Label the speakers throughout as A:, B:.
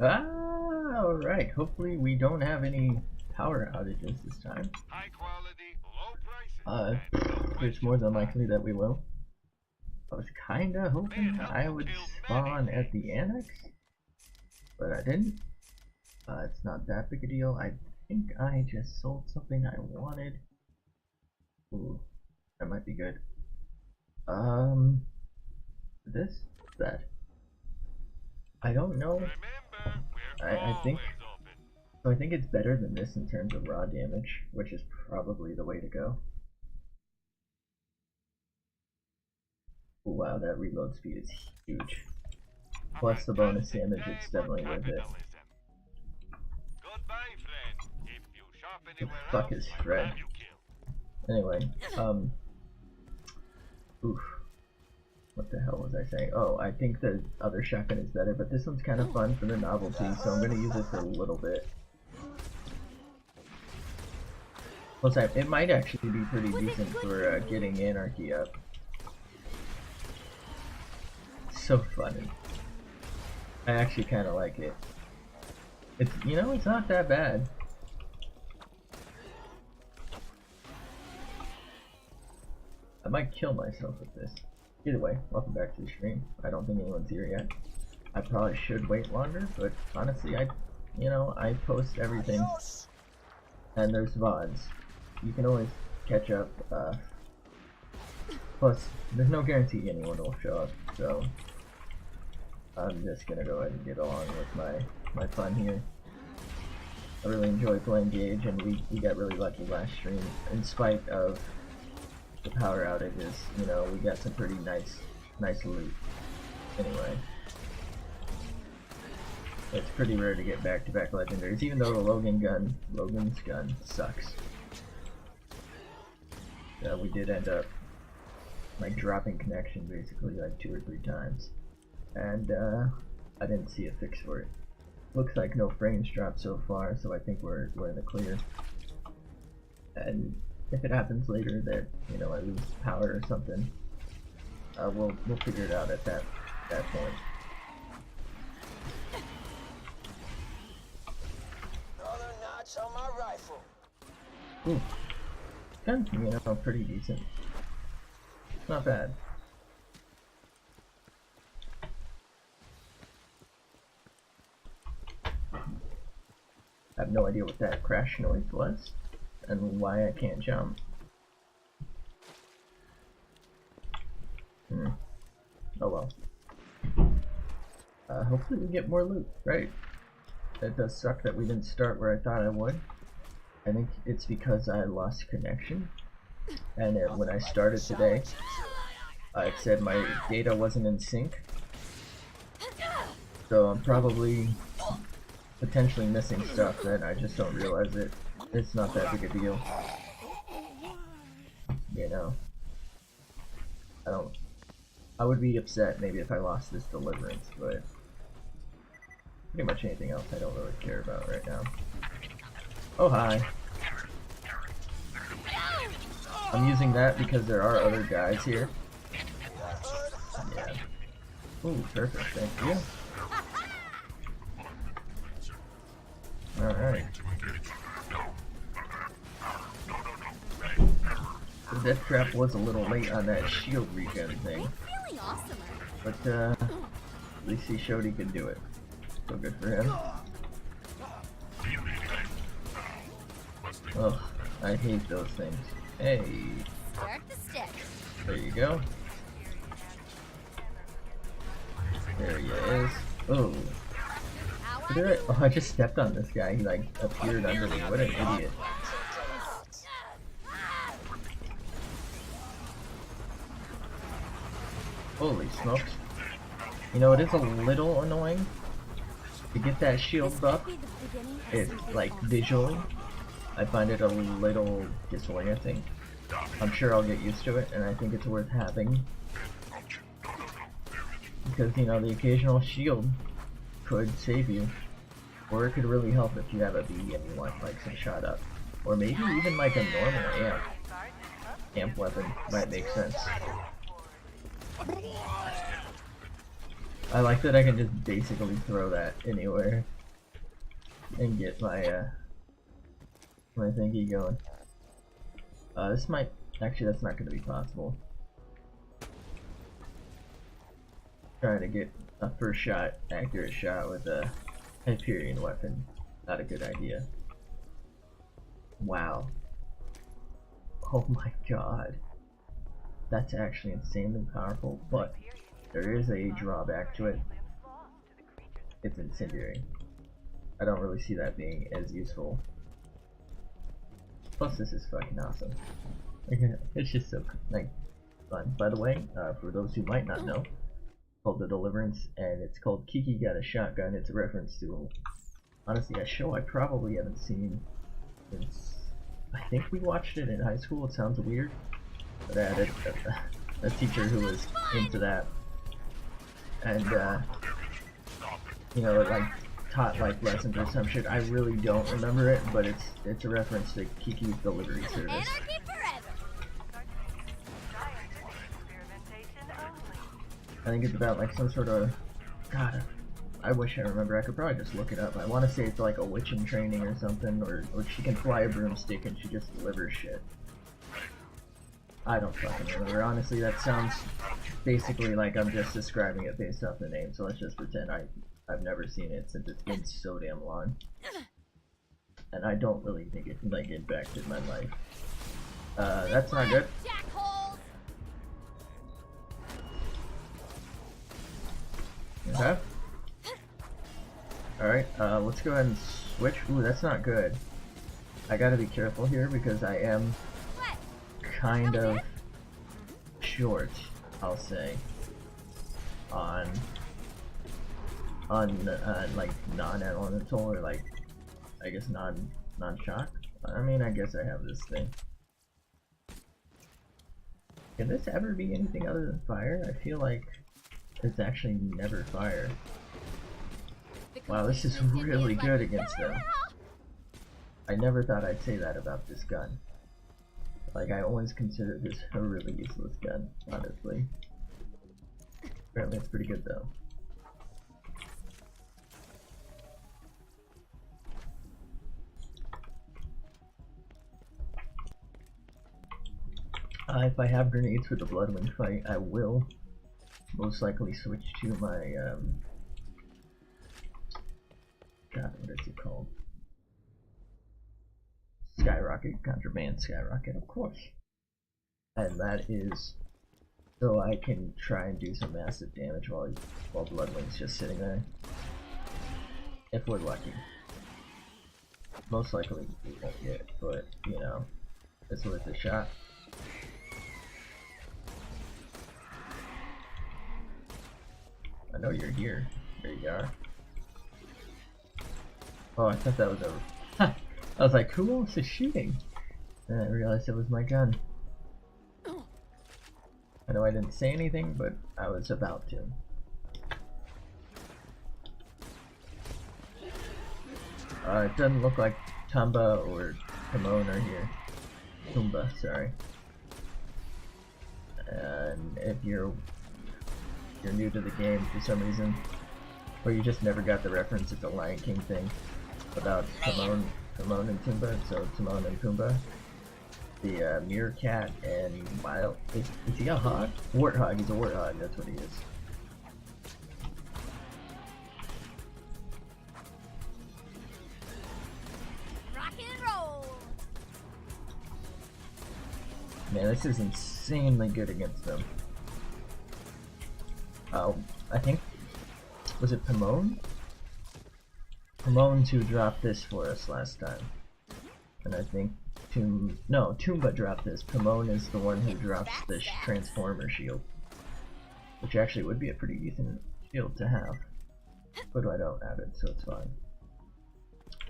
A: Ah, alright. Hopefully we don't have any power outages this time.
B: High quality, low prices.
A: It's more than likely that we will. I was kinda hoping I would spawn at the annex, but I didn't. It's not that big a deal. I think I just sold something I wanted. Ooh, that might be good. This? That? I don't know. I think so. I think it's better than this in terms of raw damage, which is probably the way to go. Ooh, wow, that reload speed is huge. Plus the bonus damage, it's definitely worth it. The fuck is Fred? Anyway, oof. What the hell was I saying? Oh, I think the other shotgun is better, but this one's kind of fun for the novelty, so I'm gonna use it for a little bit. Plus, it might actually be pretty decent for getting Anarchy up. So funny. I actually kind of like it. It's, you know, it's not that bad. I might kill myself with this. Either way, welcome back to the stream. I don't think anyone's here yet. I probably should wait longer, but honestly, I post everything, and there's VODs. You can always catch up. Plus, there's no guarantee anyone will show up, so I'm just gonna go ahead and get along with my fun here. I really enjoy playing Gaige, and we got really lucky last stream, in spite of the power outages. You know, we got some pretty nice loot. Anyway, it's pretty rare to get back-to-back legendaries, even though the Logan's gun sucks. We did end up like dropping connection basically like 2 or 3 times, and I didn't see a fix for it. Looks like no frames dropped so far, so I think we're in the clear. And if it happens later that, you know, I lose power or something, we'll figure it out at that point.
C: Another notch on my rifle.
A: Ooh, gun, you know, pretty decent. Not bad. I have no idea what that crash noise was, and why I can't jump. Oh well. Hopefully we get more loot, right? It does suck that we didn't start where I thought I would. I think it's because I lost connection, and when I started today, it said my data wasn't in sync. So I'm probably potentially missing stuff that I just don't realize it. It's not that big a deal. You know. I would be upset maybe if I lost this deliverance, but pretty much anything else I don't really care about right now. Oh hi. I'm using that because there are other guys here. Yeah. Ooh, perfect, thank you. Alright. The death trap was a little late on that shield regen thing. But at least he showed he could do it. So good for him. Ugh, I hate those things. Hey. There you go. There he is. Oh. Oh, I just stepped on this guy. He like appeared under me. What an idiot. Holy smokes. You know, it is a little annoying to get that shield up. It, like, visually, I find it a little disorienting. I'm sure I'll get used to it, and I think it's worth having. Because, you know, the occasional shield could save you. Or it could really help if you have a B and you want, like, some shot up. Or maybe even, like, a normal amp weapon might make sense. I like that I can just basically throw that anywhere and get my my thingy going. This might actually, that's not going to be possible. Trying to get a first shot, accurate shot with a Hyperion weapon, not a good idea. Wow. Oh my god. That's actually insanely powerful, but there is a drawback to it. It's incendiary. I don't really see that being as useful. Plus, this is fucking awesome. It's just so like fun. By the way, for those who might not know, it's called The Deliverance, and it's called Kiki Got a Shotgun. It's a reference to, honestly, a show I probably haven't seen since I think we watched it in high school. It sounds weird, but I had a teacher who was into that, and you know, it like taught like lessons or some shit. I really don't remember it, but it's a reference to Kiki's Delivery Service.
D: Anarchy forever.
A: I think it's about like some sort of, God, I wish I remember. I could probably just look it up. I want to say it's like a witch in training or something, or she can fly a broomstick and she just delivers shit. I don't fucking remember. Honestly, that sounds basically like I'm just describing it based off the name, so let's just pretend I've never seen it since it's been so damn long. And I don't really think it like impacted my life. That's not good.
D: Jackholes.
A: Okay. Alright, let's go ahead and switch. Ooh, that's not good. I gotta be careful here because I am
D: What?
A: kind of short, I'll say, on like non-elemental, or like I guess non-shock. I mean, I guess I have this thing. Can this ever be anything other than fire? I feel like it's actually never fire. Wow, this is really good against them. I never thought I'd say that about this gun. Like, I always considered this a really useless gun, honestly. Apparently it's pretty good though. If I have grenades for the Bl2 fight, I will most likely switch to my, God, what is it called? Skyrocket, Contraband Skyrocket, of course. And that is so I can try and do some massive damage while Bl2's just sitting there. If we're lucky. Most likely we won't get it, but, you know, it's worth a shot. I know you're here. There you are. Oh, I thought that was over. I was like, who else is shooting? And I realized it was my gun. I know I didn't say anything, but I was about to. It doesn't look like Tamba or Timon are here. Tumba, sorry. And if you're new to the game for some reason, or you just never got the reference, it's a Lion King thing about Timon and Pumbaa. So Timon and Pumbaa, the meerkat and wild. Is he a hog? Warthog. He's a warthog. That's what he is.
D: Rock and roll.
A: Man, this is insanely good against them. I think, was it Timon? Timon's who dropped this for us last time. And I think Tumba dropped this. Timon is the one who drops the Transformer shield. Which actually would be a pretty decent shield to have. But I don't have it, so it's fine.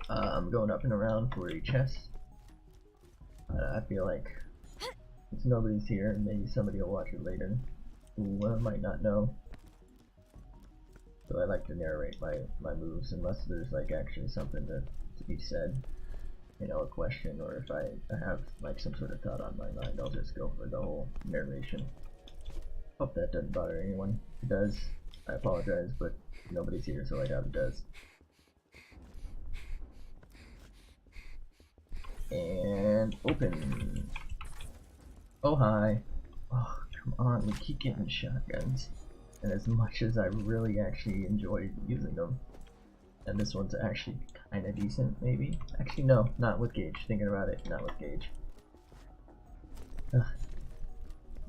A: I'm going up and around for a chest. I feel like since nobody's here, maybe somebody will watch it later who might not know. So I like to narrate my moves unless there's like actually something to be said. You know, a question, or if I have like some sort of thought on my mind, I'll just go for the whole narration. Hope that doesn't bother anyone. If it does, I apologize, but nobody's here, so I doubt it does. And open. Oh, hi. Oh, come on, we keep getting shotguns. And as much as I really actually enjoy using them, and this one's actually kind of decent, maybe? Actually, no, not with Gaige. Thinking about it, not with Gaige.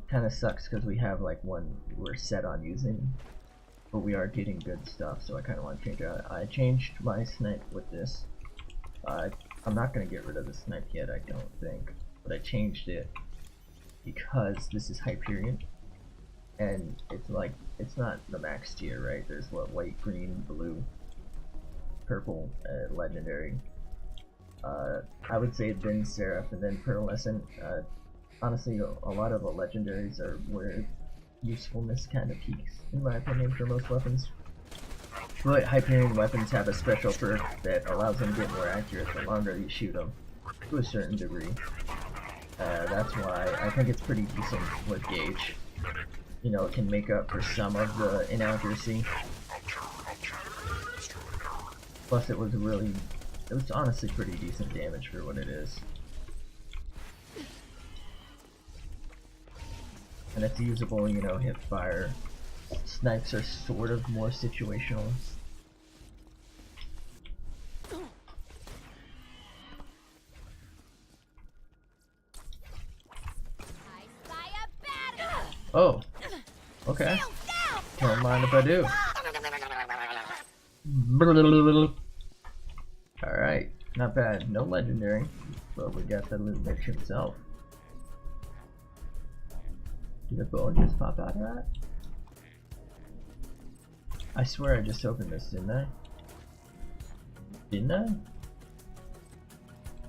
A: Kind of sucks because we have like one we're set on using, but we are getting good stuff, so I kind of want to change it out. I changed my snipe with this. I'm not going to get rid of the snipe yet, I don't think, but I changed it because this is Hyperion, and it's like, it's not the max tier, right? There's what, white, green, blue, purple, legendary. I would say then Seraph and then Pearlescent. Honestly, a lot of the legendaries are where usefulness kind of peaks, in my opinion, for most weapons. But Hyperion weapons have a special perk that allows them to get more accurate the longer you shoot them, to a certain degree. That's why I think it's pretty decent with Gaige. You know, it can make up for some of the inaccuracy. Plus it was honestly pretty decent damage for what it is. And it's usable, you know, hip fire. Snipes are sort of more situational.
D: I spy a bad.
A: Oh, okay. Don't mind if I do. Alright, not bad. No legendary, but we got the little bitch himself. Did a bow just pop out of that? I swear I just opened this, didn't I? Didn't I?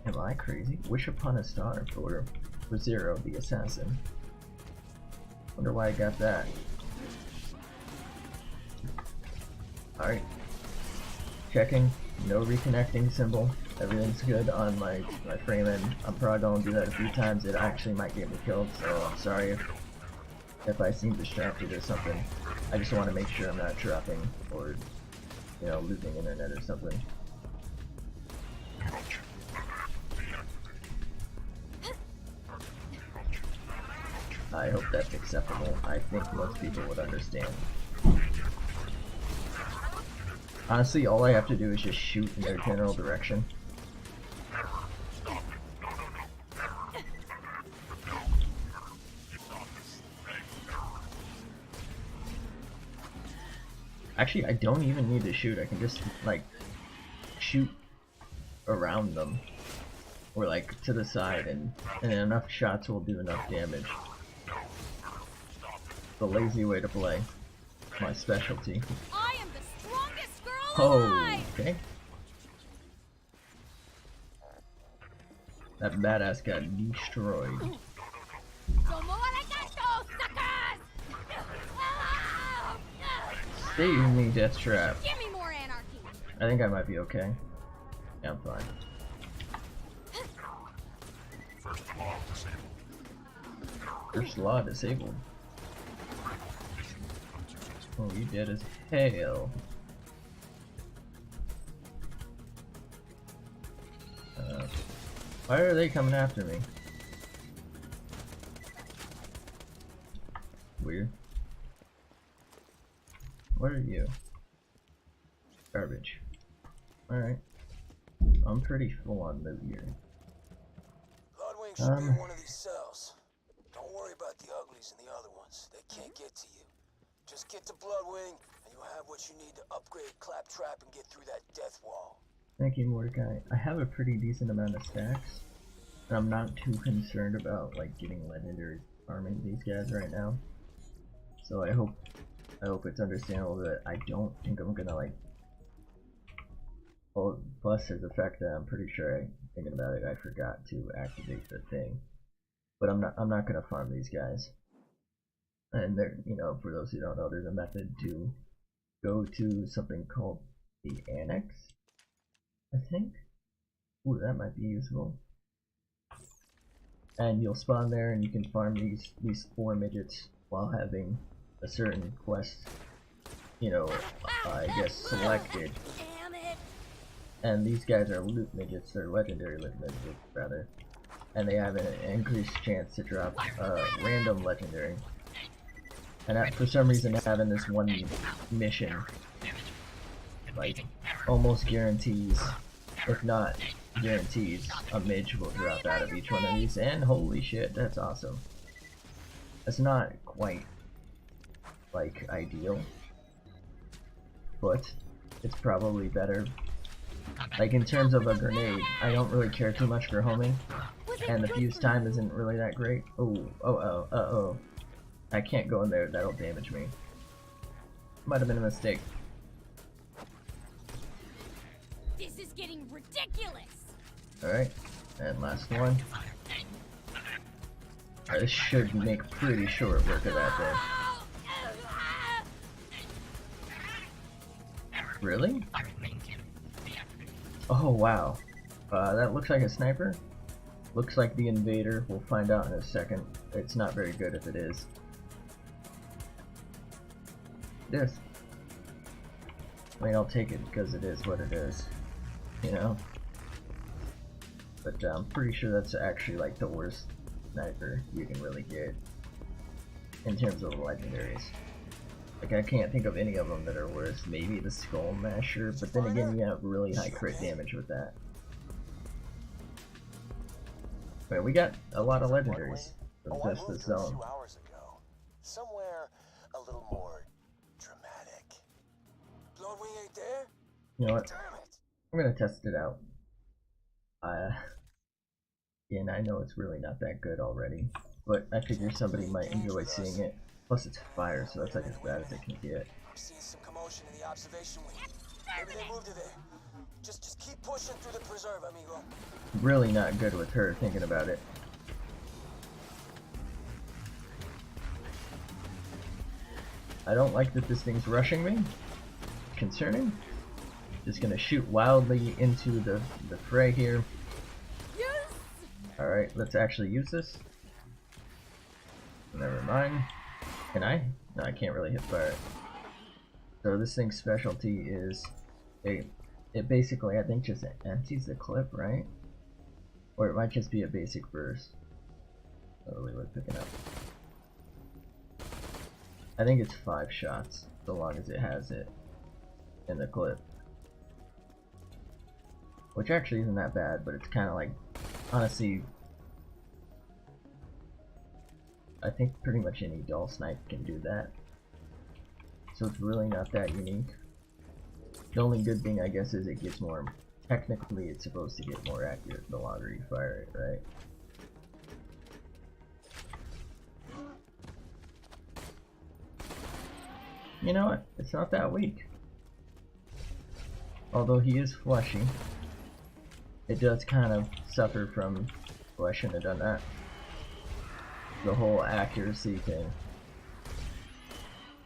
A: Am I crazy? Wish upon a star for Zero the assassin. Wonder why I got that. Alright. Checking. No reconnecting symbol. Everything's good on my frame end. I'm probably gonna do that a few times. It actually might get me killed, so I'm sorry if I seem distracted or something. I just want to make sure I'm not dropping or, you know, losing internet or something. I hope that's acceptable. I think most people would understand. Honestly, all I have to do is just shoot in their general direction. Actually, I don't even need to shoot. I can just, like, shoot around them. Or, like, to the side, and enough shots will do enough damage. The lazy way to play. My specialty.
D: I am the strongest girl alive.
A: Okay. That badass got destroyed. Save me, Death Trap.
D: Give me more anarchy.
A: I think I might be okay. Yeah, I'm fine. First law disabled. Oh, you dead as hell. Why are they coming after me? Weird. What are you? Garbage. Alright. I'm pretty full on loot here.
C: Bloodwing should be in one of these cells. Don't worry about the uglies and the other ones. They can't get to you. Just get to Bloodwing, and you'll have what you need to upgrade Claptrap and get through that death wall.
A: Thank you, Mordecai. I have a pretty decent amount of stacks, and I'm not too concerned about like getting legendary farming these guys right now. So I hope it's understandable that I don't think I'm gonna like. Well, plus there's the fact that I'm pretty sure thinking about it, I forgot to activate the thing. But I'm not gonna farm these guys. And there, you know, for those who don't know, there's a method to go to something called the Annex, I think. Ooh, that might be useful. And you'll spawn there, and you can farm these 4 midgets while having a certain quest you know, I guess selected.
D: Damn it.
A: And these guys are loot midgets, they're legendary loot midgets, rather. And they have an increased chance to drop random legendary. And for some reason, having this one mission, like, almost guarantees, if not guarantees, a midge will drop out of each one of these. And holy shit, that's awesome. That's not quite, like, ideal, but it's probably better. Like, in terms of a grenade, I don't really care too much for homing, and the fuse time isn't really that great. Oh. I can't go in there, that'll damage me. Might have been a mistake.
D: This is getting ridiculous.
A: Alright, and last one. This should make pretty short work of that thing. Really? Oh wow. That looks like a sniper. Looks like the invader. We'll find out in a second. It's not very good if it is. This. I mean, I'll take it because it is what it is. You know? But I'm pretty sure that's actually like the worst sniper you can really get in terms of legendaries. Like, I can't think of any of them that are worse. Maybe the Skull Masher, but then again, you have really high crit damage with that. But we got a lot of legendaries from just the zone.
C: A few hours ago. Somewhere a little more dramatic. Bloodwing ain't there?
A: You know what?
C: Damn it!
A: I'm gonna test it out. And I know it's really not that good already, but I figure somebody might enjoy seeing it. Plus it's fire, so that's like as bad as it can get.
C: I'm seeing some commotion in the observation wing. Maybe they moved it there. Just keep pushing through the preserve, amigo.
A: Really not good with her thinking about it. I don't like that this thing's rushing me. Concerning. Just gonna shoot wildly into the fray here.
D: Yes.
A: Alright, let's actually use this. Never mind. Can I? No, I can't really hit fire. So this thing's specialty is it basically, I think, just empties the clip, right? Or it might just be a basic burst. Oh, we were picking up. I think it's 5 shots, so long as it has it in the clip. Which actually isn't that bad, but it's kind of like, honestly, I think pretty much any dull snipe can do that. So it's really not that unique. The only good thing, I guess, is it gets more, technically it's supposed to get more accurate the longer you fire it, right? You know what? It's not that weak. Although he is fleshy, it does kind of suffer from, well, I shouldn't have done that. The whole accuracy thing.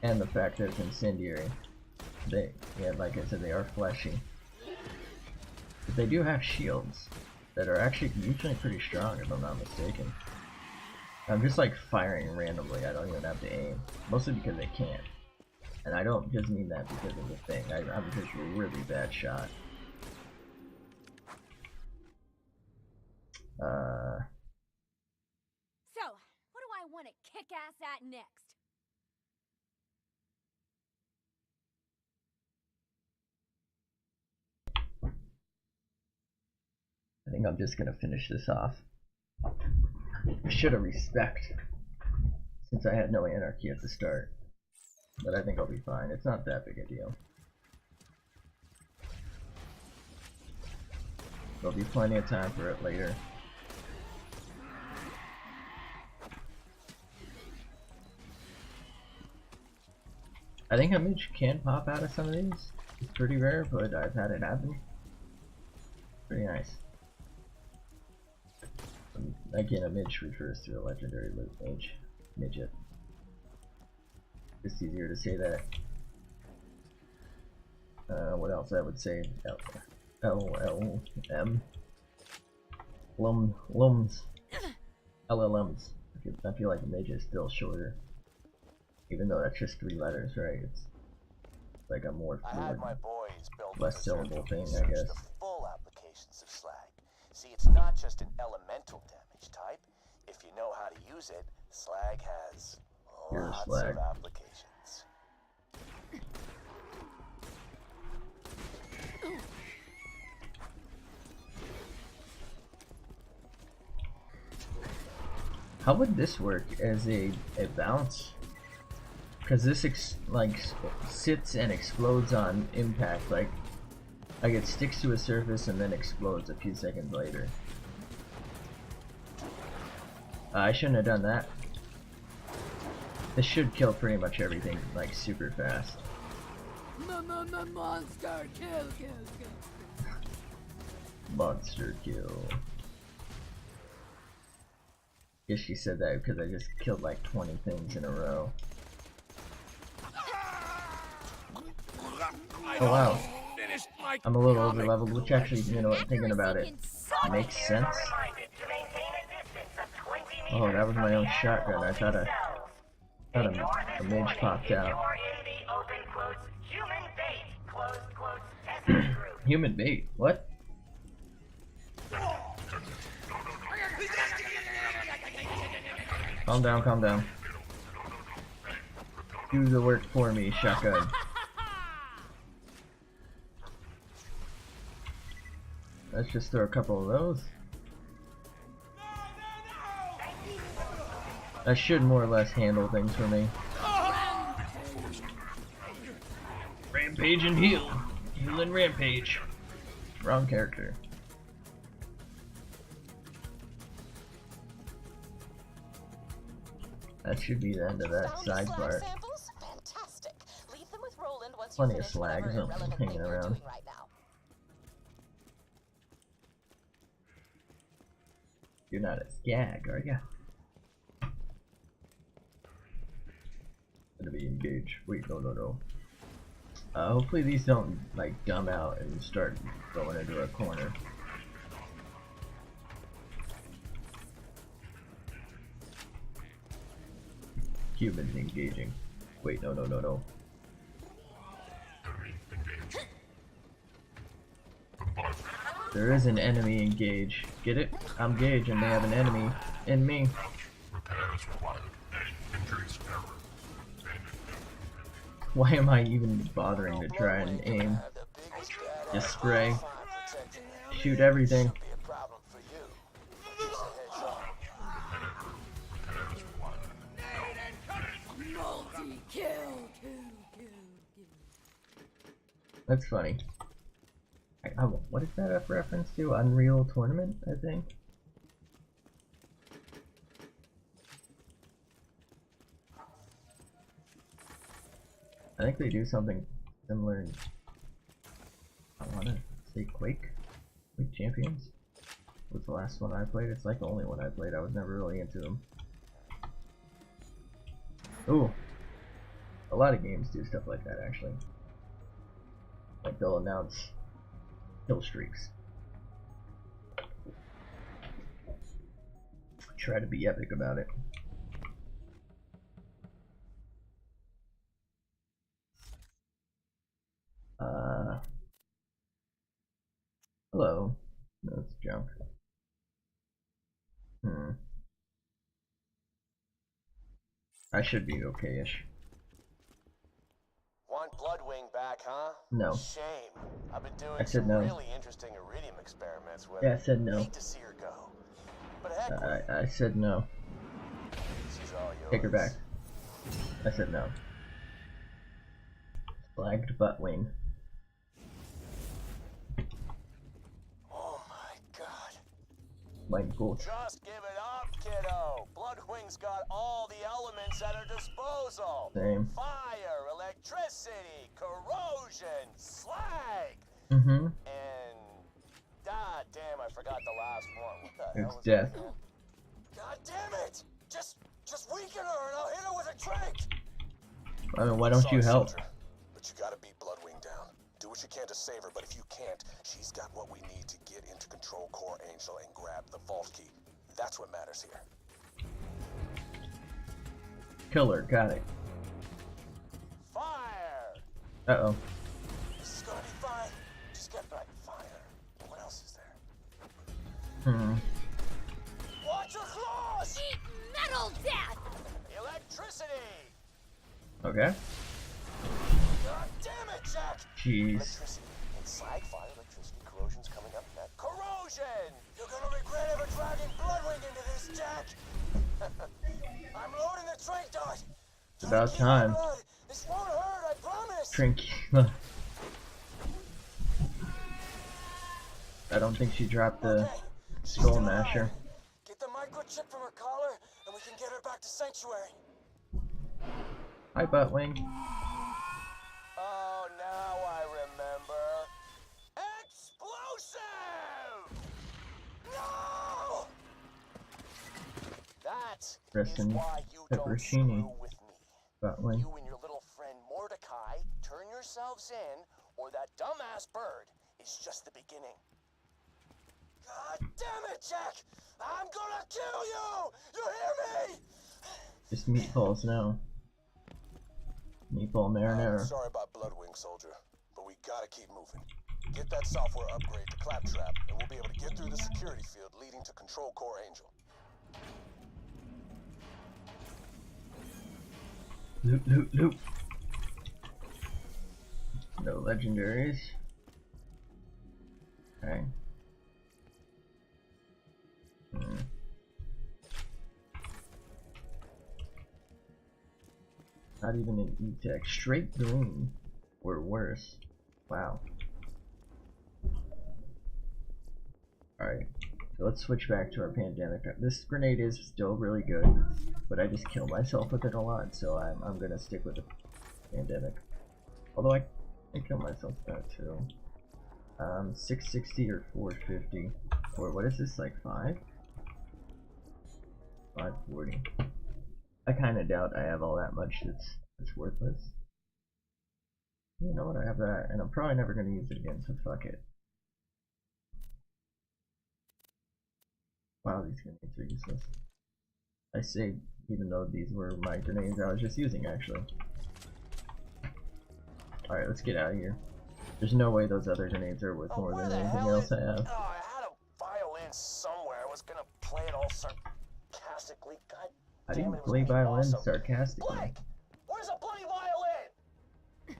A: And the fact that it's incendiary. Yeah, like I said, they are fleshy. But they do have shields that are actually usually pretty strong, if I'm not mistaken. I'm just like firing randomly, I don't even have to aim. Mostly because I can't. And I don't just mean that because of the thing, I'm just a really bad shot.
D: So, what do I want to kick ass at next?
A: I think I'm just gonna finish this off. I should have respect, since I had no anarchy at the start. But I think I'll be fine. It's not that big a deal. There'll be plenty of time for it later. I think a midge can pop out of some of these. It's pretty rare, but I've had it happen. Pretty nice. Again, a midge refers to a legendary loot mage. Midget. It's easier to say that. What else I would say? LLM. Lums. LLMs. I feel like midget is still shorter. Even though that's just 3 letters, right? It's like a more
C: I
A: fluid,
C: had my boys build
A: less syllable thing, I guess.
C: the full applications of slag. See, it's not just an elemental damage type. If you know how to use it, slag has
A: Here's
C: lots
A: slag.
C: of applications.
A: How would this work as a bounce? Because this sits and explodes on impact, like it sticks to a surface and then explodes a few seconds later. I shouldn't have done that. This should kill pretty much everything like super fast.
D: Monster kill.
A: Monster kill. Guess she said that because I just killed like 20 things in a row. Oh wow. I'm a little over leveled, which actually, you know what, thinking about it, makes sense. Oh, that was my own shotgun. I thought a mage popped out. Human bait? What? Calm down, calm down. Do the work for me, shotgun. Let's just throw a couple of those. That should more or less handle things for me. Rampage and heal. Heal and rampage. Wrong character. That should be the end of that side part.
E: Fantastic. Leave them with Roland once
A: Plenty
E: you
A: of
E: finish
A: slag
E: whatever irrelevant thing
A: hanging
E: you're
A: around.
E: doing right now.
A: You're not a skag, are ya? Gonna be engaged. Wait, no. Hopefully these don't like dumb out and start going into a corner. Humans engaging. Wait, no. There is an enemy in Gaige. Get it? I'm Gaige and they have an enemy in me. Why am I even bothering to try and aim? Just spray. Shoot everything. That's funny. What is that a reference to? Unreal Tournament, I think? I think they do something similar in, I wanna say Quake Champions was the last one I played. It's like the only one I played. I was never really into them. Ooh. A lot of games do stuff like that actually. Like they'll announce kill streaks. Try to be epic about it. Hello. No, it's junk. I should be okay-ish.
C: Want Bloodwing back, huh?
A: No.
C: Shame. I've been doing
A: I said
C: some
A: no.
C: really interesting iridium experiments with
A: Yeah, I said no.
C: Hate to see her go. But heck with it.
A: I said no.
C: She's all yours.
A: Take her back. I said no. Flagged buttwing.
C: Oh my god.
A: My goal.
C: Just give it up, kiddo. Bloodwing's got all the elements at her disposal.
A: Same.
C: Fire, electricity, corrosion, slag.
A: Mm-hmm.
C: And god damn, I forgot the last one. What the hell
A: It's
C: was
A: death.
C: that again? God damn it! Just weaken her and I'll hit her with a drink.
A: I mean, why don't you
C: Sorry,
A: help?
C: soldier, but you gotta beat Bloodwing down. Do what you can to save her, but if you can't, she's got what we need to get into Control Core Angel and grab the vault key. That's what matters here.
A: Kill her, got it.
C: Fire!
A: Uh-oh.
C: This is gonna be fine. Just get back fire. What else is there? Watch your claws!
D: Eat metal, Dad!
C: Electricity!
A: Okay.
C: God damn it, Jack!
A: Jeez.
C: Electricity. Inside fire, electricity, corrosion's coming up next. Corrosion! You're gonna regret ever dragging Bloodwing into this, Jack! I'm loading the drink dart!
A: It's about time.
C: This won't hurt, I promise!
A: Tranquila. I don't think she dropped the
C: Okay, she's
A: skull
C: still
A: masher.
C: alive. Get the microchip from her collar, and we can get her back to Sanctuary.
A: Hi, Buttwing.
C: Oh, now I remember. Explosive! No! That
A: Rest
C: is
A: in
C: why you don't
A: pepperoncini.
C: screw with me.
A: Buttwing.
C: You and your little friend Mordecai turn yourselves in, or that dumbass bird is just the beginning. God damn it, Jack! I'm gonna kill you! You hear me?
A: Just meatballs now. Meatball marinara.
C: Sorry about Bloodwing, soldier, but we gotta keep moving. Get that software upgrade to Claptrap, and we'll be able to get through the security field leading to Control Core Angel.
A: Loot, loot, loot. No legendaries. Okay. Not even an E-Tech. Straight green. Or worse. Wow. Alright. So let's switch back to our pandemic. This grenade is still really good, but I just kill myself with it a lot, so I'm gonna stick with the pandemic. Although I kill myself with that too. 660 or 450. Or what is this, like 5? 540. I kinda doubt I have all that much that's worthless. You know what, I have that, and I'm probably never gonna use it again, so fuck it. Wow, these grenades are useless. I say, even though these were my grenades I was just using, actually. Alright, let's get out of here. There's no way those other grenades are worth more than anything else I have.
C: Oh, I had a violin somewhere. I was gonna play it all sarcastically. God
A: How do
C: damn
A: you
C: it, it was
A: play
C: gonna be
A: violin
C: awesome.
A: sarcastically?
C: Blake, where's a bloody violin?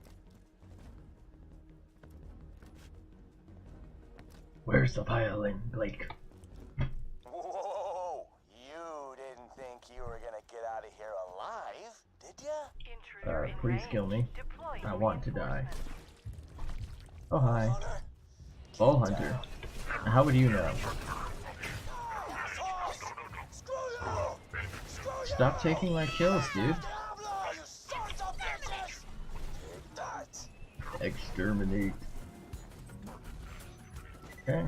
A: Where's the violin, Blake?
C: Whoa! You didn't think you were gonna get out of here alive, did ya?
A: Please kill me. I want to die. Oh, hi.
C: Hunter,
A: Ball Hunter. How would you know?
C: screw you! Screw you!
A: Stop taking my kills, dude.
C: Diablo, you sons of bitches! Take that!
A: Exterminate. Okay.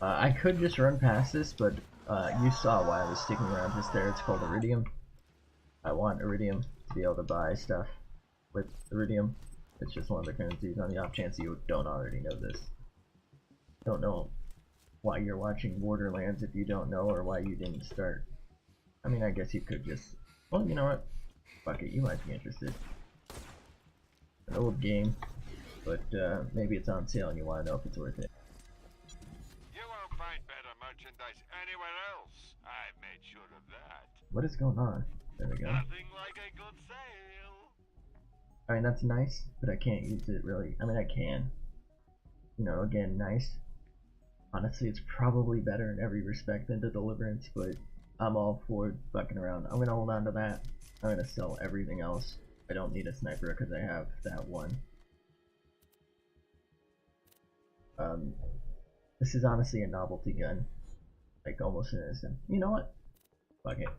A: I could just run past this, but you saw why I was sticking around just there. It's called Iridium. I want Iridium to be able to buy stuff with Iridium. It's just one of the currencies on the off chance you don't already know this. Don't know why you're watching Borderlands if you don't know, or why you didn't start. I mean, I guess you could just... Well, you know what? Fuck it, you might be interested. An old game, but maybe it's on sale and you want to know if it's worth it.
B: You won't find better merchandise anywhere else. I made sure of that.
A: What is going on? There we go.
B: Nothing like a good sale.
A: I mean, that's nice, but I can't use it really. I mean, I can. You know, again, nice. Honestly, it's probably better in every respect than the Deliverance, but I'm all for fucking around. I'm gonna hold on to that. I'm gonna sell everything else. I don't need a sniper because I have that one. This is honestly a novelty gun. Like, almost an instant. You know what? Fuck it.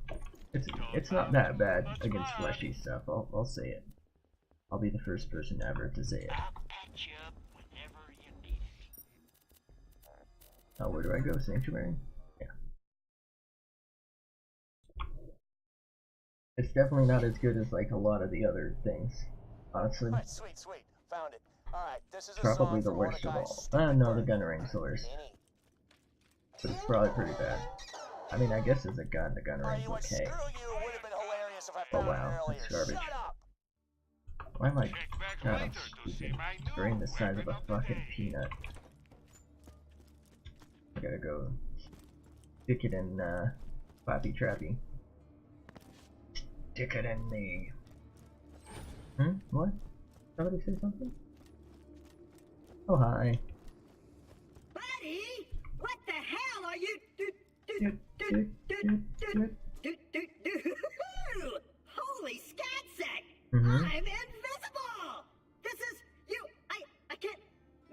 A: It's not that bad against fleshy stuff. I'll say it. I'll be the first person ever to say it.
B: I'll patch you up whenever you need it.
A: Where do I go? Sanctuary? Yeah. It's definitely not as good as like a lot of the other things, honestly.
C: Alright, sweet, sweet. Found it. Alright, this is a
A: Probably
C: song
A: the
C: for
A: worst of
C: Mordecai's
A: all. No, the
C: stupid
A: Gunnering's the worst.
C: Benny.
A: But it's probably pretty bad. I mean, I guess as a gun, the
C: Alright,
A: Gunnering's
C: you know what?
A: okay.
C: Screw you. It would have been hilarious if I
A: Oh
C: found
A: wow,
C: it earlier.
A: it's garbage.
C: Shut up!
A: Why am I?
B: Check back
A: God, I'm
B: later to see
A: stupid.
B: my new
A: Brain the size of a
B: weapon of the
A: fucking
B: day.
A: peanut. I gotta go stick it in Pappy Trappy. Stick it in me. What? Somebody say something? Oh hi.
D: Buddy, what the hell are you Holy scatsack! I'm invisible! This is you. I can't.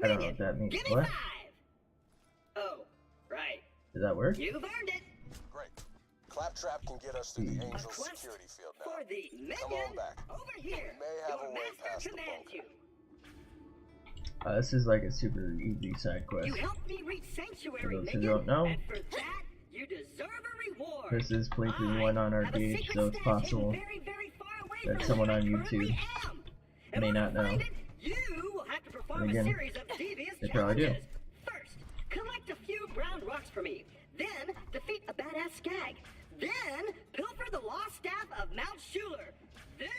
A: I don't know what that means.
D: Give me
A: What?
D: 5. Oh, right.
A: Does that work?
D: You've earned it.
C: Great. Claptrap can get us through the Angel
D: Quest
C: security field now.
D: for the
C: Come
D: minion
C: on back.
D: over here.
C: We may have
D: Your
C: a way
D: master
C: past the
D: commands
C: bunker.
D: you.
A: This is like a super easy side quest.
D: You helped me reach Sanctuary,
A: For those who
D: minion,
A: don't know,
D: and for that, you deserve a reward.
A: this is playthrough 1 on our
D: have a
A: Gaige,
D: secret
A: so it's
D: stash
A: possible
D: hidden very, very far away
A: that
D: from
A: someone
D: where
A: on
D: I
A: YouTube
D: currently am. In
A: may
D: order
A: not
D: to
A: know.
D: find it, you will have to perform
A: And
D: a
A: again,
D: series of devious
A: they probably do.
D: challenges. First, collect a few brown rocks for me. Then, defeat a badass skag. Then, pilfer the lost staff of Mount Schuler. Then,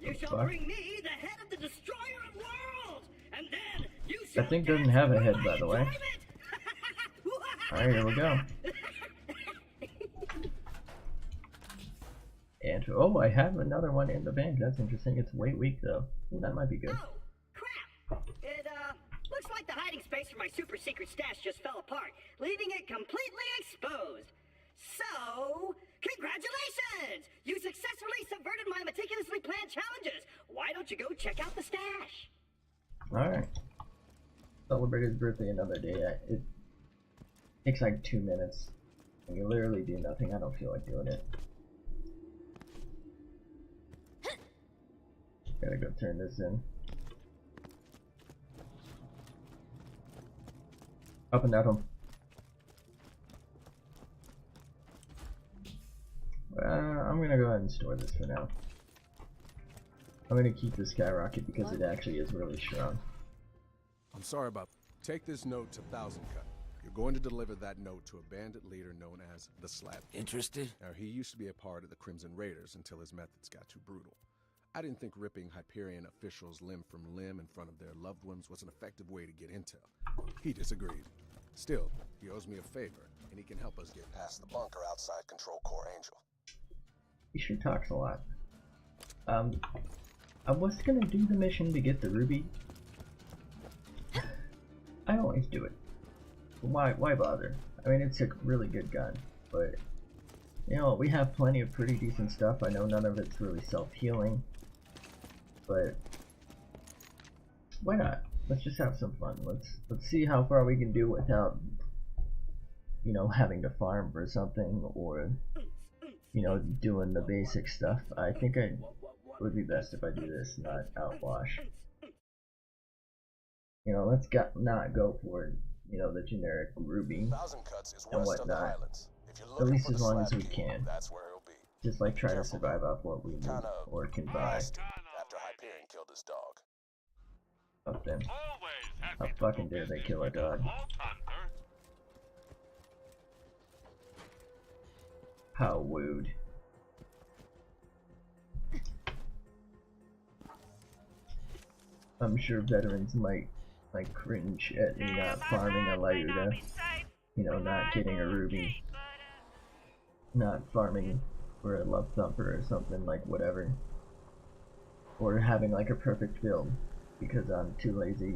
D: you shall
A: fuck?
D: bring me the head of the destroyer of worlds. And then, you shall
A: That thing doesn't
D: dance
A: have a
D: for
A: head,
D: my
A: by the way.
D: enjoyment.
A: Alright, here we go. And oh, I have another one in the bank. That's interesting. It's way weak though. Ooh, that might be good.
D: Oh, crap! It, looks like the hiding space for my super secret stash just fell apart, leaving it completely exposed. So, congratulations! You successfully subverted my meticulously planned challenges. Why don't you go check out the stash?
A: Alright. Celebrate his birthday another day. It takes like 2 minutes. And you literally do nothing. I don't feel like doing it. Gotta go turn this in. Up and at him. I'm gonna go ahead and store this for now. I'm gonna keep the skyrocket because it actually is really strong.
F: I'm sorry about. Take this note to Thousand Cut. You're going to deliver that note to a bandit leader known as the Slab.
G: Interested?
F: Now, he used to be a part of the Crimson Raiders until his methods got too brutal. I didn't think ripping Hyperion officials limb from limb in front of their loved ones was an effective way to get intel. He disagreed. Still, he owes me a favor, and he can help us get
C: Past the bunker outside Control Core Angel.
A: He sure talks a lot. I was gonna do the mission to get the ruby. I always do it. Why bother? I mean, it's a really good gun, but you know, we have plenty of pretty decent stuff. I know none of it's really self-healing, but why not? Let's just have some fun. Let's see how far we can do without, you know, having to farm for something or, you know, doing the basic stuff. I think it would be best if I do this, not outwash. You know, let's not go for, you know, the generic ruby
C: Thousand Cuts is
A: and
C: west of the
A: whatnot.
C: Highlands. If you're
A: At
C: looking
A: least
C: for
A: as
C: the
A: long as
C: Slab
A: we
C: King,
A: can.
C: that's where he'll be.
A: Just like try to
C: Careful.
A: survive off what we need
C: Kinda
A: or can buy.
C: lost after Hyperion killed his dog.
A: Fuck them.
B: Always happy
A: How
B: to
A: fucking
B: do
A: dare they
B: business
A: kill a
B: with
A: dog?
B: Vault Hunter.
A: How wooed. I'm sure veterans might like cringe at me not farming a Lyuda, you know, not getting a ruby, not farming for a love thumper or something, like whatever, or having like a perfect build because I'm too lazy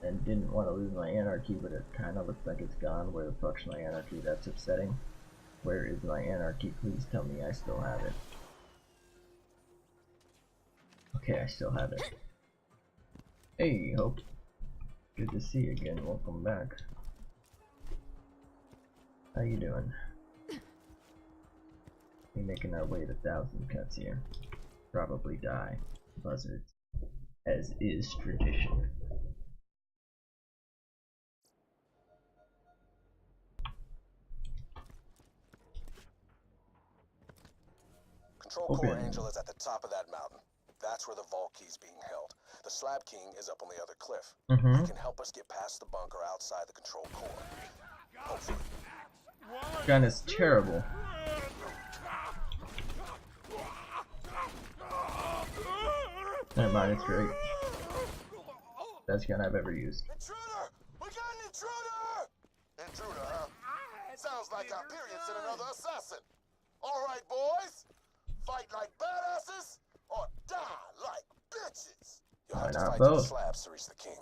A: and didn't want to lose my anarchy, but it kind of looks like it's gone. Where the fuck's my anarchy? That's upsetting. Where is my anarchy? Please tell me I still have it. Okay, I still have it. Hey, Hope. Good to see you again. Welcome back. How you doing? We're making our way to Thousand Cuts here. Probably die. Buzzards. As is tradition.
C: Control
A: Open.
C: Core Angel is at the top of that mountain. That's where the Vault Key's being held. The Slab King is up on the other cliff. He can help us get past the bunker outside the Control Core. Hopefully.
A: Gun is terrible. Never mind, it's great. Best gun I've ever used.
C: Intruder! We got an intruder! Intruder, huh? Sounds like Hyperion sent another assassin. All right, boys. Fight like badasses or die like bitches. You'll
A: Why
C: have to
A: not
C: fight
A: both?
C: to the slabs to reach the king.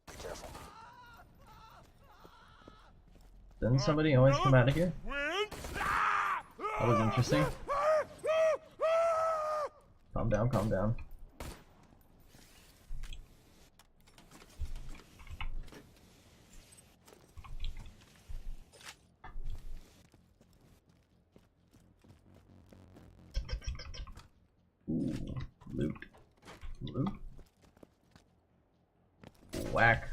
C: Be careful.
A: Doesn't somebody always come out of here? That was interesting. Calm down, calm down. Ooh, loot. Loot? Whack.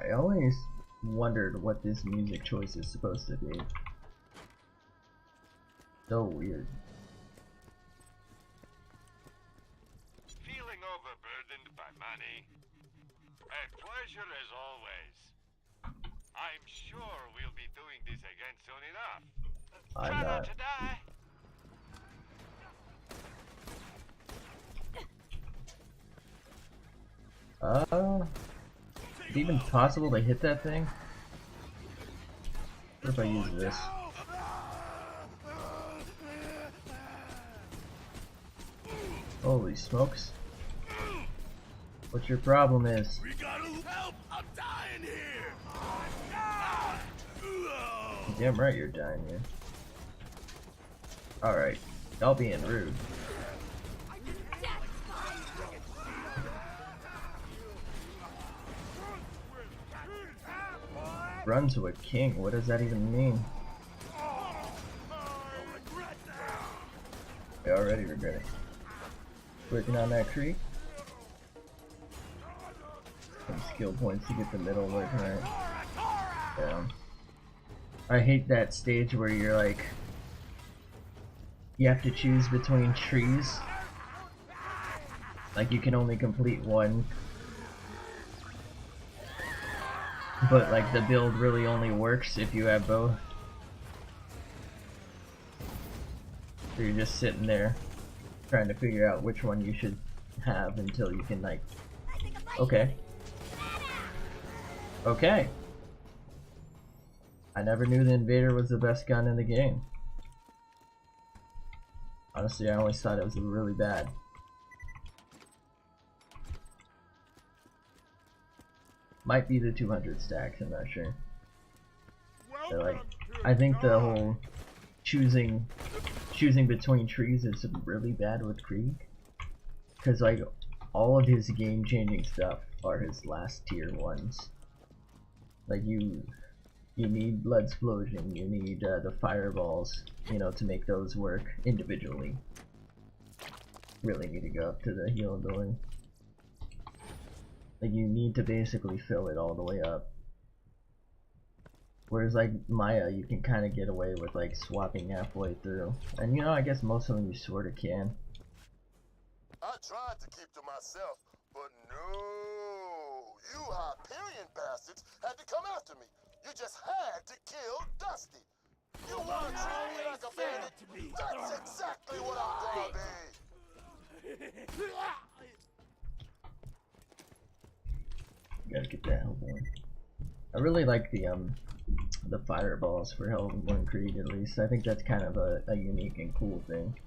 A: I always wondered what this music choice is supposed to be. So weird.
B: Feeling overburdened by money? A pleasure as always. I'm sure we'll be doing this again soon enough.
A: I'm
B: Try not
A: not.
B: to die.
A: Is it even possible to hit that thing? What if I use this? Holy smokes. What your problem is?
F: We gotta help! I'm dying here!
A: Damn right you're dying here. Alright, y'all being rude. Run to a king, what does that even mean? I already regret it. Working on that creek. Some skill points to get the middle working right. Yeah. I hate that stage where you're like, you have to choose between trees. Like you can only complete one. But like the build really only works if you have both. So you're just sitting there trying to figure out which one you should have until you can like, okay. Okay. I never knew the Invader was the best gun in the game. Honestly, I always thought it was really bad. Might be the 200 stacks, I'm not sure. So like, I think the whole choosing between trees is really bad with Krieg. Cause like, all of his game-changing stuff are his last tier ones. Like you need Bl2, you need the fireballs, you know, to make those work individually. Really need to go up to the heal ability. Like you need to basically fill it all the way up. Whereas like Maya, you can kind of get away with like swapping halfway through. And you know, I guess most of them you sort of can.
C: I tried to keep to myself, but no. You Hyperion bastards had to come after me. You just had to kill Dusty. You want to treat me like a bandit? That's exactly what I'm gonna be.
A: Gotta get that Hellborn. I really like the fireballs for Hellborn Krieg, at least. I think that's kind of a unique and cool thing.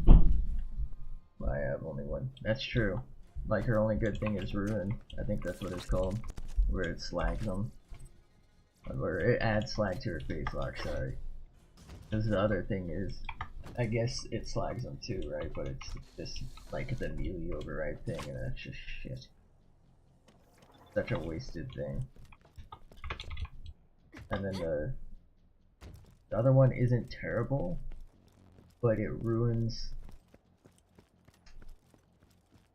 A: I have only one. That's true. Like her only good thing is Ruin. I think that's what it's called. Where it slags them. Or it adds slag to her face lock, sorry. Because the other thing is, I guess it slags them too, right? But it's just like the melee override thing, and that's just shit. Such a wasted thing. And then the other one isn't terrible, but it ruins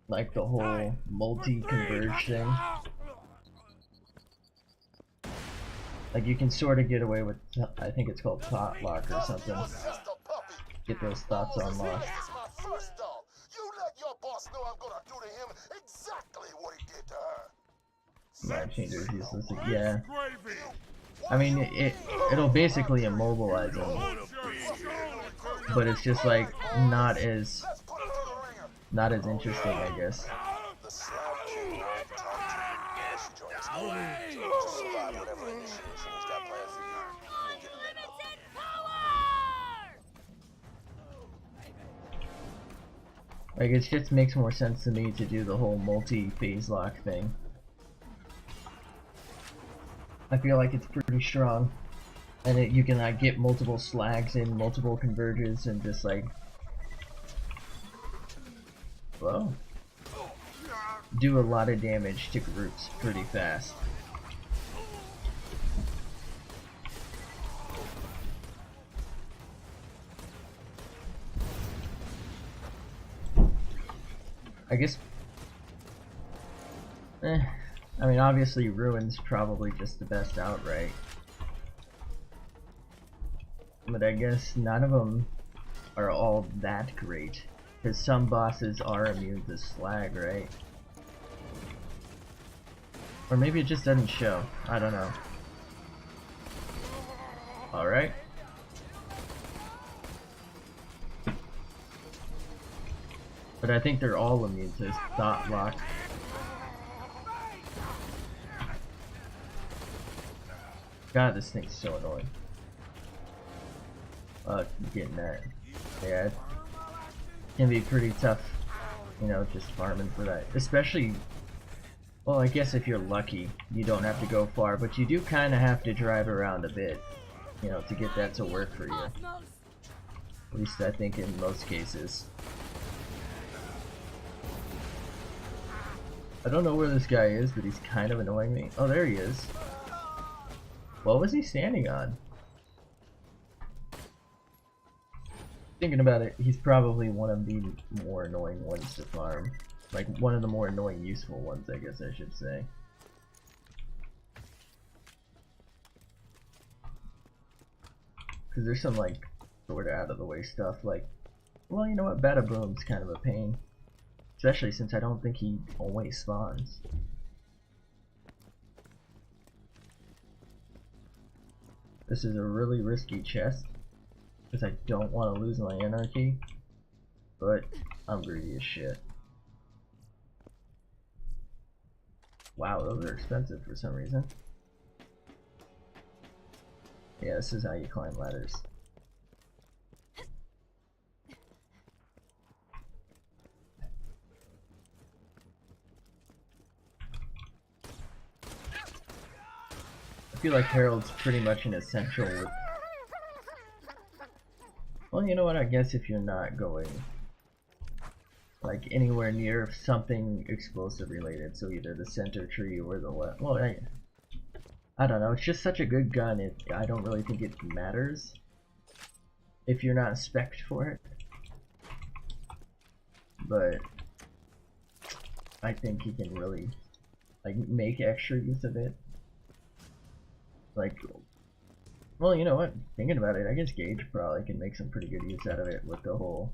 A: like the whole multi-converge thing. Like you can sort of get away with, I think it's called Thought Lock or something. Get those thoughts unlocked.
C: You let your boss know I'm gonna do to him exactly what he did to her.
A: Mind Changer is useless. Yeah. I mean, it'll basically immobilize them, but it's just like not as interesting, I guess.
C: The Slag King won't talk to you unless you join his army. So just survive whatever initiation he's got planned for you. And get let off.
A: Like, it just makes more sense to me to do the whole multi-phase lock thing. I feel like it's pretty strong, and you can like get multiple slags in, multiple converges, and just like, well, do a lot of damage to groups pretty fast. I guess, I mean, obviously Ruin's probably just the best outright. But I guess none of them are all that great. Because some bosses are immune to slag, right? Or maybe it just doesn't show. I don't know. Alright. But I think they're all immune to thought lock. God, this thing's so annoying. Getting that. Yeah, it can be pretty tough, you know, just farming for that. Especially, well, I guess if you're lucky, you don't have to go far, but you do kind of have to drive around a bit, you know, to get that to work for you. At least I think in most cases. I don't know where this guy is, but he's kind of annoying me. Oh, there he is. What was he standing on? Thinking about it, he's probably one of the more annoying ones to farm. Like, one of the more annoying useful ones, I guess I should say. Because there's some, like, sort of out of the way stuff, like, well, you know what, Badaboom's kind of a pain. Especially since I don't think he always spawns. This is a really risky chest, because I don't want to lose my anarchy, but I'm greedy as shit. Wow, those are expensive for some reason. Yeah, this is how you climb ladders. I feel like Herald's pretty much an essential with... Well, you know what, I guess if you're not going like anywhere near something explosive related, so either the center tree or the left, well, I don't know, it's just such a good gun, I don't really think it matters if you're not spec'd for it, but I think you can really like make extra use of it. Like, well, you know what, thinking about it, I guess Gaige probably can make some pretty good use out of it with the whole,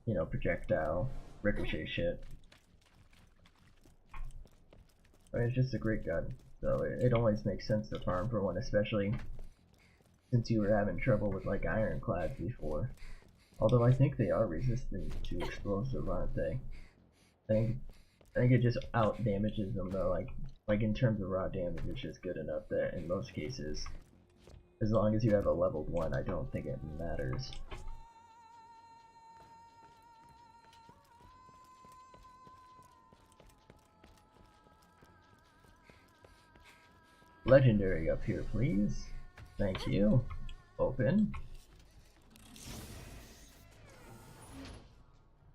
A: you know, projectile, ricochet shit. I mean, it's just a great gun, so it always makes sense to farm for one, especially since you were having trouble with like ironclads before. Although I think they are resistant to explosive, aren't they? I think it just out damages them though, like in terms of raw damage, it's just good enough that in most cases, as long as you have a leveled one, I don't think it matters. Legendary up here, please. Thank you. Open.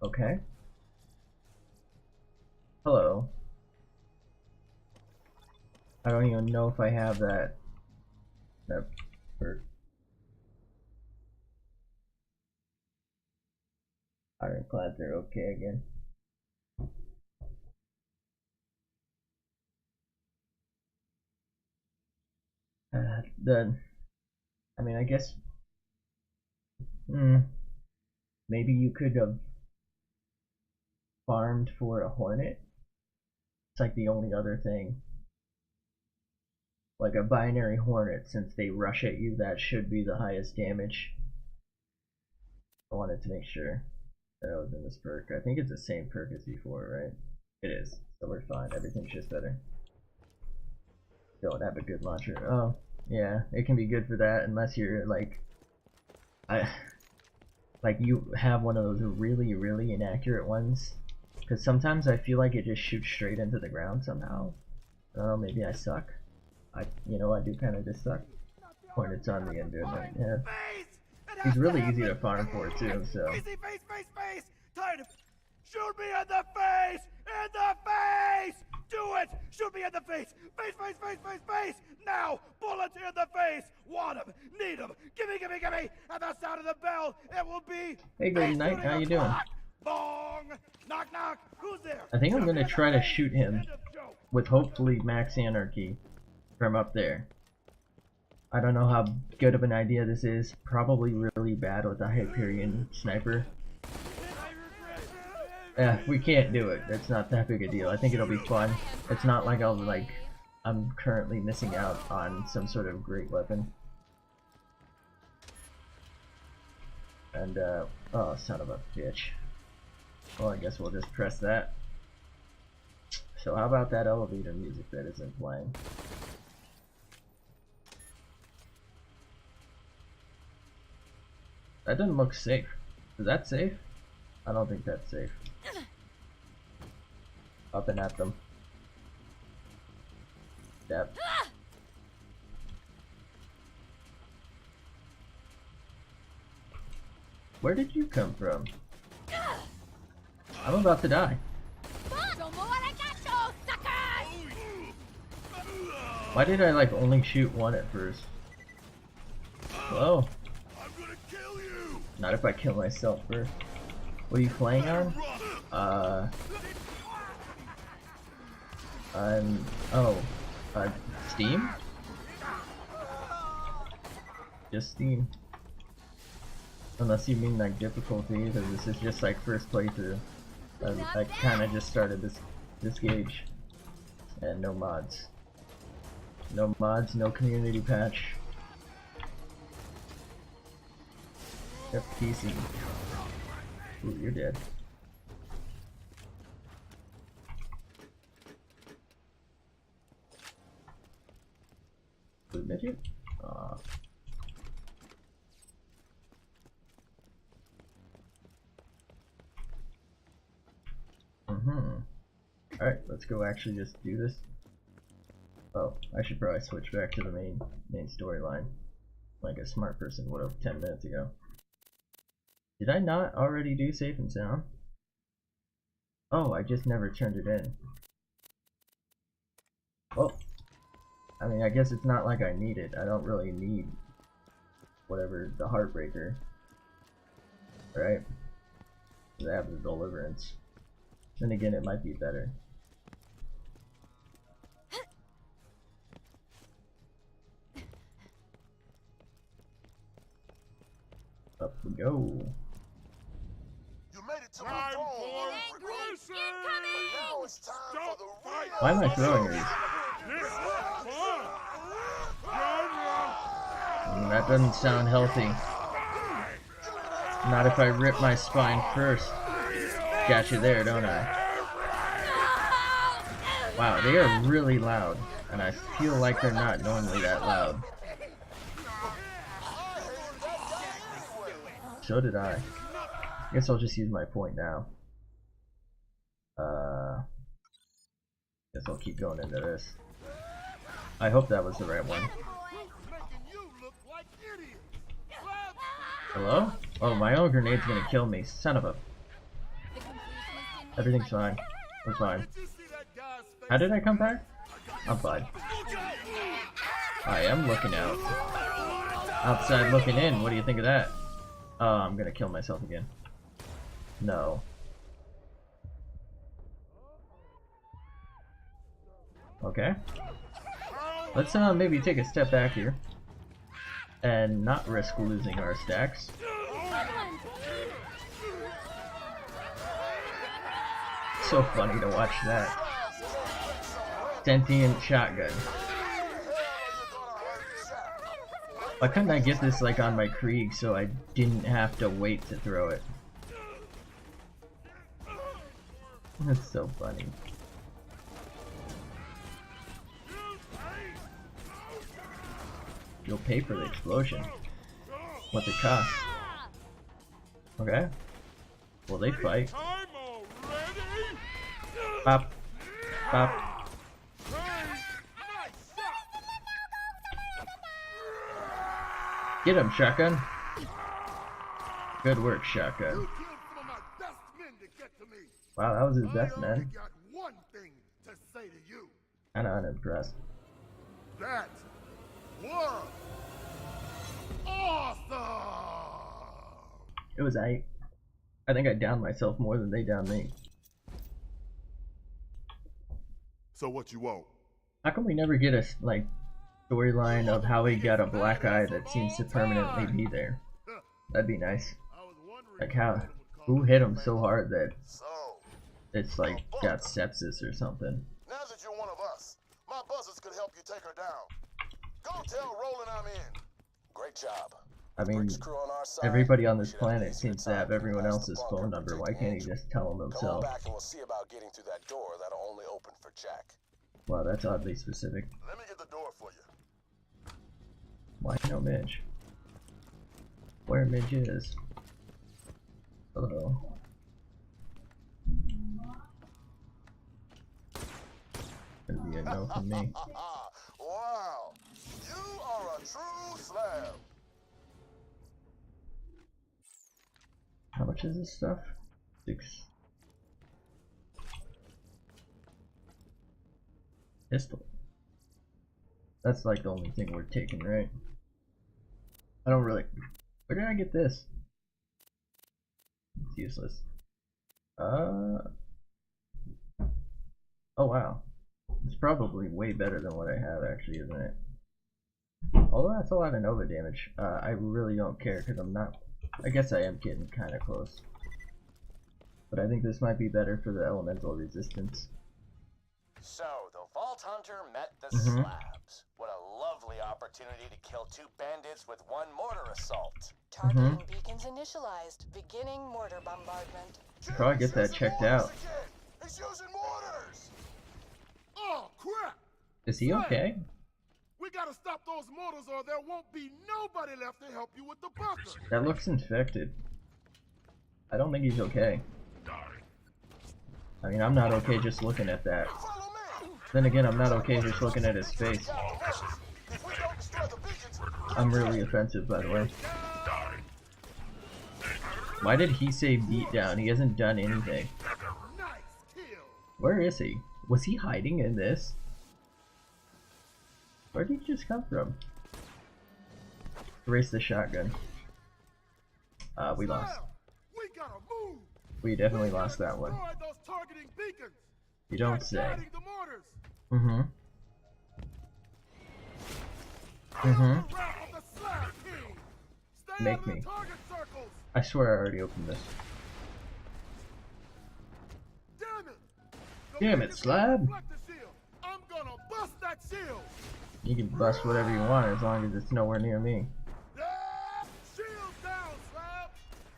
A: Okay. Hello. I don't even know if I have that for ironclads are okay again. I mean, I guess, maybe you could have farmed for a hornet. It's like the only other thing. like a binary hornet, since they rush at you, that should be the highest damage. I wanted to make sure that I was in this perk. I think it's the same perk as before, right? It is, so we're fine. Everything's just better. Don't have a good launcher. Oh, yeah, it can be good for that unless you're like, like you have one of those really inaccurate ones. Because sometimes I feel like it just shoots straight into the ground somehow. I don't know, maybe I suck. You know, I do kind of just suck. Hornets on the end, right? Yeah. He's really easy to farm for too, so.
G: Face! Tired of. Shoot me in the face! In the face! Do it! Shoot me in the face! Face! Now! Bullet in the face! Want him! Need him! Gimme! At the sound of the bell, it will be.
A: Hey, good night. How you doing?
G: Bong! Knock! Who's there?
A: I think I'm gonna try to shoot him with hopefully max anarchy from up there. I don't know how good of an idea this is. Probably really bad with a Hyperion sniper. If we can't do it, it's not that big a deal. I think it'll be fun. It's not like I'm currently missing out on some sort of great weapon. And oh, son of a bitch. Well, I guess we'll just press that. So how about that elevator music that isn't playing? That doesn't look safe. Is that safe? I don't think that's safe. Up and at them. Yep. Where did you come from? I'm about to die. Why did I like only shoot one at first? Hello? Not if I kill myself first. What are you playing on? Steam? Just Steam. Unless you mean like difficulty, because this is just like first playthrough. I kinda just started this Gaige. And no mods. No mods, no community patch. Yep, PC. Ooh, you're dead. Blue midget? Aw. Alright, let's go actually just do this. Oh, I should probably switch back to the main storyline. Like a smart person would have 10 minutes ago. Did I not already do safe and sound? Oh, I just never turned it in. Well, I mean, I guess it's not like I need it. I don't really need whatever, the Heartbreaker. Right? I have the Deliverance. Then again, it might be better. Up we go.
C: You made it to my phone. Now it's time for the real.
A: Why am I throwing these? That doesn't sound healthy. Not if I rip my spine first. Got you there, don't I? Wow, they are really loud. And I feel like they're not normally that loud. So did I. Guess I'll just use my point now. Guess I'll keep going into this. I hope that was the right one. Hello? Oh, my own grenade's gonna kill me. Son of a... Everything's fine. We're fine. How did I come back? I'm fine. I am looking out. Outside looking in. What do you think of that? Oh, I'm gonna kill myself again. No. Okay. Let's maybe take a step back here. And not risk losing our stacks. So funny to watch that. Sentient shotgun. Why couldn't I get this like on my Krieg so I didn't have to wait to throw it? That's so funny. You'll pay for the explosion. What's it cost? Okay. Well, they fight. Pop. Pop. Get him, shotgun. Good work, shotgun. Wow, that was his best man. Kinda unimpressed.
G: That was awesome!
A: It was I think I downed myself more than they downed me.
G: So what you want?
A: How come we never get a like storyline of how he got a black eye that seems to permanently be there? That'd be nice. Like who hit him so hard that it's like got sepsis or something.
H: Now that you're one of us, my buzzers could help you take her down. Go tell Roland I'm in.
C: Great job.
A: I mean,
C: Briggs crew on our side.
A: everybody on this
C: Should have
A: planet
C: easier
A: seems to
C: time
A: have
C: getting
A: everyone
C: past the
A: else's
C: bunker
A: phone
C: and
A: number. Why
C: protecting
A: can't he
C: Andrew.
A: just tell him
C: Come on
A: himself?
C: back and we'll see about getting through that door that'll only open for Jack.
A: Wow, that's oddly specific.
H: Let me get the door for you.
A: Why no Midge? Where Midge is? Hello. Gonna be a no from me.
H: Wow, you are a true slab.
A: How much is this stuff? 6. Pistol. That's like the only thing we're taking, right? I don't really. Where did I get this? It's useless. Oh wow. It's probably way better than what I have, actually, isn't it? Although that's a lot of Nova damage. I really don't care because I'm not. I guess I am getting kind of close. But I think this might be better for the elemental resistance.
I: So, the Vault Hunter met the slabs. What a lovely opportunity to kill 2 bandits with 1 mortar assault.
E: Targeting beacons initialized. Beginning mortar bombardment.
A: Should probably get that checked out.
H: He's using mortars.
G: Oh, crap!
A: Is he okay?
G: We gotta stop those mortars or there won't be nobody left to help you with the bunker.
A: That looks infected. I don't think he's okay. I mean, I'm not okay just looking at that. Then again, I'm not okay just looking at his face. I'm really offensive, by the way. Why did he say beat down? He hasn't done anything. Where is he? Was he hiding in this? Where did he just come from? Erase the shotgun. We lost. We definitely lost that one. You don't say. Make me. I swear I already opened this. Damn it, Slab!
G: I'm gonna bust that shield.
A: You can bust whatever you want as long as it's nowhere near me.
G: Shield down, Slab.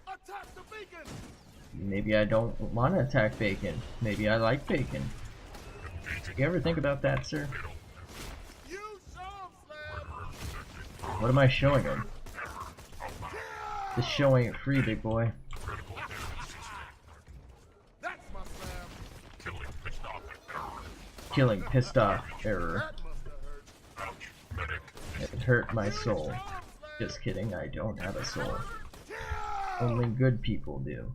G: Attack the beacon.
A: Maybe I don't want to attack bacon. Maybe I like bacon. You ever think about that, sir?
G: You show him, Slab.
A: What am I showing him? This show ain't free, big boy.
G: That's my Slab.
A: Killing pissed off error. It hurt my soul. Just kidding, I don't have a soul. Only good people do.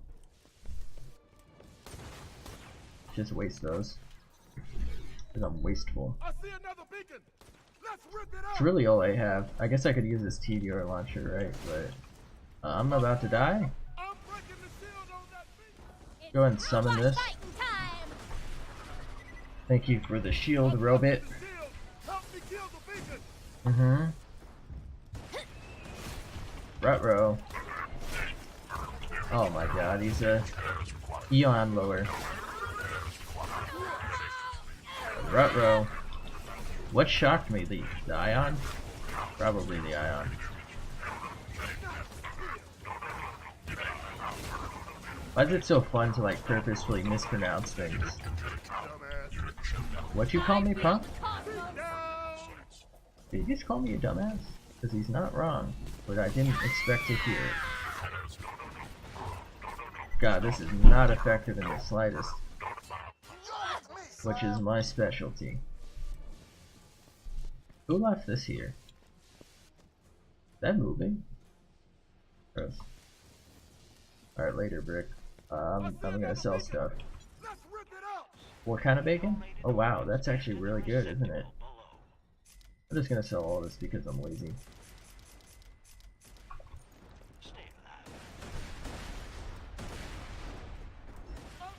A: Just waste those. Because I'm wasteful.
G: I see another beacon. Let's rip it
A: It's
G: up.
A: really all I have. I guess I could use this TDR launcher, right? But I'm about to die.
G: I'm breaking the shield on that beacon.
A: Go ahead and summon this. Thank you for the shield, Robit.
G: Help me kill the beacon.
A: Ruh-roh. Oh my god, he's a Eon lower. Ruh-roh. What shocked me? The Ion? Probably the ion. Why is it so fun to like purposefully mispronounce things? What you call me, Pop? Did you just call me a dumbass? Because he's not wrong, but I didn't expect to hear it. God, this is not effective in the slightest. Which is my specialty. Who left this here? Is that moving? Gross. Alright, later, Brick. I'm gonna sell stuff. What kind of bacon? Oh wow, that's actually really good, isn't it? I'm just gonna sell all this because I'm lazy.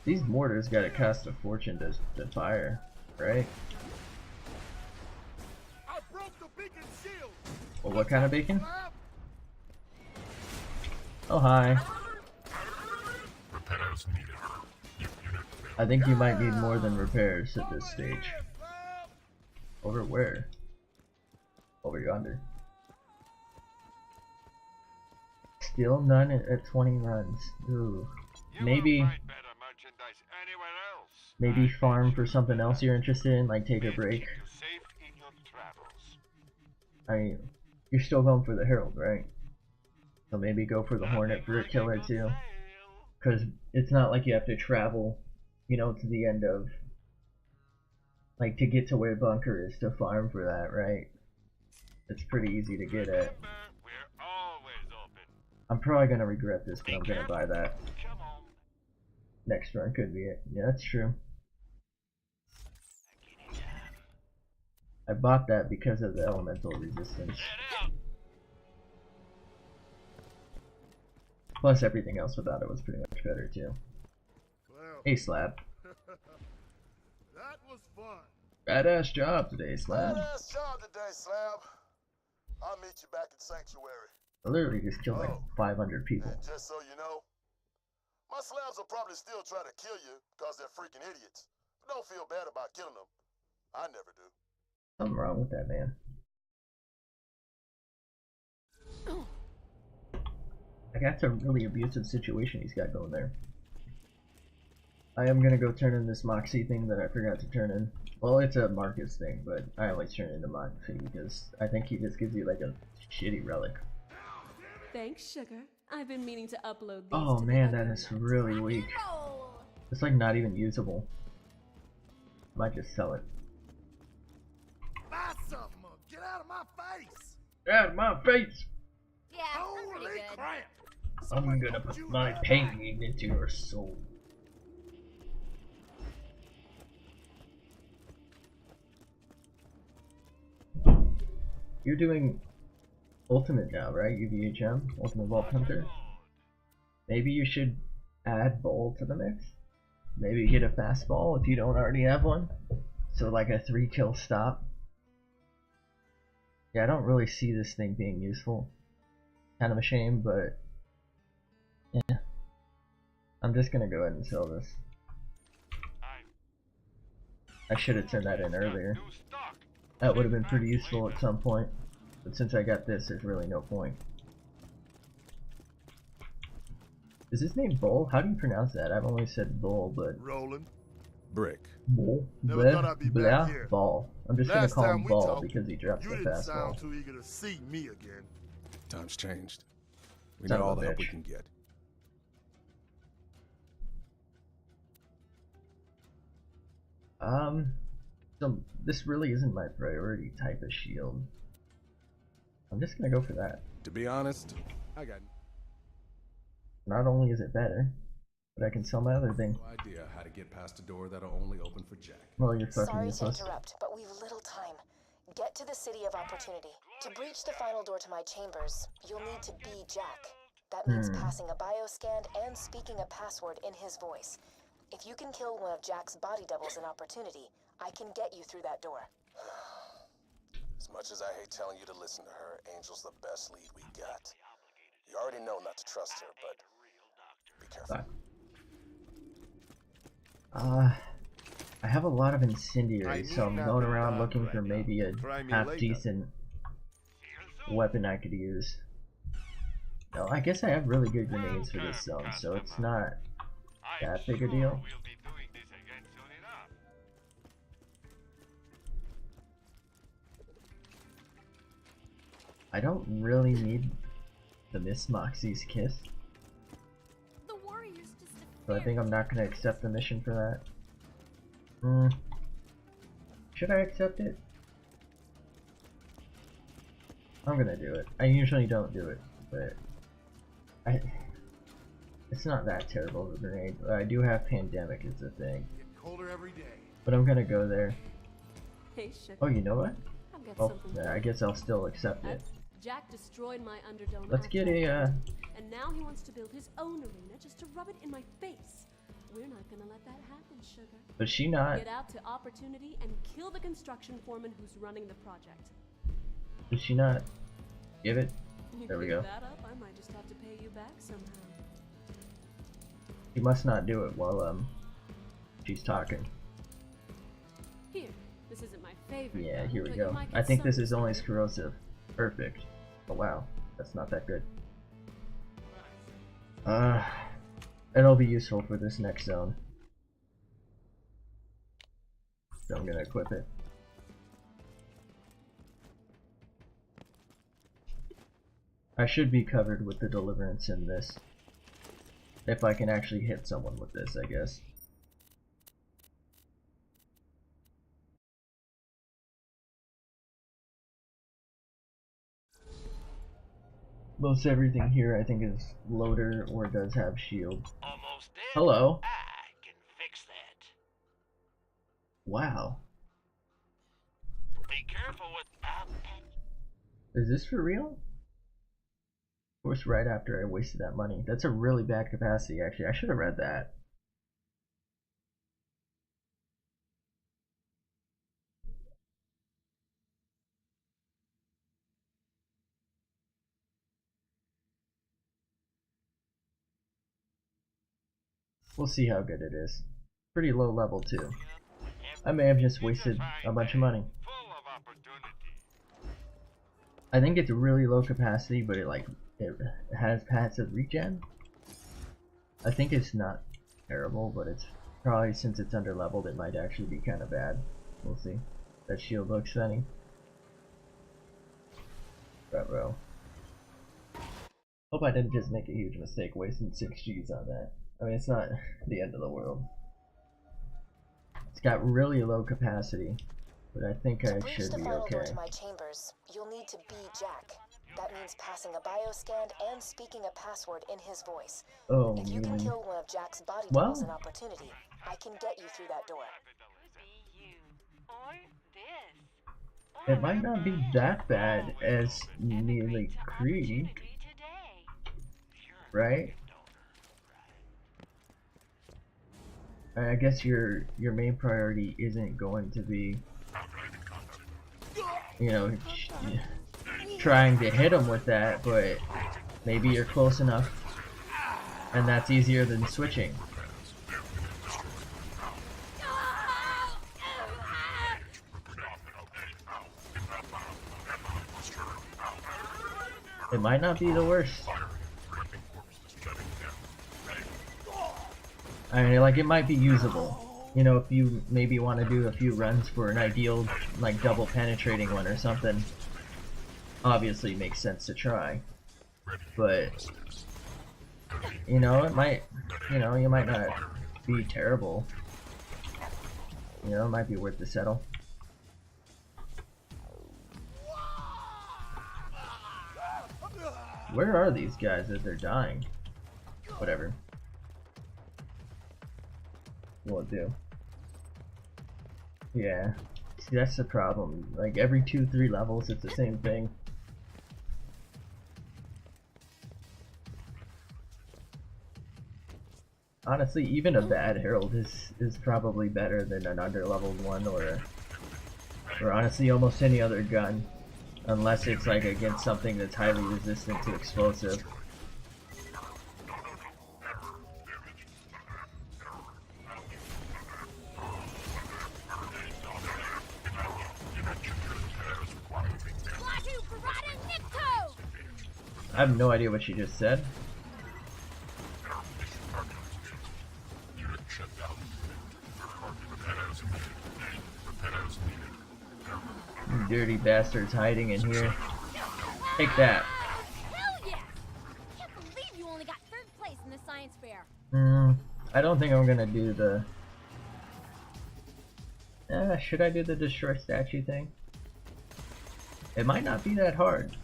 A: These mortars gotta cost a fortune to fire, right? Well, what kind of bacon? Oh, hi. I think you might need more than repairs at this stage. Over where? Over yonder. Still none at 20 runs. Ooh. Maybe farm for something else you're interested in, like take a break. I mean, you're still going for the Herald, right? So maybe go for the Hornet for a killer too. Because it's not like you have to travel, you know, to the end of, like, to get to where Bunker is to farm for that, right? It's pretty easy to get at. I'm probably gonna regret this, but I'm gonna buy that. Next run could be it. Yeah, that's true. I bought that because of the elemental resistance. Plus everything else without it was pretty much better too. Hey Slab.
H: That was fun.
A: Badass job today, Slab.
H: Badass job today, Slab. I'll meet you back in Sanctuary.
A: I literally just killed like 500 people.
H: And just so you know, my slabs will probably still try to kill you because they're freaking idiots. But don't feel bad about killing them. I never do.
A: Something wrong with that man. Like, that's a really abusive situation he's got going there. I am gonna go turn in this Moxie thing that I forgot to turn in. Well, it's a Marcus thing, but I always turn into Moxie because I think he just gives you like a shitty relic.
J: Thanks, sugar. I've been meaning to upload these.
A: Oh
J: to
A: man,
J: the
A: that is really weak. It's like not even usable. Might just sell it.
G: Buy something. Get out of my face.
A: Get out of my face!
K: Yeah, I'm pretty
G: Holy
K: good.
G: crap.
A: I'm gonna put my pain into your soul. You're doing Ultimate now, right? UVHM? Ultimate Vault Hunter? Maybe you should add Bowl to the mix? Maybe get a fastball if you don't already have one? So like a 3-kill stop? Yeah, I don't really see this thing being useful. Kind of a shame, but yeah. I'm just gonna go ahead and sell this. I should have turned that in earlier. That would have been pretty useful at some point. But since I got this, there's really no point. Is his name Bull? How do you pronounce that? I've only said Bull, but...
H: Rolling.
F: Brick.
A: Bull?
H: Never thought I'd be back here.
A: Ball. I'm just gonna
H: Last
A: call
H: time
A: him
H: we
A: Ball
H: talked,
A: because he drops
H: You
A: the
H: didn't sound
A: fastball.
H: too eager to see me again.
F: Times changed. We
A: Son
F: need
A: of
F: all
A: a
F: the help we
A: bitch.
F: can get.
A: So this really isn't my priority type of shield. I'm just gonna go for that.
F: To be honest, I got
A: Not only is it better, but I can sell my other thing.
F: no idea how to get past a door that'll only open for Jack.
A: Well, you're fucking
E: Sorry to
A: useless.
E: interrupt, but we've little time. Get to the City of Opportunity. To breach the final door to my chambers, you'll need to be Jack. That means passing a bioscan and speaking a password in his voice. If you can kill one of Jack's body doubles in Opportunity, I can get you through that door.
I: As much as I hate telling you to listen to her, Angel's the best lead we got. You already know not to trust her, but be careful.
A: I have a lot of incendiaries, so I'm going around looking for maybe a
H: Try me
A: half
H: later.
A: decent weapon I could use. No, I guess I have really good grenades for this zone, so it's not that big a deal.
B: We'll be doing this again soon enough.
A: I don't really need the Miss Moxie's kiss,
J: The warriors just
A: so I think I'm not gonna accept the mission for that. Should I accept it? I'm gonna do it. I usually don't do it, but it's not that terrible of a grenade. I do have Pandemic as a thing,
G: Colder every day.
A: but I'm gonna go there.
J: Hey, Sugar.
A: Oh, you know what?
J: I've got
A: Oh,
J: something.
A: yeah, I guess I'll still accept it.
J: Jack destroyed my Underdome.
A: Let's get a,
J: And now he wants to build his own arena just to rub it in my face. We're not gonna let that happen, Sugar.
A: But she not.
J: Get out to Opportunity and kill the construction foreman who's running the project.
A: Does she not give it?
J: You
A: There we
J: give
A: go.
J: that up, I might just have to pay you back somehow.
A: She must not do it while she's talking.
J: Here, this isn't my favorite.
A: Yeah,
J: gun,
A: here we
J: but you
A: go.
J: might
A: I
J: get
A: think this
J: something
A: is only
J: for it.
A: corrosive. Perfect. Oh wow, that's not that good. It'll be useful for this next zone. So I'm gonna equip it. I should be covered with the deliverance in this. If I can actually hit someone with this, I guess. Most everything here I think is loader or does have shield.
B: Almost dead.
A: Hello.
B: I can fix that.
A: Wow.
B: Be careful with
A: Is this for real? Of course, right after I wasted that money. That's a really bad capacity, actually. I should have read that. We'll see how good it is. Pretty low level, too. I may have just wasted a bunch of money.
B: full of opportunity.
A: I think it's really low capacity, but it has passive regen. I think it's not terrible, but it's probably, since it's under leveled, it might actually be kind of bad. We'll see. That shield looks funny. Bro. Hope I didn't just make a huge mistake wasting 6 Gs on that. I mean, it's not the end of the world. It's got really low capacity, but I think I should
E: To
A: be
E: breach the final door
A: okay.
E: to my chambers, you'll need to be Jack. That means passing a bioscan and speaking a password in his voice.
A: Oh,
E: If you can kill one of Jack's body
A: Well.
E: doubles in Opportunity, I can get you through that door.
A: It might not be that bad as Neely Creek, right? I guess your main priority isn't going to be, you know, trying to hit him with that, but maybe you're close enough, and that's easier than switching. It might not be the worst. I mean, like, it might be usable. You know, if you maybe want to do a few runs for an ideal, like, double penetrating one or something, obviously it makes sense to try. But, you know, it might, you know, you might not be terrible. You know, it might be worth the settle. Where are these guys as they're dying? Whatever. Won't do. Yeah. See, that's the problem. Like, every 2-3 levels, it's the same thing. Honestly, even a bad Herald is probably better than an under-leveled one, or honestly almost any other gun. Unless it's like against something that's highly resistant to explosive.
K: Bl2 providing Nectar!
A: I have no idea what she just said. You dirty bastards hiding in here. Take that.
K: Hell yeah! Can't believe you only got 3rd place in the science fair.
A: I don't think I'm gonna do the... should I do the destroy statue thing? It might not be that hard.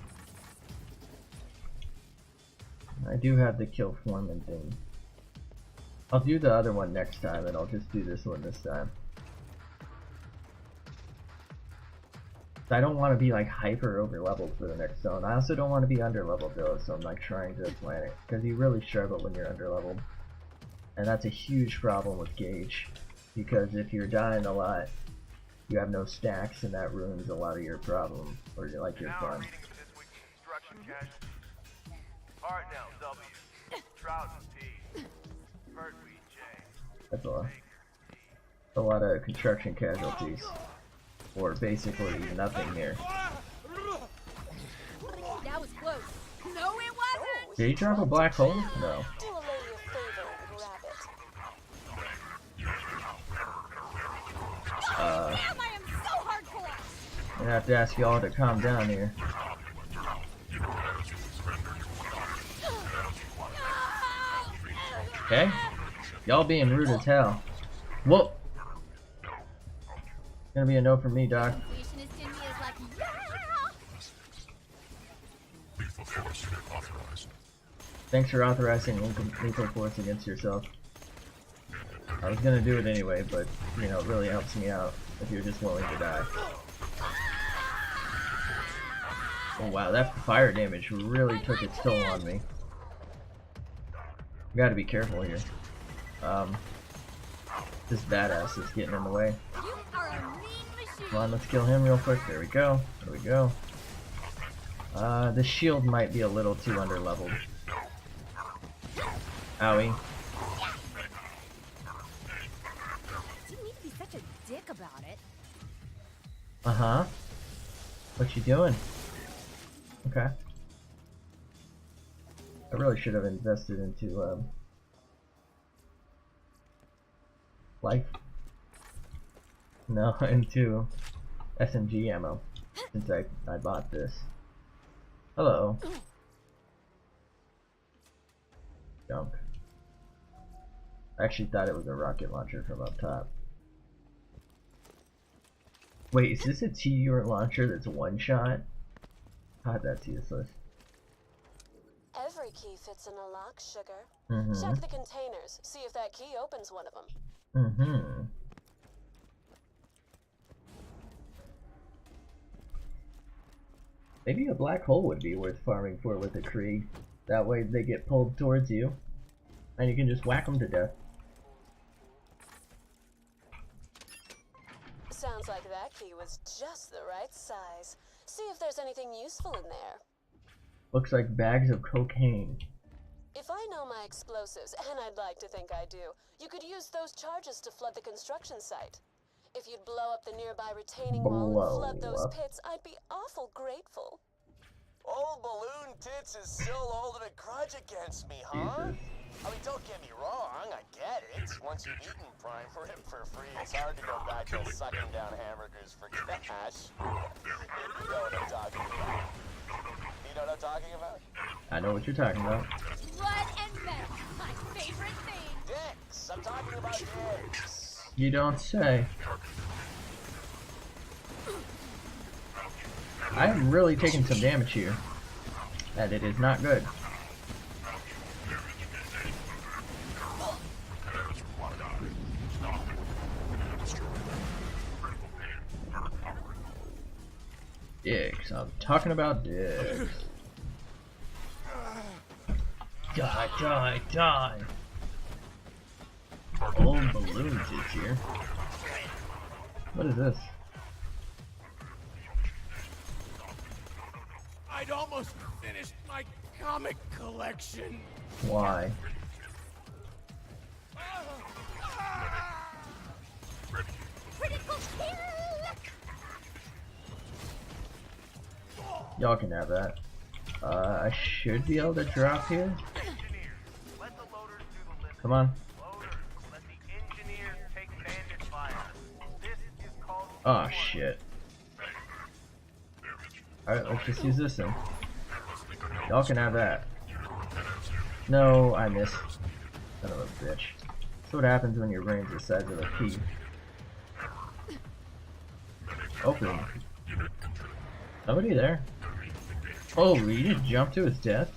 A: I do have the kill foreman thing. I'll do the other one next time, and I'll just do this one this time. I don't want to be like hyper over leveled for the next zone. I also don't want to be under leveled though, so I'm like trying to plan it, because you really struggle when you're under leveled. And that's a huge problem with Gaige, because if you're dying a lot, you have no stacks, and that ruins a lot of your problem, or your fun. That's a lot of construction casualties, or basically nothing here.
K: That was close. No, it wasn't.
A: Did he drop a black hole? No.
E: Do a lady a favor and grab it.
K: Damn, I am so hardcore.
A: I'm gonna have to ask y'all to calm down here. Okay? Y'all being rude as hell. Whoa! Gonna be a no from me, Doc.
K: Completionist in me is like, yeah!
F: Lethal force unit authorized.
A: Thanks for authorizing lethal force against yourself. I was gonna do it anyway, but, you know, it really helps me out if you're just willing to die. Oh wow, that fire damage really took its toll on me. Gotta be careful here. This badass is getting in the way.
K: You are a mean machine.
A: Come on, let's kill him real quick. There we go. There we go. The shield might be a little too underleveled. Owie.
K: You need to be such a dick about it.
A: Uh-huh. What you doing? Okay. I really should have invested into, life. No, into SMG ammo, since I bought this. Hello. Junk. I actually thought it was a rocket launcher from up top. Wait, is this a TUR launcher that's one shot? God, that's useless.
E: Every key fits in a lock, sugar.
A: Mm-hmm.
E: Check the containers. See if that key opens one of them.
A: Mm-hmm. Maybe a black hole would be worth farming for with a Krieg. That way they get pulled towards you, and you can just whack them to death.
E: Sounds like that key was just the right size. See if there's anything useful in there.
A: Looks like bags of cocaine.
E: If I know my explosives, and I'd like to think I do, you could use those charges to flood the construction site. If you'd blow up the nearby retaining wall and flood those pits, I'd be awful grateful.
I: Old balloon tits is still holding a grudge against me, huh?
A: Jesus.
I: I mean, don't get me wrong, I get it. Once you've eaten prime rib for free, it's hard to go back to sucking down hamburgers for cash. You know what I'm talking about. You know what I'm talking about?
A: I know what you're talking about.
K: Blood and metal, my favorite thing.
I: Dicks! I'm talking about dicks.
A: You don't say. I am really taking some damage here, and it is not good. Dicks. I'm talking about dicks. Die, die, die. Old balloons is here. What is this?
G: I'd almost finished my comic collection.
A: Why?
K: Critical kill!
A: Y'all can have that. I should be able to drop here. Come on. Oh shit. Alright, let's just use this thing. Y'all can have that. No, I missed. Son of a bitch. That's what happens when your brain's the size of a pea. Open. Nobody there? Oh, you didn't jump to his death?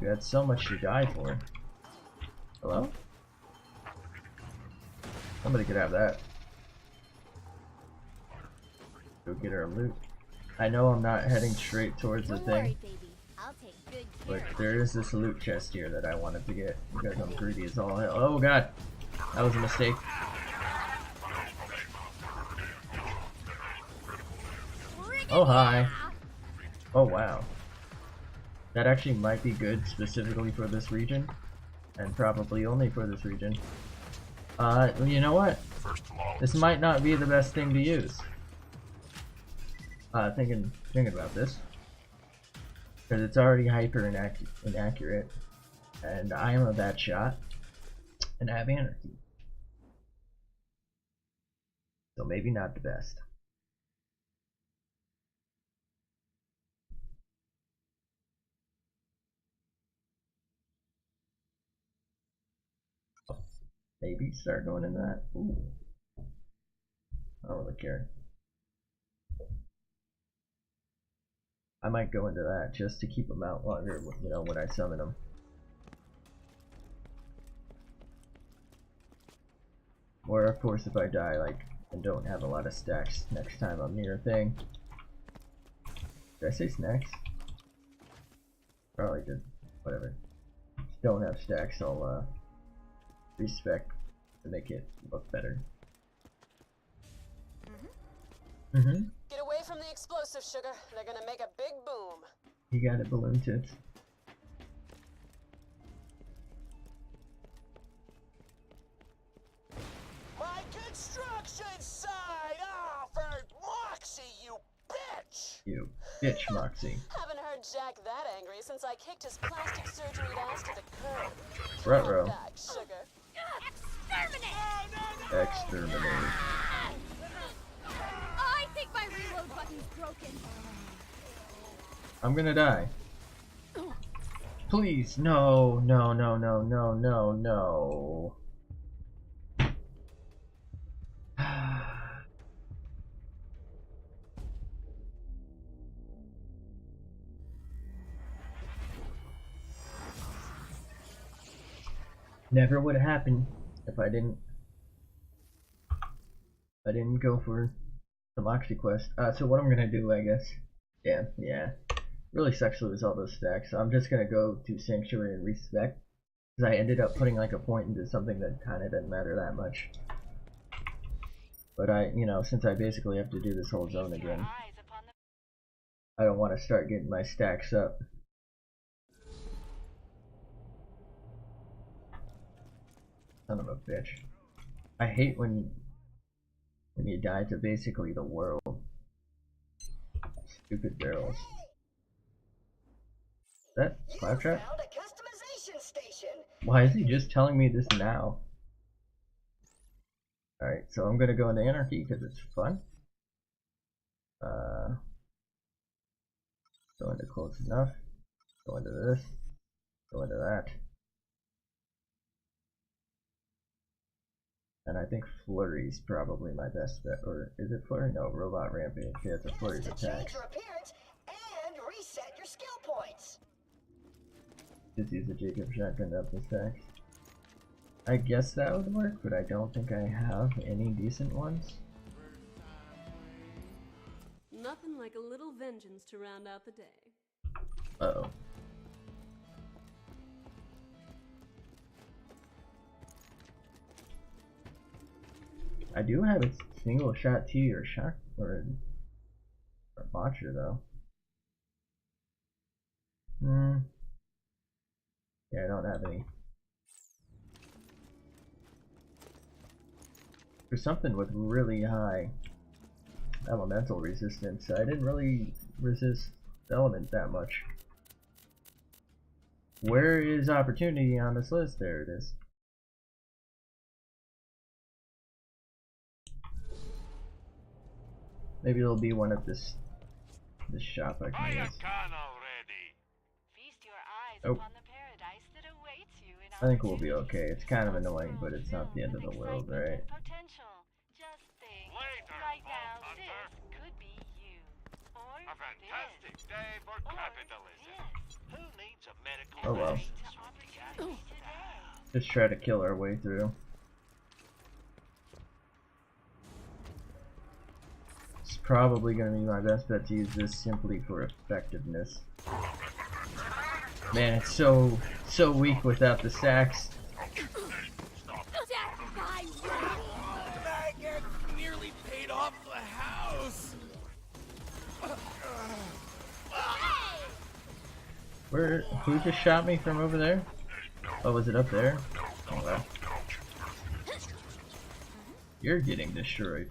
A: You had so much to die for. Hello? Somebody could have that. Go get our loot. I know I'm not heading straight towards the thing, but there is this loot chest here that I wanted to get because I'm greedy as all hell. Oh god! That was a mistake. Oh hi! Oh wow. That actually might be good specifically for this region, and probably only for this region. You know what? This might not be the best thing to use. Thinking about this, because it's already hyper inaccurate, and I am a bad shot, and I have anarchy, so maybe not the best. Maybe start going into that. Ooh. I don't really care. I might go into that just to keep them out longer, you know, when I summon them. Or of course if I die, like, and don't have a lot of stacks next time I'm near a thing. Did I say snacks? Probably did. Whatever. Don't have stacks, I'll respec to make it look better.
E: Get away from the explosive, sugar. They're gonna make a big boom.
A: You got it, balloon tits.
I: My construction site! Oh, for Moxie, you bitch!
A: You bitch, Moxie.
E: Haven't heard Jack that angry since I kicked his plastic surgery ass to the curb.
A: Ruh-roh.
E: Back, sugar.
K: Exterminate!
A: Exterminate.
K: I think my reload button's broken.
A: I'm gonna die. Please, no, no, no, no, no, no, no. Never would have happened if I didn't go for the Moxie quest. So what I'm gonna do, I guess. Yeah. Really sucks to lose all those stacks. So I'm just gonna go to Sanctuary and respec, because I ended up putting like a point into something that kind of doesn't matter that much. But you know, since I basically have to do this whole zone again, I don't want to start getting my stacks up. Son of a bitch. I hate when you die to basically the world. Stupid barrels. Is that Claptrap?
D: Found a customization station.
A: Why is he just telling me this now? Alright, so I'm gonna go into Anarchy because it's fun. Go into Close Enough. Go into this. Go into that. And I think Flurry's probably my best bet. Or is it Flurry? No, Robot Rampage. Yeah, it's a Flurry's attack.
D: Change your appearance and reset your skill points.
A: Just use the Jacob shotgun up the stacks. I guess that would work, but I don't think I have any decent ones.
J: Nothing like a little vengeance to round out the day.
A: Uh-oh. I do have a single shot T or shock or a botcher though. Yeah, I don't have any. For something with really high elemental resistance, I didn't really resist the element that much. Where is opportunity on this list? There it is. Maybe it'll be one at this shop I can use. Oh. I think we'll be okay. It's kind of annoying, but it's not the end of the world, right?
B: A fantastic day for capitalism. Who needs a medical
A: Oh well.
B: today?
A: Just try to kill our way through. It's probably going to be my best bet to use this simply for effectiveness. Man, it's so weak without the stacks.
G: Maggot nearly paid off the house.
A: Who just shot me from over there? Oh, was it up there? Oh well. You're getting destroyed.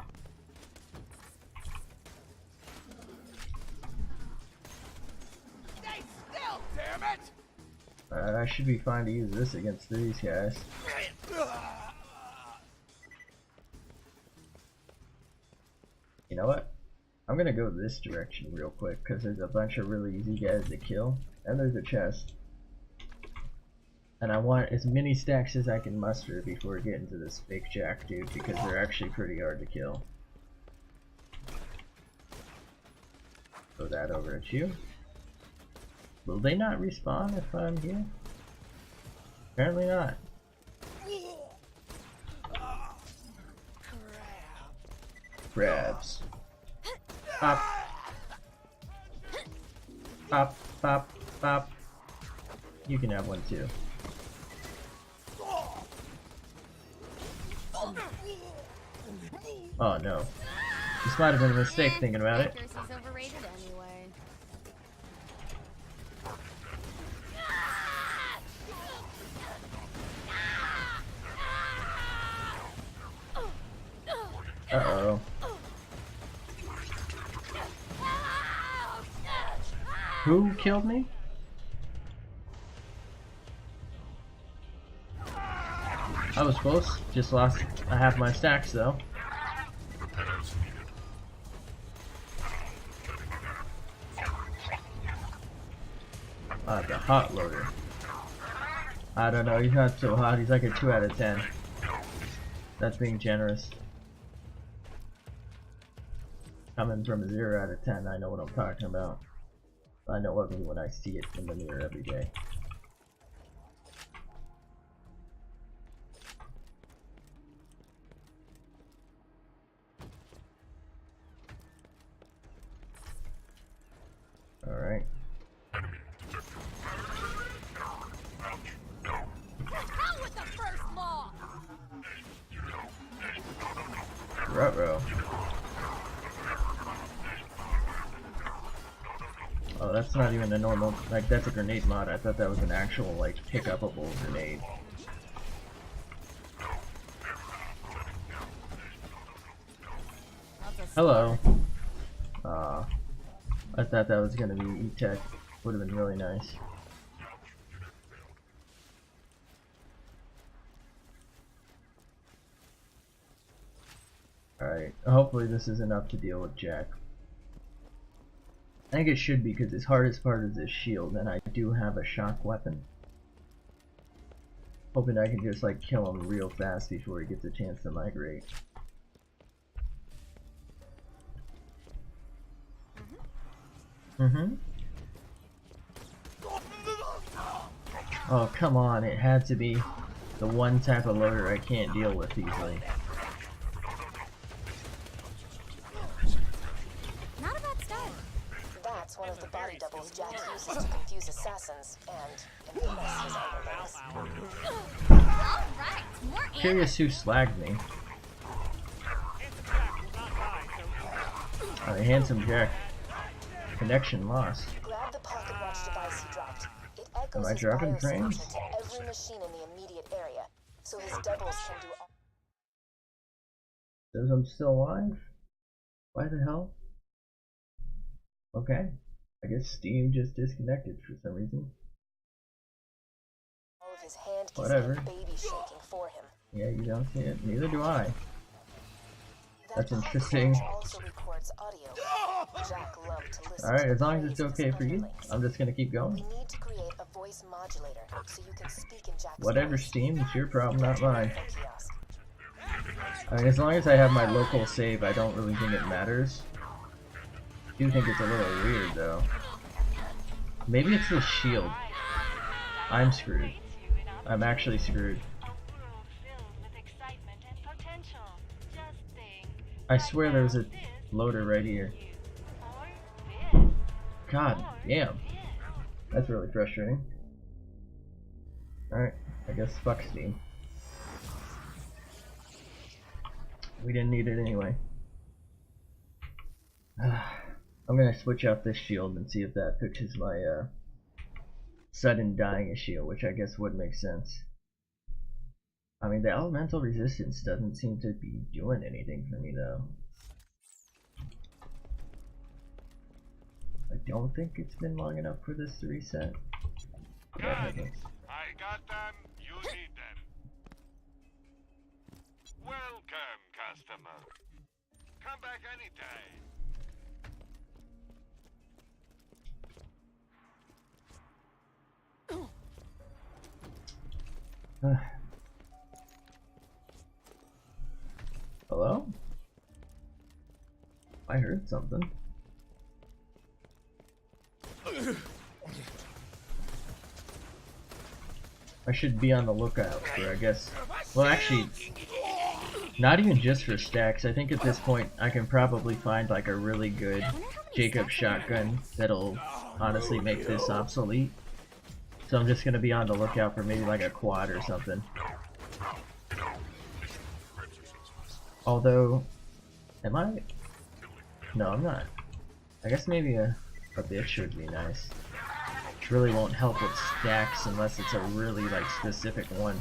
G: Stay still, damn it!
A: I should be fine to use this against these guys. You know what? I'm gonna go this direction real quick because there's a bunch of really easy guys to kill, and there's a chest. And I want as many stacks as I can muster before getting to this fake Jack dude because they're actually pretty hard to kill. Throw that over at you. Will they not respawn if I'm here? Apparently not. Crabs. Pop. Pop, pop, pop. You can have one too. Oh no. This might have been a mistake thinking about it.
K: He's overrated anyway.
A: Uh-oh. Who killed me? I was close. Just lost half my stacks though. The hot loader. I don't know, he's not so hot. He's like a 2 out of 10. That's being generous. Coming from a 0 out of 10, I know what I'm talking about. I know ugly when I see it in the mirror every day. Alright.
K: Hell with the first law!
A: Ruh-roh. Oh, that's not even a normal, like, that's a grenade mod. I thought that was an actual, like, pick-upable grenade. Hello. I thought that was gonna be E-Tech. Would have been really nice. Alright, hopefully this is enough to deal with Jack. I think it should be because his hardest part is his shield, and I do have a shock weapon. Hoping I can just like kill him real fast before he gets a chance to migrate. Oh, come on, it had to be the one type of loader I can't deal with easily.
E: Not a bad start. That's one of the body doubles Jack uses to confuse assassins and impress his underlings.
K: Alright, more
A: Curious who slagged me. Oh, handsome Jack. Connection lost.
E: Grab the pocket watch device he dropped. It echoes
A: Am I
E: his
A: dropping
E: bio
A: frames?
E: signature to every machine in the immediate area, so his doubles can do all.
A: Says I'm still alive? Why the hell? Okay. I guess Steam just disconnected for some reason.
E: his hand kissing
A: Whatever.
E: and baby shaking for him.
A: Yeah, you don't see it. Neither do I.
E: That
A: That's interesting.
E: also records audio. Jack loved to listen
A: Alright,
E: to
A: as long as
E: the
A: it's
E: praise of
A: okay
E: his
A: for you,
E: underlings.
A: I'm just gonna keep
E: We
A: going.
E: need to create a voice modulator so you can speak in Jack's
A: Whatever,
E: voice.
A: Steam, it's your problem, not mine.
E: Kiosk.
A: I mean, as long as I have my local save, I don't really think it matters. I do think it's a little weird, though. Maybe it's the shield. I'm screwed. I'm actually screwed. I swear there was a loader right here. God damn. That's really frustrating. Alright, I guess fuck Steam. We didn't need it anyway. I'm gonna switch out this shield and see if that fixes my sudden dying of shield, which I guess would make sense. I mean, the elemental resistance doesn't seem to be doing anything for me though. I don't think it's been long enough for this to reset. Yeah,
B: Good. I got them. You need them. Welcome, customer. Come back anytime.
A: Hello? I heard something. I should be on the lookout for, I guess. Well, actually, not even just for stacks. I think at this point I can probably find like a really good Jacob shotgun that'll honestly make this obsolete. So I'm just gonna be on the lookout for maybe like a quad or something. Although, am I? No, I'm not. I guess maybe a bitch would be nice. Which really won't help with stacks unless it's a really like specific one.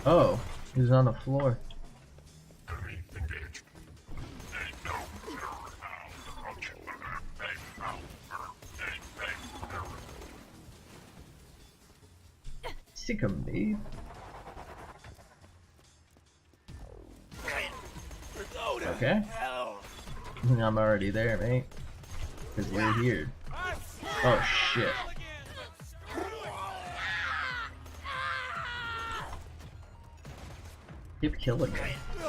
A: Oh, he was on the floor. Sick 'em, babe. Okay. I'm already there, mate. Cause you're here. Oh shit. Keep killing me.
I: Did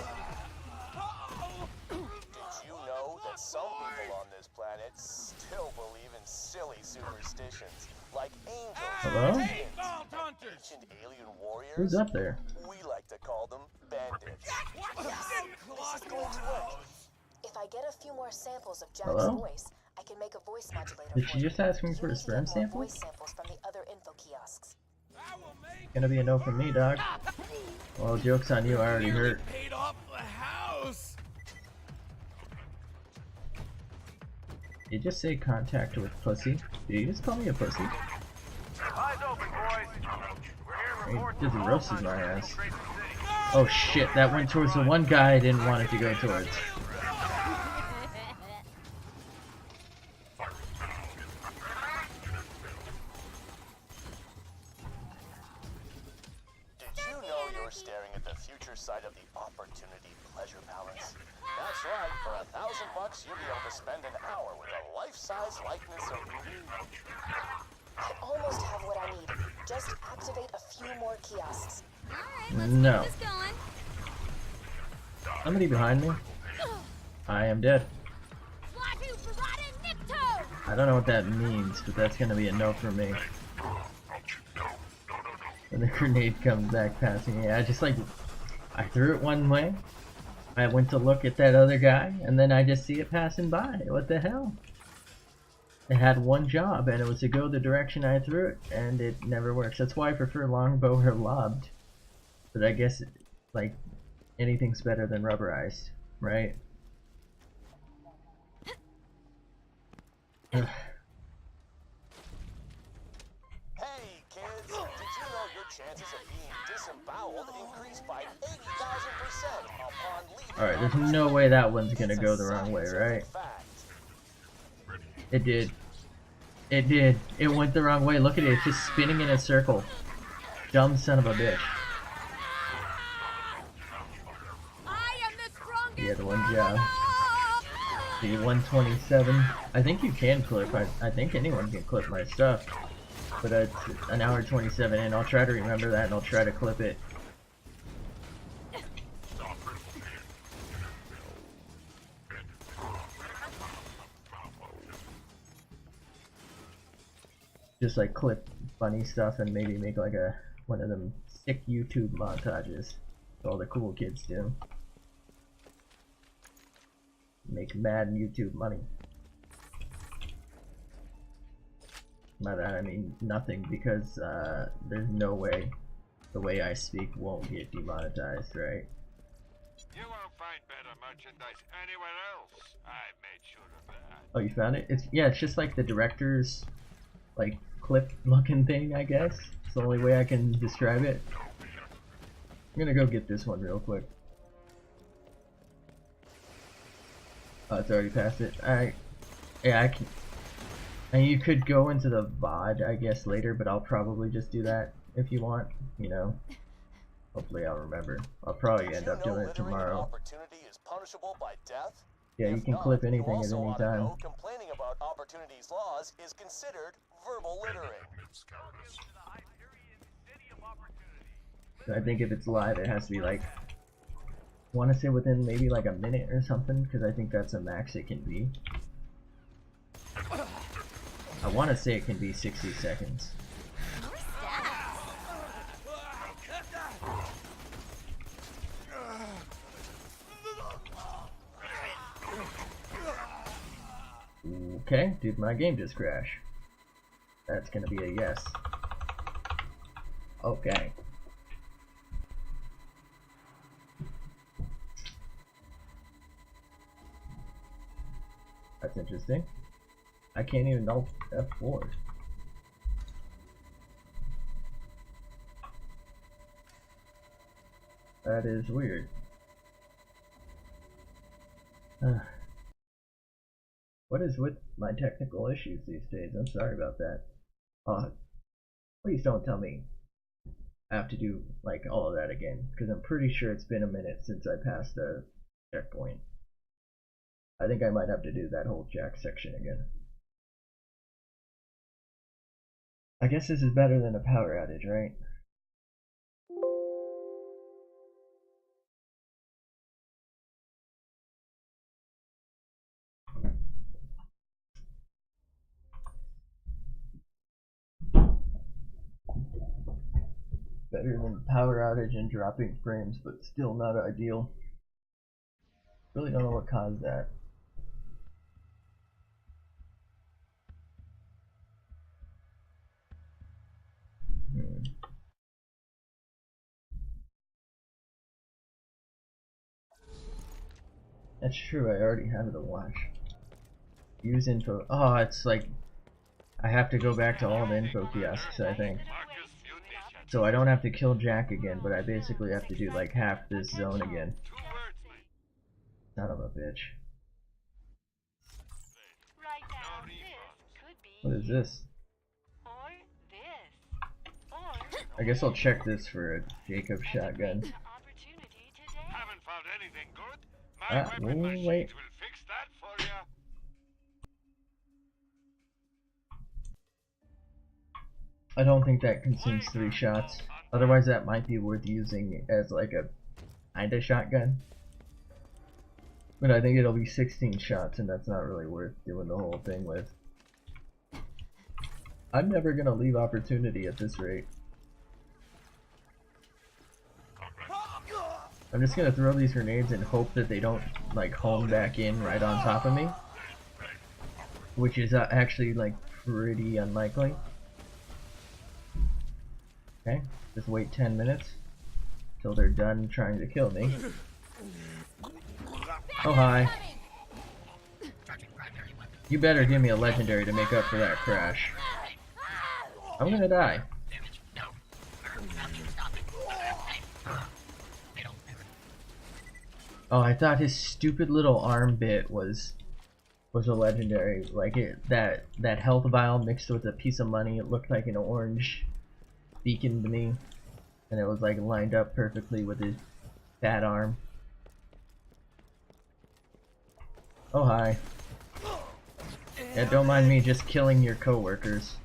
I: you know that some people on this planet still believe in silly superstitions, like angels,
A: Hello?
I: ancient alien warriors?
A: Who's up there?
I: We like to call them bandits.
E: Yes, this is going to work. If I get a few more samples of Jack's
A: Hello?
E: voice, I can make a voice modulator
A: Did
E: for
A: she
E: you.
A: just ask me
E: You
A: for a
E: need to
A: sperm
E: get more
A: sample?
E: voice samples from the other info kiosks.
A: Gonna be a no from me, dog. Well, joke's on you, I already heard.
G: Paid off the house.
A: You just say contact with pussy. Did you just call me a pussy?
B: Eyes open, boys.
A: He just roasted my ass. Oh shit, that went towards the one guy I didn't want it to go towards.
I: Did you know you're staring at the future side of the Opportunity Pleasure Palace? That's right, for $1,000 you'll be able to spend an hour with a life-size likeness of you.
E: I almost have what I need. Just activate a few more kiosks.
A: No. Somebody behind me? I am dead. I don't know what that means, but that's gonna be a no for me. When the grenade comes back passing me, I threw it one way, I went to look at that other guy, and then I just see it passing by. What the hell? It had one job, and it was to go the direction I threw it, and it never works. That's why I prefer longbow or lobbed. But I guess, like, anything's better than rubberized, right?
I: Hey, kids, did you know your chances of being disemboweled increased by 80,000%? upon leaving.
A: Alright, there's no way that one's gonna go the wrong way, right? It did. It did. It went the wrong way. Look at it. It's just spinning in a circle. Dumb son of a bitch. He had one job. The 127. I think you can clip. I think anyone can clip my stuff. But it's an hour 27 in. I'll try to remember that and I'll try to clip it. Just like clip funny stuff and maybe make like one of them sick YouTube montages all the cool kids do. Make mad YouTube money. By that I mean nothing, because there's no way the way I speak won't get demonetized, right?
B: You won't find better merchandise anywhere else. I made sure of that.
A: Oh, you found it? It's just like the director's like clip looking thing, I guess. It's the only way I can describe it. I'm gonna go get this one real quick. Oh, it's already past it. Alright. Yeah, I can. And you could go into the VOD, I guess, later, but I'll probably just do that if you want, you know. Hopefully I'll remember. I'll probably end up doing it tomorrow.
I: Opportunity is punishable by death?
A: Yeah, you can clip anything at any time.
I: Complaining about opportunities laws is considered verbal littering.
A: I think if it's live, it has to be like, I want to say within maybe like a minute or something, because I think that's the max it can be. I want to say it can be 60 seconds. Okay, did my game just crash? That's gonna be a yes. Okay. That's interesting. I can't even know F4. That is weird. What is with my technical issues these days? I'm sorry about that. Please don't tell me I have to do like all of that again, because I'm pretty sure it's been a minute since I passed the checkpoint. I think I might have to do that whole jack section again. I guess this is better than a power outage, right? Better than power outage and dropping frames, but still not ideal. Really don't know what caused that. That's true, I already have it to watch. Use info. Oh, it's like I have to go back to all the info kiosks, I think. So I don't have to kill Jack again, but I basically have to do like half this zone again. Son of a bitch. What is this? I guess I'll check this for a Jacob shotgun. Wait. I don't think that consumes 3 shots. Otherwise that might be worth using as like a kinda shotgun. But I think it'll be 16 shots and that's not really worth doing the whole thing with. I'm never gonna leave opportunity at this rate. I'm just gonna throw these grenades and hope that they don't like home back in right on top of me, which is actually like pretty unlikely. Okay, just wait 10 minutes till they're done trying to kill me. Oh hi. You better give me a legendary to make up for that crash. I'm gonna die. Oh, I thought his stupid little arm bit was a legendary. Like that health vial mixed with a piece of money. It looked like an orange beacon to me, and it was like lined up perfectly with his fat arm. Oh hi. Yeah, don't mind me just killing your coworkers.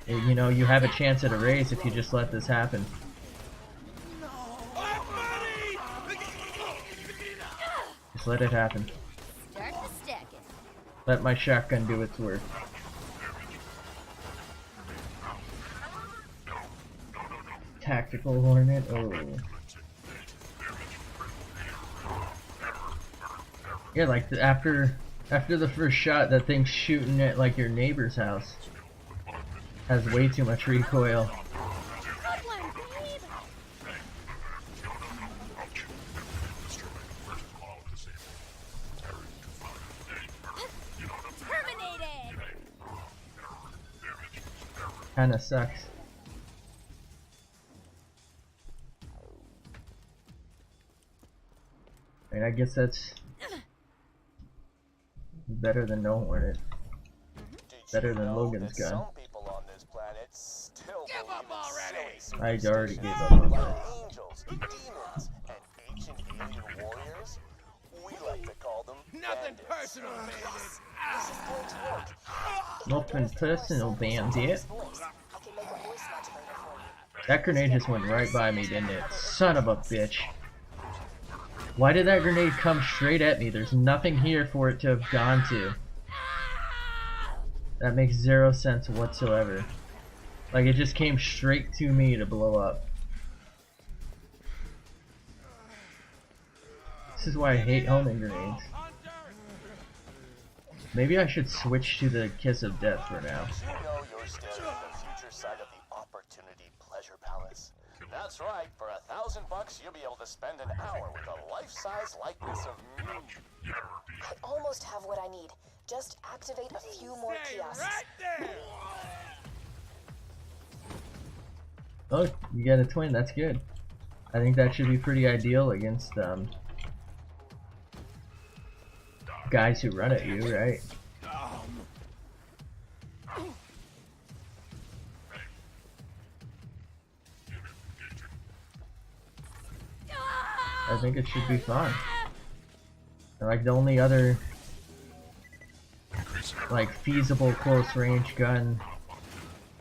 A: You know, you have a chance at a raise if you just let this happen. Just let it happen.
K: Start the stacking.
A: Let my shotgun do its work. Tactical Hornet, oh. Yeah, like after the first shot, that thing's shooting at like your neighbor's house. Has way too much recoil.
K: Good one, babe. Terminated.
A: Kinda sucks. And I guess that's better than no Hornet. Better than Logan's gun.
I: Some people on this planet still
G: Give up already!
A: I already gave up on that.
I: angels, demons, and ancient alien warriors. We like to call them
G: Nothing
I: bandits.
G: personal, baby.
E: This is going to work.
A: Nothing personal, bandit.
E: Voice. I can make a voice modulator for you.
A: That grenade just went right by me, didn't it? Son of a bitch. Why did that grenade come straight at me? There's nothing here for it to have gone to. That makes zero sense whatsoever. Like, it just came straight to me to blow up. This is why I hate homing grenades. Maybe I should switch to the Kiss of Death for now.
I: You know you're staring at the future side of the Opportunity Pleasure Palace. That's right, for $1,000 you'll be able to spend an hour with a life-size likeness of me.
E: I almost have what I need. Just activate a few more kiosks.
G: Right there!
A: Oh, you got a twin, that's good. I think that should be pretty ideal against guys who run at you, right? I think it should be fun. And like the only other like feasible close range gun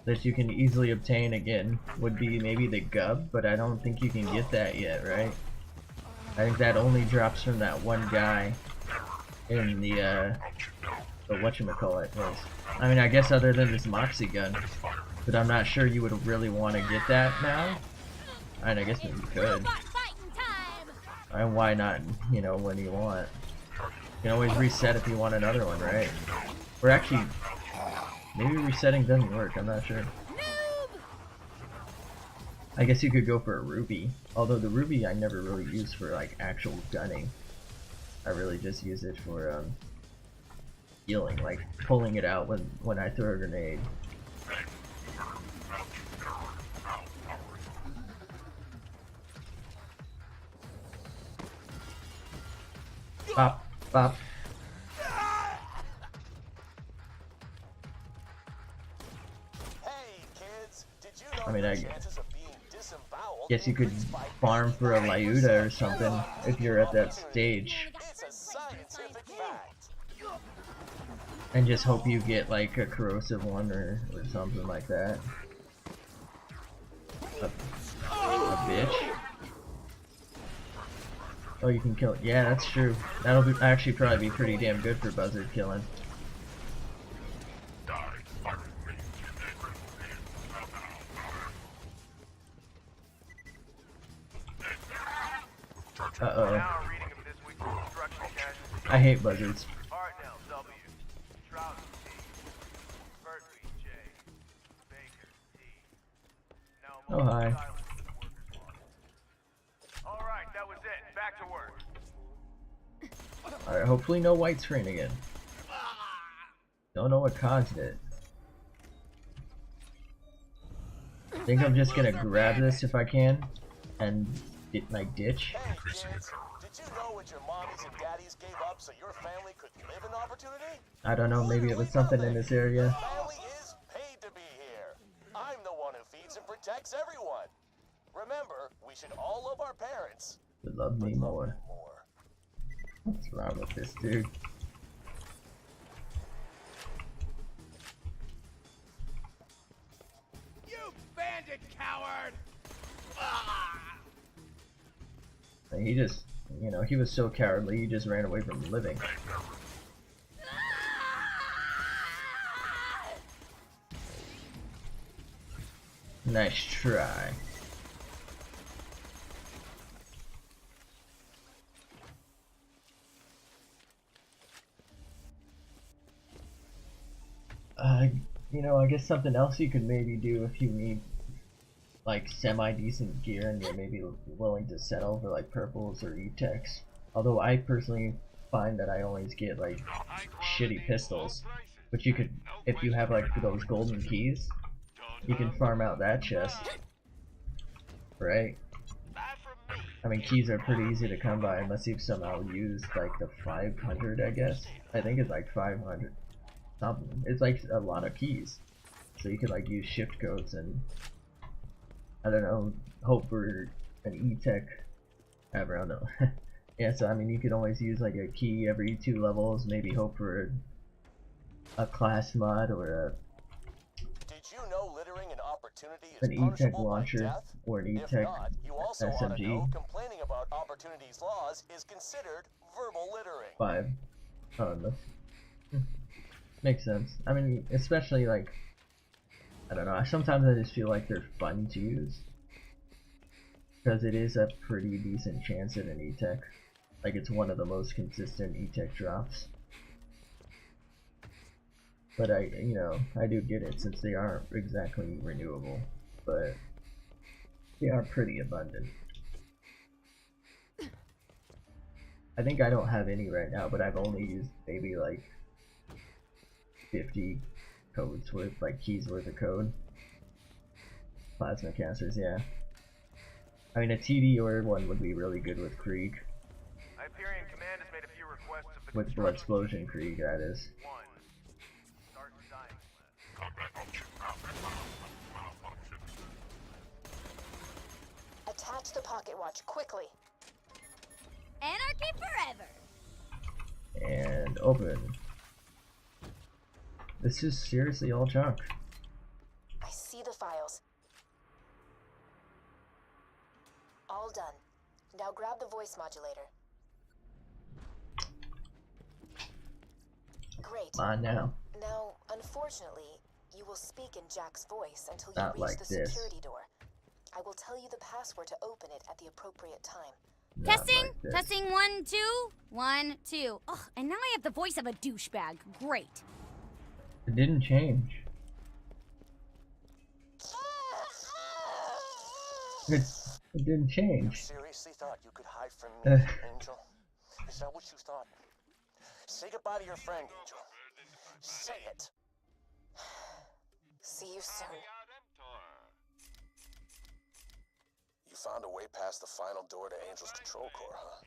A: that you can easily obtain again would be maybe the Gub, but I don't think you can get that yet, right? I think that only drops from that one guy in the whatchamacallit was. I mean, I guess other than this Moxie gun, but I'm not sure you would really want to get that now. And I guess maybe you could. And why not, you know, when you want? You can always reset if you want another one, right? Or actually, maybe resetting doesn't work, I'm not sure. I guess you could go for a Ruby. Although the Ruby I never really used for like actual gunning. I really just use it for healing, like pulling it out when I throw a grenade. Bop, bop.
I: Hey kids, did you know
A: I mean,
I: the
A: I
I: chances of being disemboweled
A: guess you could farm for a Lyuda or something if you're at that stage.
I: It's a scientific fact.
A: And just hope you get like a corrosive one or something like that. A bitch. Oh, you can kill it. Yeah, that's true. That'll be, actually probably be pretty damn good for buzzard killing. Uh-oh. I hate buzzards. Oh, hi.
G: Alright, that was it. Back to work.
A: Alright, hopefully no white screen again. Don't know what caused it. I think I'm just gonna grab this if I can and get my ditch.
I: Hey kids, did Did you know what your mommies and daddies gave up so your family could live in opportunity?
A: I don't know, maybe it was something in this area.
I: Family is paid to be here. I'm the one who feeds and protects everyone. Remember, we should all love our parents.
A: Would love me more. What's wrong with this dude?
G: You bandit coward!
A: And he just, you know, he was so cowardly, he just ran away from living. Nice try. You know, I guess something else you could maybe do if you need like semi-decent gear and you're maybe willing to settle for like purples or E-techs. Although I personally find that I always get like shitty pistols, but you could, if you have like those golden keys, you can farm out that chest, right? I mean, keys are pretty easy to come by unless you've somehow used like the 500, I guess. I think it's like 500 something. It's like a lot of keys, so you could like use shift codes and I don't know, hope for an E-tech. I don't know. Yeah, so I mean, you could always use like a key every 2 levels, maybe hope for a class mod or a
I: Did you know littering an opportunity is
A: an E-tech
I: punishable by
A: launcher
I: death?
A: or an
I: If
A: E-tech
I: not, you also ought to
A: SMG.
I: know complaining about opportunities laws is considered verbal littering.
A: 5. I don't know. Makes sense. I mean, especially like, I don't know, sometimes I just feel like they're fun to use. Because it is a pretty decent chance at an E-tech. Like, it's one of the most consistent E-tech drops. But you know, I do get it since they aren't exactly renewable. But they are pretty abundant. I think I don't have any right now, but I've only used maybe like 50 codes worth, like keys worth of code. Plasma casters, yeah. I mean, a TD or one would be really good with Krieg.
G: Hyperion Command has made a few requests of the
A: With Blood Krieg, that is.
G: Start design.
E: Attach the pocket watch quickly.
K: Anarchy forever.
A: And open. This is seriously all junk.
E: I see the files. All done. Now grab the voice modulator. Great.
A: Come on now.
E: Now, unfortunately, you will speak in Jack's voice until you
A: Not
E: reach
A: like
E: the
A: this.
E: security door. I will tell you the password to open it at the appropriate time.
A: Not
K: Testing?
A: like this.
K: Testing 1, 2. 1, 2. Ugh, and now I have the voice of a douchebag. Great.
A: It didn't change. It didn't
I: You
A: change.
I: seriously thought you could hide from me, Angel? Is that what you thought? Say goodbye to your friend, Angel. Say it.
E: See you soon.
H: You found a way past the final door to Angel's control core, huh?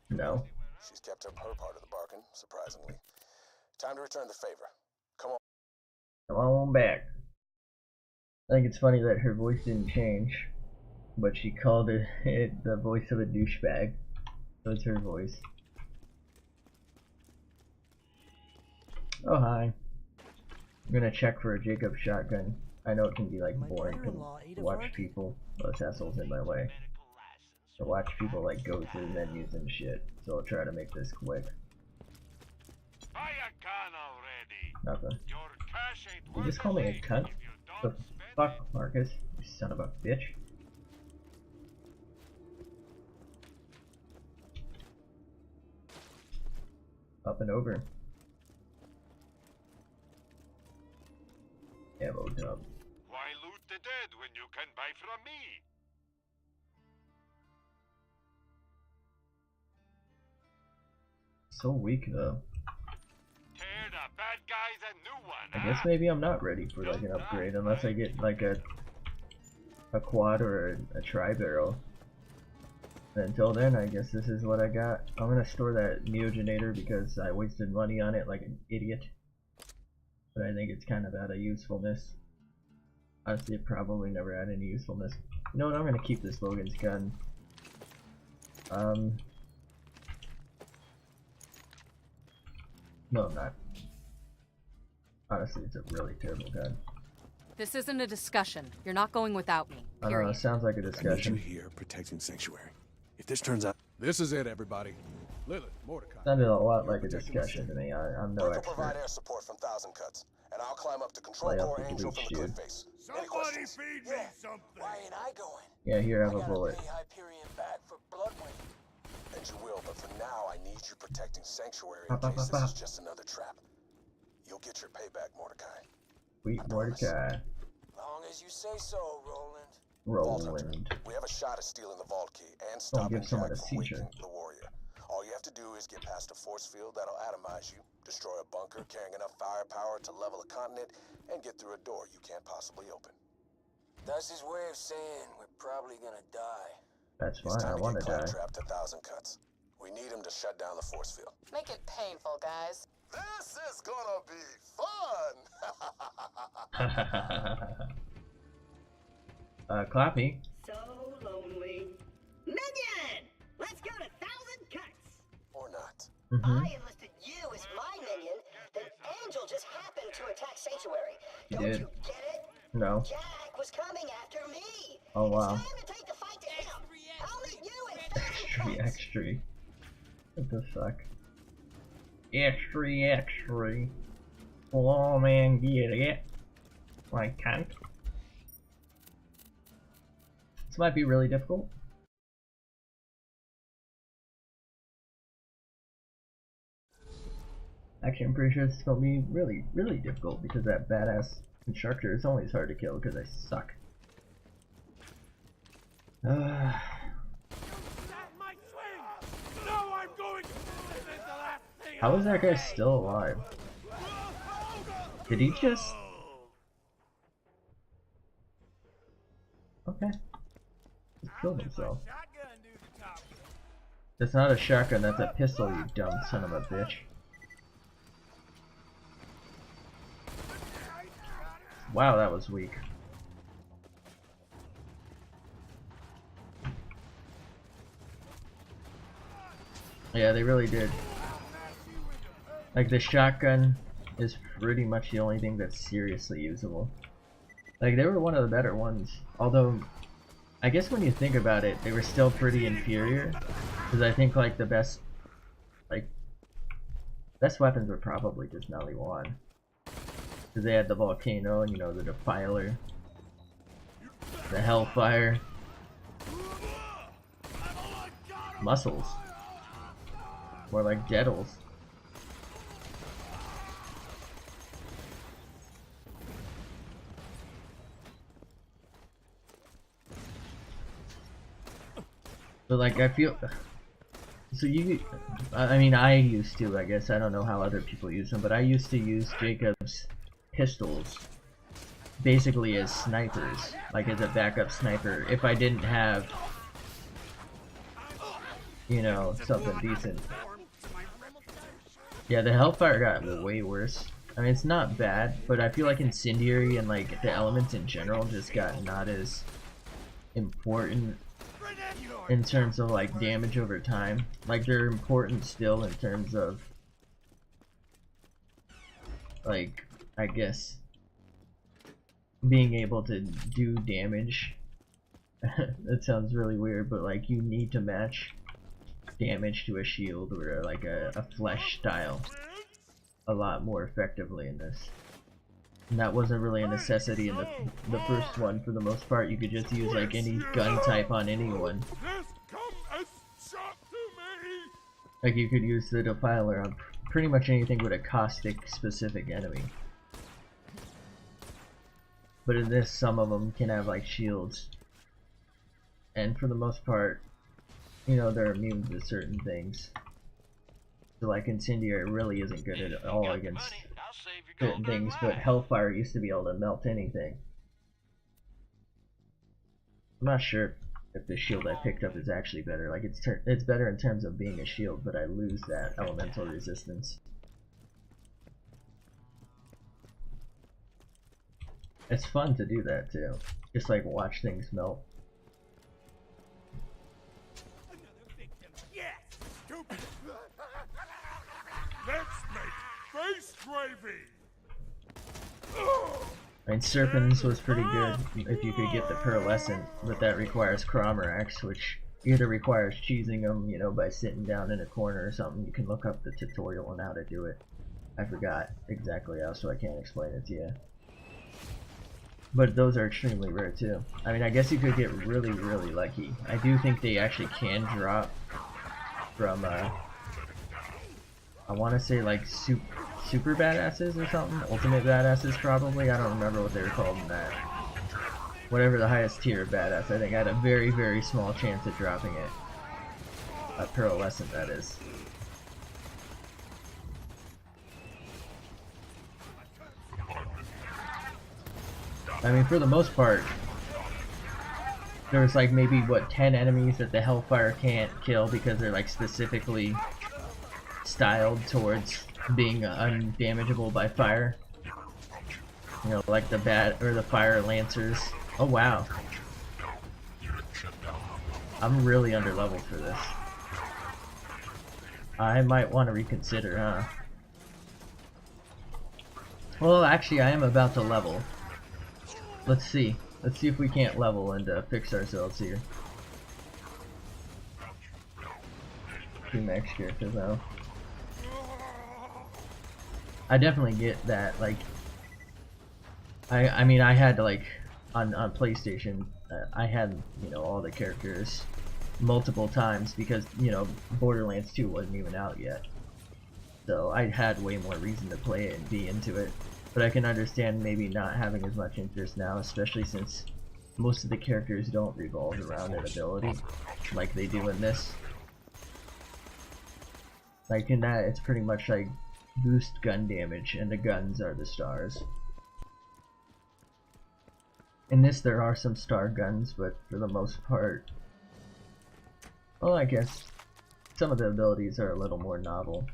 A: No.
H: She's kept up her part of the bargain, surprisingly. Time to return the favor. Come on.
A: Come on back. I think it's funny that her voice didn't change, but she called it the voice of a douchebag. So it's her voice. Oh, hi. I'm gonna check for a Jacob shotgun. I know it can be like boring to watch people, those assholes in my way. To watch people like go through menus and shit. So I'll try to make this quick.
B: Buy a gun already.
A: Nothing.
B: Your cash ain't
A: You
B: worth
A: just call me a
B: thing
A: cunt?
B: if you
A: The
B: don't spend
A: fuck,
B: it.
A: Marcus? You son of a bitch. Up and over. Ammo dump.
B: Why loot the dead when you can buy from me?
A: So weak though.
B: Tear the bad guys a new one,
A: I guess
B: huh?
A: maybe I'm not ready for like an upgrade unless I get like a quad or a tri-barrel. Until then, I guess this is what I got. I'm gonna store that neogenator because I wasted money on it like an idiot. But I think it's kind of out of usefulness. Honestly, it probably never had any usefulness. You know what, I'm gonna keep this Logan's gun. No, I'm not. Honestly, it's a really terrible gun.
L: This isn't a discussion. You're not going without me.
A: I don't know, it sounds like a
M: I need
A: discussion.
M: you here protecting Sanctuary. If this turns out...
F: This is it, everybody. Lilith, Mordecai.
A: Sounded a lot like a discussion to me. I'm no
H: We can provide
A: expert.
H: air support from Thousand Cuts, and I'll climb up to Control
A: Play up
H: Core
A: the
H: Angel from the
A: glitch,
H: cliff
A: dude.
H: face. Any
G: Somebody
H: questions?
G: feed me something.
C: Why ain't I going?
A: Yeah, here, have
C: I
A: a
C: gotta
A: bullet.
C: pay Hyperion back for Bloodwing.
H: And you will, but for now, I need you protecting Sanctuary in
A: Pop, pop,
H: case
A: pop,
H: this is
A: pop.
H: just another trap. You'll get your payback, Mordecai.
A: Sweet Mordecai.
C: Long as you say so, Roland.
H: Vault Hunter,
A: Roland.
H: we have a shot at stealing the vault key and
A: Don't
H: stopping
A: give someone
H: Jack
A: a
H: from
A: seizure.
H: waking the warrior. All you have to do is get past a force field that'll atomize you, destroy a bunker carrying enough firepower to level a continent, and get through a door you can't possibly open.
C: That's his way of saying we're probably gonna die.
A: That's
H: It's
A: fine, I
H: time to
A: want
H: get
A: to die.
H: Claptrap to Thousand Cuts. We need him to shut down the force field.
E: Make it painful, guys.
H: This is gonna be fun!
A: Clappy.
D: So lonely. Minion! Let's go to 1,000 Cuts!
H: Or not.
D: I enlisted you as my minion, then Angel just happened to attack Sanctuary.
A: He
D: Don't
A: did.
D: you get it?
A: No.
D: Jack was coming after me.
A: Oh, wow.
D: It's time to take the fight to him. I'll meet you at 1,000
A: Extra,
D: Cuts.
A: extra. What the fuck? Extra, extra. Come on, man, get it. I can't. This might be really difficult. Actually, I'm pretty sure this is gonna be really, really difficult because that badass constructor is always hard to kill because I suck.
G: That might swing. No, I'm going. This is the last thing.
A: How is that guy still alive? Did he just... Okay. Just killed himself.
G: Shotgun do the talking.
A: That's not a shotgun, that's a pistol, you dumb son of a bitch. Wow, that was weak. Yeah, they really did. Like, the shotgun is pretty much the only thing that's seriously usable. Like, they were one of the better ones. Although, I guess when you think about it, they were still pretty inferior. Because I think, like, the best... Like, best weapons were probably just Melly 1. Because they had the volcano, you know, the defiler, the hellfire, muscles, more like deadles. But like I feel, so you, I mean I used to, I guess, I don't know how other people use them, but I used to use Jacob's pistols basically as snipers, like as a backup sniper, if I didn't have, you know, something decent. Yeah, the Hellfire got way worse. I mean, it's not bad, but I feel like Incendiary and like the elements in general just got not as important in terms of like damage over time. Like they're important still in terms of like, I guess, being able to do damage. That sounds really weird, but like you need to match damage to a shield or like a flesh style a lot more effectively in this. And that wasn't really a necessity in the first one. For the most part, you could just use like any gun type on anyone. Like you could use the Defiler on pretty much anything with a caustic specific enemy. But in this, some of them can have like shields. And for the most part, you know, they're immune to certain things. So like Incendiary really isn't good at all against certain things, but Hellfire used to be able to melt anything. I'm not sure. if the shield I picked up is actually better. Like it's better in terms of being a shield, but I lose that elemental resistance. It's fun to do that too. Just like watch things melt.
G: Another victim. Yes, stupid. Let's make face gravy.
A: I mean, Serpens was pretty good if you could get the Pearlescent, but that requires Crommerax, which either requires cheesing them, you know, by sitting down in a corner or something. You can look up the tutorial on how to do it. I forgot exactly how, so I can't explain it to you. But those are extremely rare too. I mean, I guess you could get really, really lucky. I do think they actually can drop from, I want to say like super badasses or something? Ultimate badasses probably? I don't remember what they were called in that. Whatever the highest tier of badass, I think I had a very, very small chance at dropping it. A Pearlescent, that is. I mean, for the most part, there's like maybe, what, 10 enemies that the Hellfire can't kill because they're like specifically styled towards being undamageable by fire. You know, like the fire lancers. Oh wow. I'm really underleveled for this. I might want to reconsider, huh? Well, actually, I am about to level. Let's see. Let's see if we can't level and fix ourselves here. 2 max characters now. I definitely get that. Like, I mean, I had to, like, on PlayStation, I had, you know, all the characters multiple times because, you know, Borderlands 2 wasn't even out yet. So I had way more reason to play it and be into it. But I can understand maybe not having as much interest now, especially since most of the characters don't revolve around an ability like they do in this. Like in that, it's pretty much like boost gun damage, and the guns are the stars. In this, there are some star guns, but for the most part, well, I guess some of the abilities are a little more novel.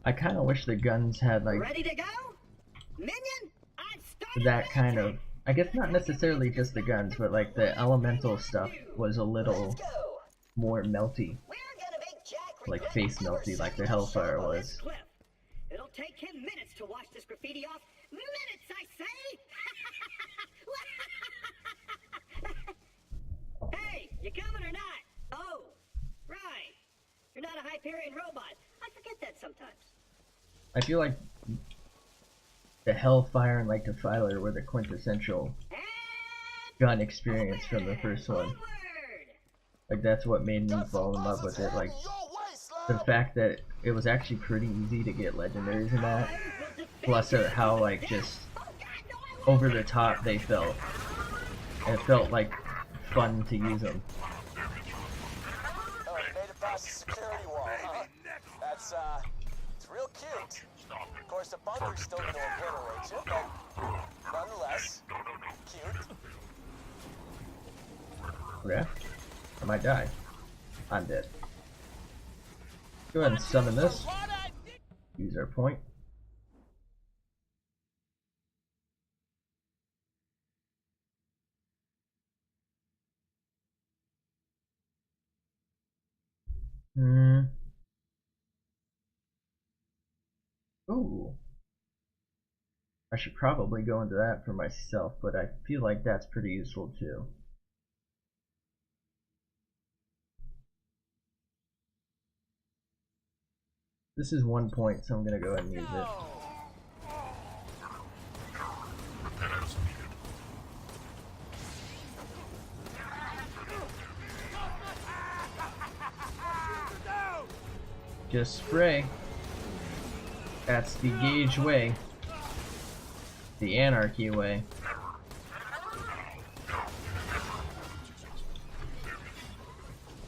A: I kind of wish the guns had like
D: ready to go? Minion, I've
A: that kind of, I guess not necessarily just the guns, but like the elemental stuff was a little more melty, like face melty, like the Hellfire was.
D: It'll take him minutes to wash this graffiti off. Minutes, I say! Hey, you coming or not? Oh, right. You're not a Hyperion robot. I forget that sometimes.
A: I feel like the Hellfire and like Defiler were the quintessential gun experience from the first one. Like that's what made me fall in love with it. Like the fact that it was actually pretty easy to get legendaries in that, plus how like just over the top they felt. It felt like fun to use them.
I: Oh, you made it past the security wall, huh? That's, it's real cute. Of course, the bunker's still gonna obliterate you, but nonetheless, cute.
A: Yeah, I might die. I'm dead. Go ahead and summon this. Use our point. Ooh. I should probably go into that for myself, but I feel like that's pretty useful too. This is 1 point, so I'm gonna go ahead and use it. Just spray. That's the Gaige way. The Anarchy way.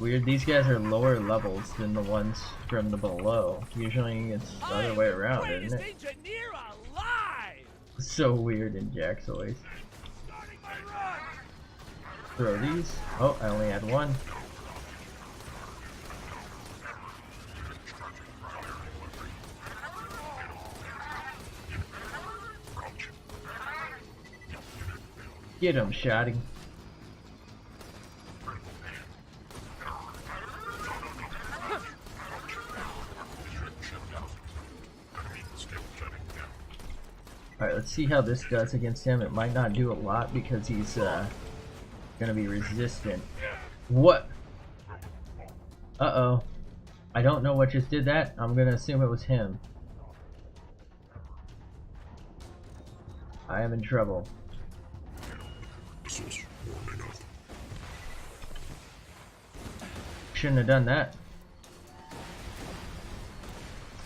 A: Weird, these guys are lower levels than the ones from the below. Usually it's the other way around, isn't it?
G: Engineer alive!
A: So weird in Jack's voice. Throw these. Oh, I only had one. Get him, Shotty. Alright, let's see how this does against him. It might not do a lot because he's gonna be resistant. What? Uh-oh. I don't know what just did that. I'm gonna assume it was him. I am in trouble. Shouldn't have done that.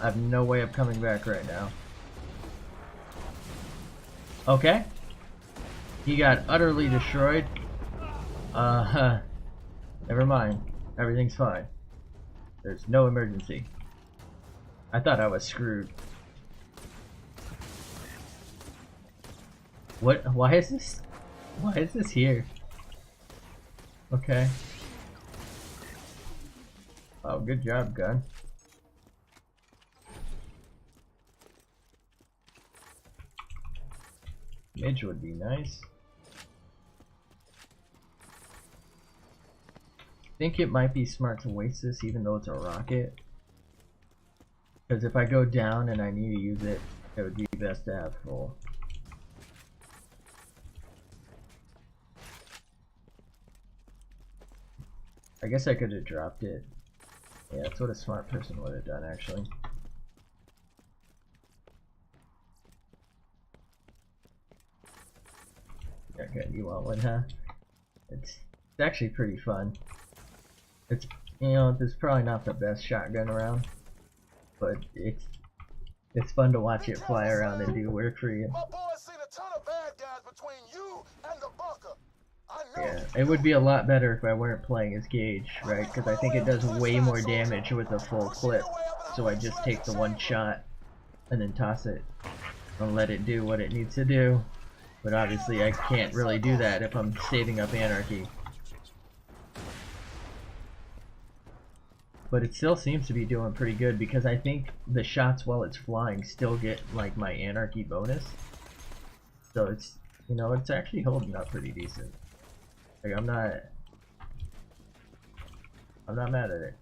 A: I have no way of coming back right now. Okay. He got utterly destroyed. Never mind. Everything's fine. There's no emergency. I thought I was screwed. What? Why is this? Why is this here? Okay. Oh, good job, gun. Midge would be nice. I think it might be smart to waste this even though it's a rocket. Because if I go down and I need to use it, it would be best to have full. I guess I could have dropped it. Yeah, that's what a smart person would have done actually. Okay, you want one, huh? It's actually pretty fun. It's, you know, it's probably not the best shotgun around, but it's fun to watch it fly around and do work for you.
H: My boys seen a ton of bad guys between you and the bunker.
A: Yeah, it would be a lot better if I weren't playing as Gaige, right? Because I think it does way more damage with a full clip. So I just take the one shot and then toss it and let it do what it needs to do. But obviously I can't really do that if I'm saving up Anarchy. But it still seems to be doing pretty good because I think the shots while it's flying still get like my Anarchy bonus. So it's, you know, it's actually holding up pretty decent. Like I'm not mad at it.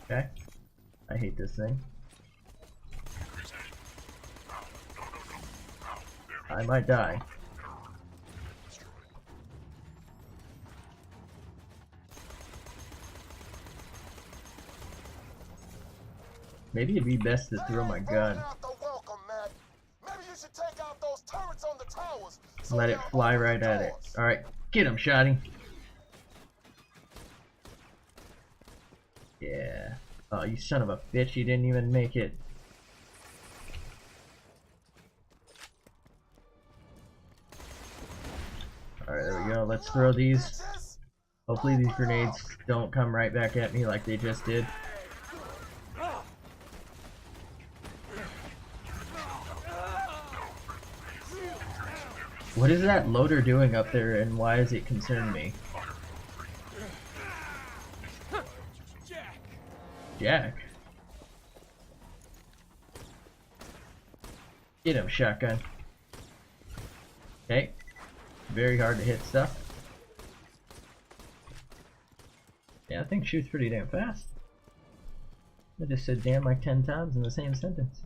A: Okay. I hate this thing. I might die. Maybe it'd be best to throw my gun. Let it fly right at it. Alright, get him, Shotty. Yeah. Oh, you son of a bitch, you didn't even make it. Alright, there we go. Let's throw these. Hopefully these grenades don't come right back at me like they just did. What is that loader doing up there and why does it concern me? Jack? Get him, shotgun. Okay. Very hard to hit stuff. Yeah, I think shoots pretty damn fast. I just said damn like 10 times in the same sentence.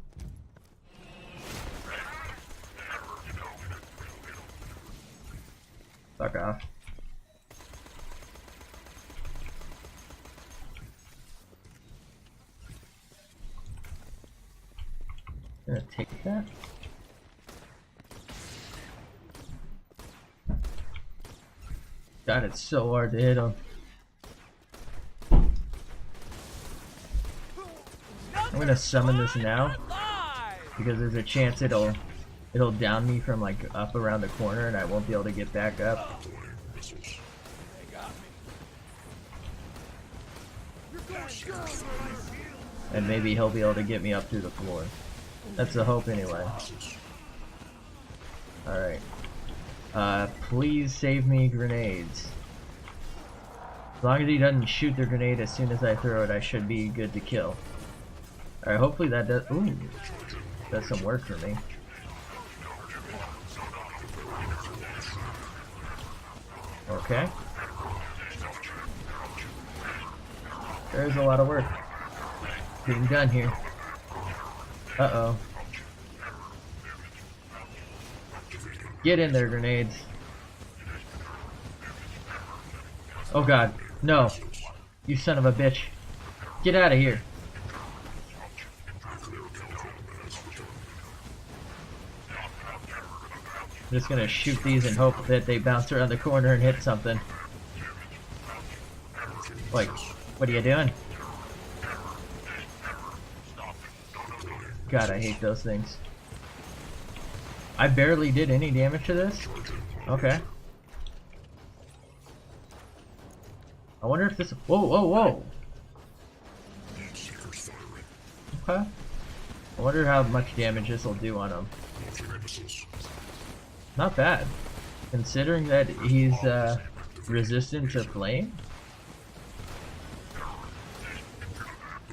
A: Fuck off. Gonna take that. God, it's so hard to hit him. I'm gonna summon this now because there's a chance it'll down me from like up around the corner and I won't be able to get back up. And maybe he'll be able to get me up through the floor. That's the hope anyway. Alright. Please save me grenades. As long as he doesn't shoot the grenade as soon as I throw it, I should be good to kill. Alright, hopefully that does. Ooh, that's some work for me. Okay. There's a lot of work being done here. Uh-oh. Get in there, grenades. Oh god, no. You son of a bitch. Get out of here. I'm just gonna shoot these and hope that they bounce around the corner and hit something. Like, what are you doing? God, I hate those things. I barely did any damage to this? Okay. I wonder if this... Whoa, whoa, whoa! Okay. I wonder how much damage this will do on him. Not bad. Considering that he's resistant to flame.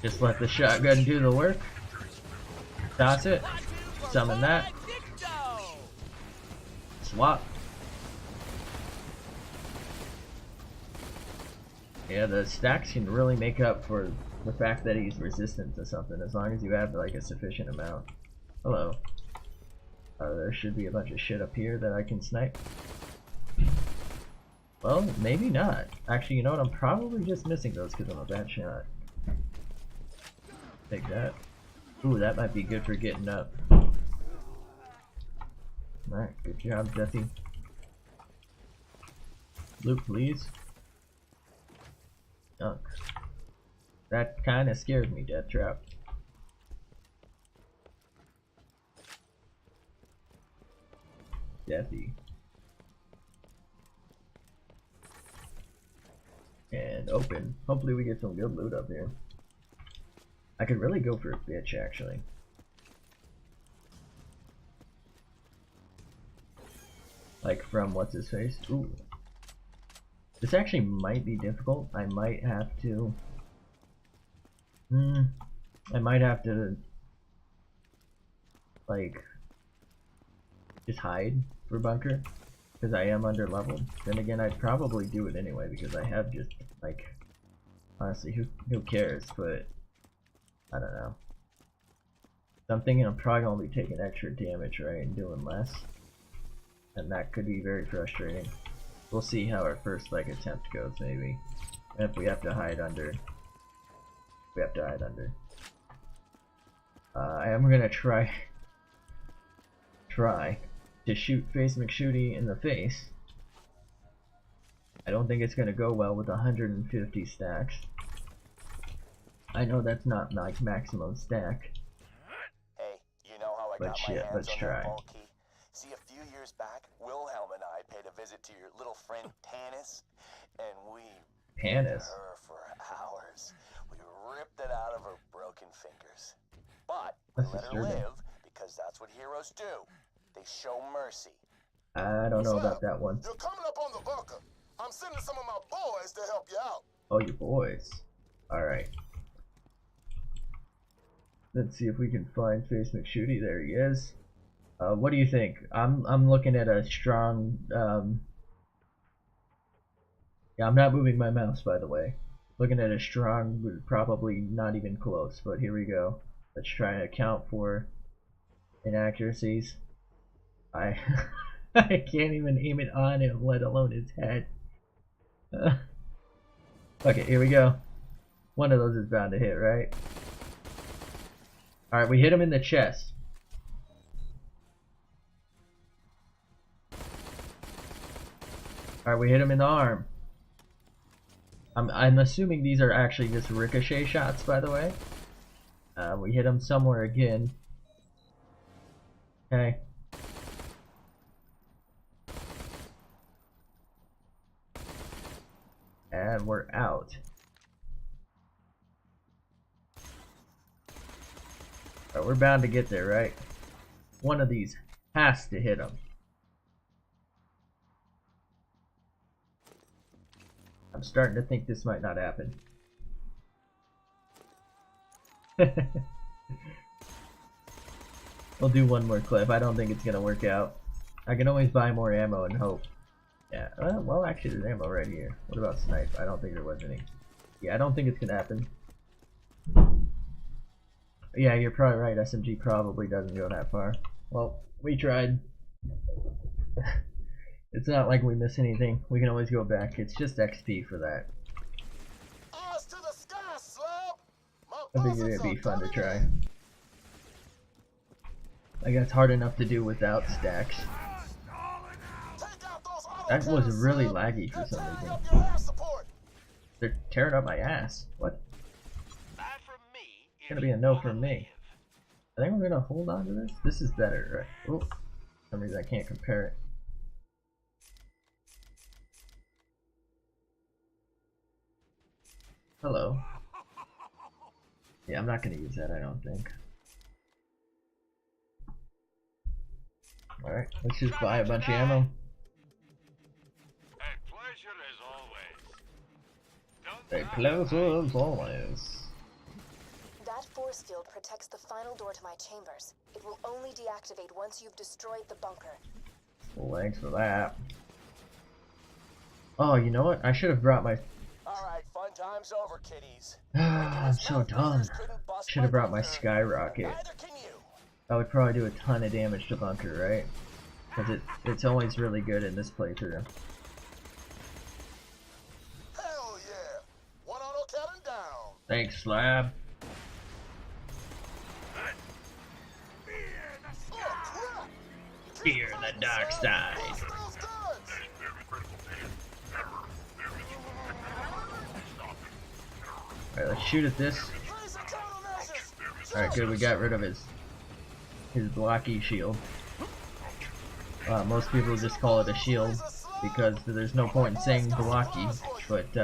A: Just let the shotgun do the work. Toss it. Summon that. Swap. Yeah, the stacks can really make up for the fact that he's resistant to something, as long as you have like a sufficient amount. Hello. There should be a bunch of shit up here that I can snipe. Well, maybe not. Actually, you know what? I'm probably just missing those because I'm a bad shot. Take that. Ooh, that might be good for getting up. Alright, good job, Jesse. Loot, please. Dunk. That kind of scared me, Death Trap. Deathy. And open. Hopefully we get some good loot up here. I could really go for a bitch, actually. Like from what's his face? Ooh. This actually might be difficult. I might have to... I might have to... like... just hide for bunker. Because I am under leveled. Then again, I'd probably do it anyway because I have just, like... honestly, who cares? But... I don't know. I'm thinking I'm probably going to be taking extra damage, right? And doing less. And that could be very frustrating. We'll see how our first like attempt goes, maybe. And if we have to hide under, we have to hide under. I am gonna try to shoot Face McShooty in the face. I don't think it's gonna go well with 150 stacks. I know that's not like maximum stack.
I: Hey, you know how I
A: but
I: got
A: shit,
I: my hands
A: let's
I: on
A: try.
I: that vault key? See, a few years back, Wilhelm and I paid a visit to your little friend Tanis, and we
A: Tanis?
I: her for hours. We ripped it out of her broken fingers. But
A: That's
I: we let her
A: disturbing.
I: live because that's what heroes do. They show mercy.
A: I don't know about that one.
H: You're coming up on the bunker. I'm sending some of my boys to help you out.
A: Oh, your boys. Alright. Let's see if we can find Face McShooty. There he is. What do you think? I'm looking at a strong yeah, I'm not moving my mouse, by the way. Looking at a strong, probably not even close, but here we go. Let's try and account for inaccuracies. I I can't even aim it on him, let alone his head. Okay, here we go. One of those is bound to hit, right? Alright, we hit him in the chest. Alright, we hit him in the arm. I'm assuming these are actually just ricochet shots, by the way. We hit him somewhere again. Okay. And we're out. we're bound to get there, right? One of these has to hit him. I'm starting to think this might not happen. We'll do one more clip. I don't think it's gonna work out. I can always buy more ammo and hope. Yeah, well actually there's ammo right here. What about snipe? I don't think there was any. Yeah, I don't think it's gonna happen. Yeah, you're probably right. SMG probably doesn't go that far. Well, we tried. It's not like we miss anything. We can always go back. It's just XP for that.
H: Eyes to the sky, Slab.
A: I figured it'd be fun to try. I guess it's hard enough to do without stacks. That was really laggy for some reason. They're tearing up my ass. What? It's gonna be a no from me. I think we're gonna hold on to this. This is better, right? Oh, for some reason I can't compare it. Hello. Yeah, I'm not gonna use that, I don't think. Alright, let's just buy a bunch of ammo.
B: A pleasure as always.
A: A pleasure as always.
E: That force field protects the final door to my chambers. It will only deactivate once you've destroyed the bunker.
A: Well, thanks for that. Oh, you know what? I should have brought my...
I: Alright, fun time's over, kiddies.
A: I'm so dumb. Should have brought my skyrocket. That would probably do a ton of damage to bunker, right? Because it's always really good in this playthrough.
H: Hell yeah! One auto cannon down.
A: Thanks, Slab. Fear the dark side. Alright, let's shoot at this. Alright, good, we got rid of his blocky shield. Most people just call it a shield because there's no point in saying blocky, but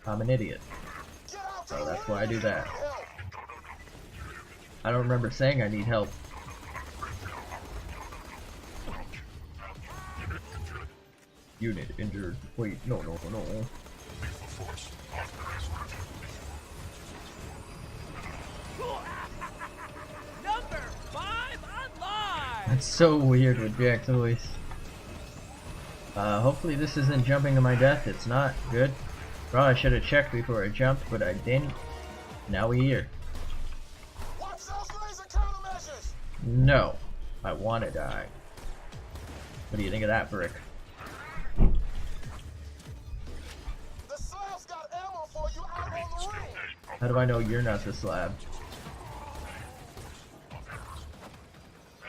A: I'm an idiot. So that's why I do that. I don't remember saying I need help. Unit injured. Wait, no.
G: Number 5 unlocked!
A: That's so weird with Jack's voice. Hopefully this isn't jumping to my death. It's not. Good. Probably should have checked before I jumped, but I didn't. Now we're here. No. I want to die. What do you think of that, Brick? How do I know you're not the Slab?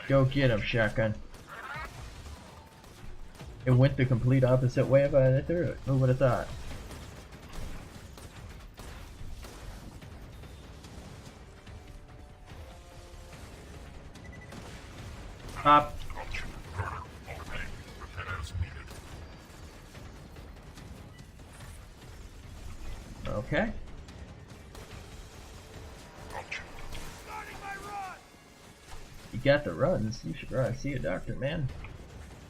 A: Go get him, shotgun. It went the complete opposite way if I threw it. Who would have thought? Pop. Okay. You got the runs. You should probably see a doctor, man.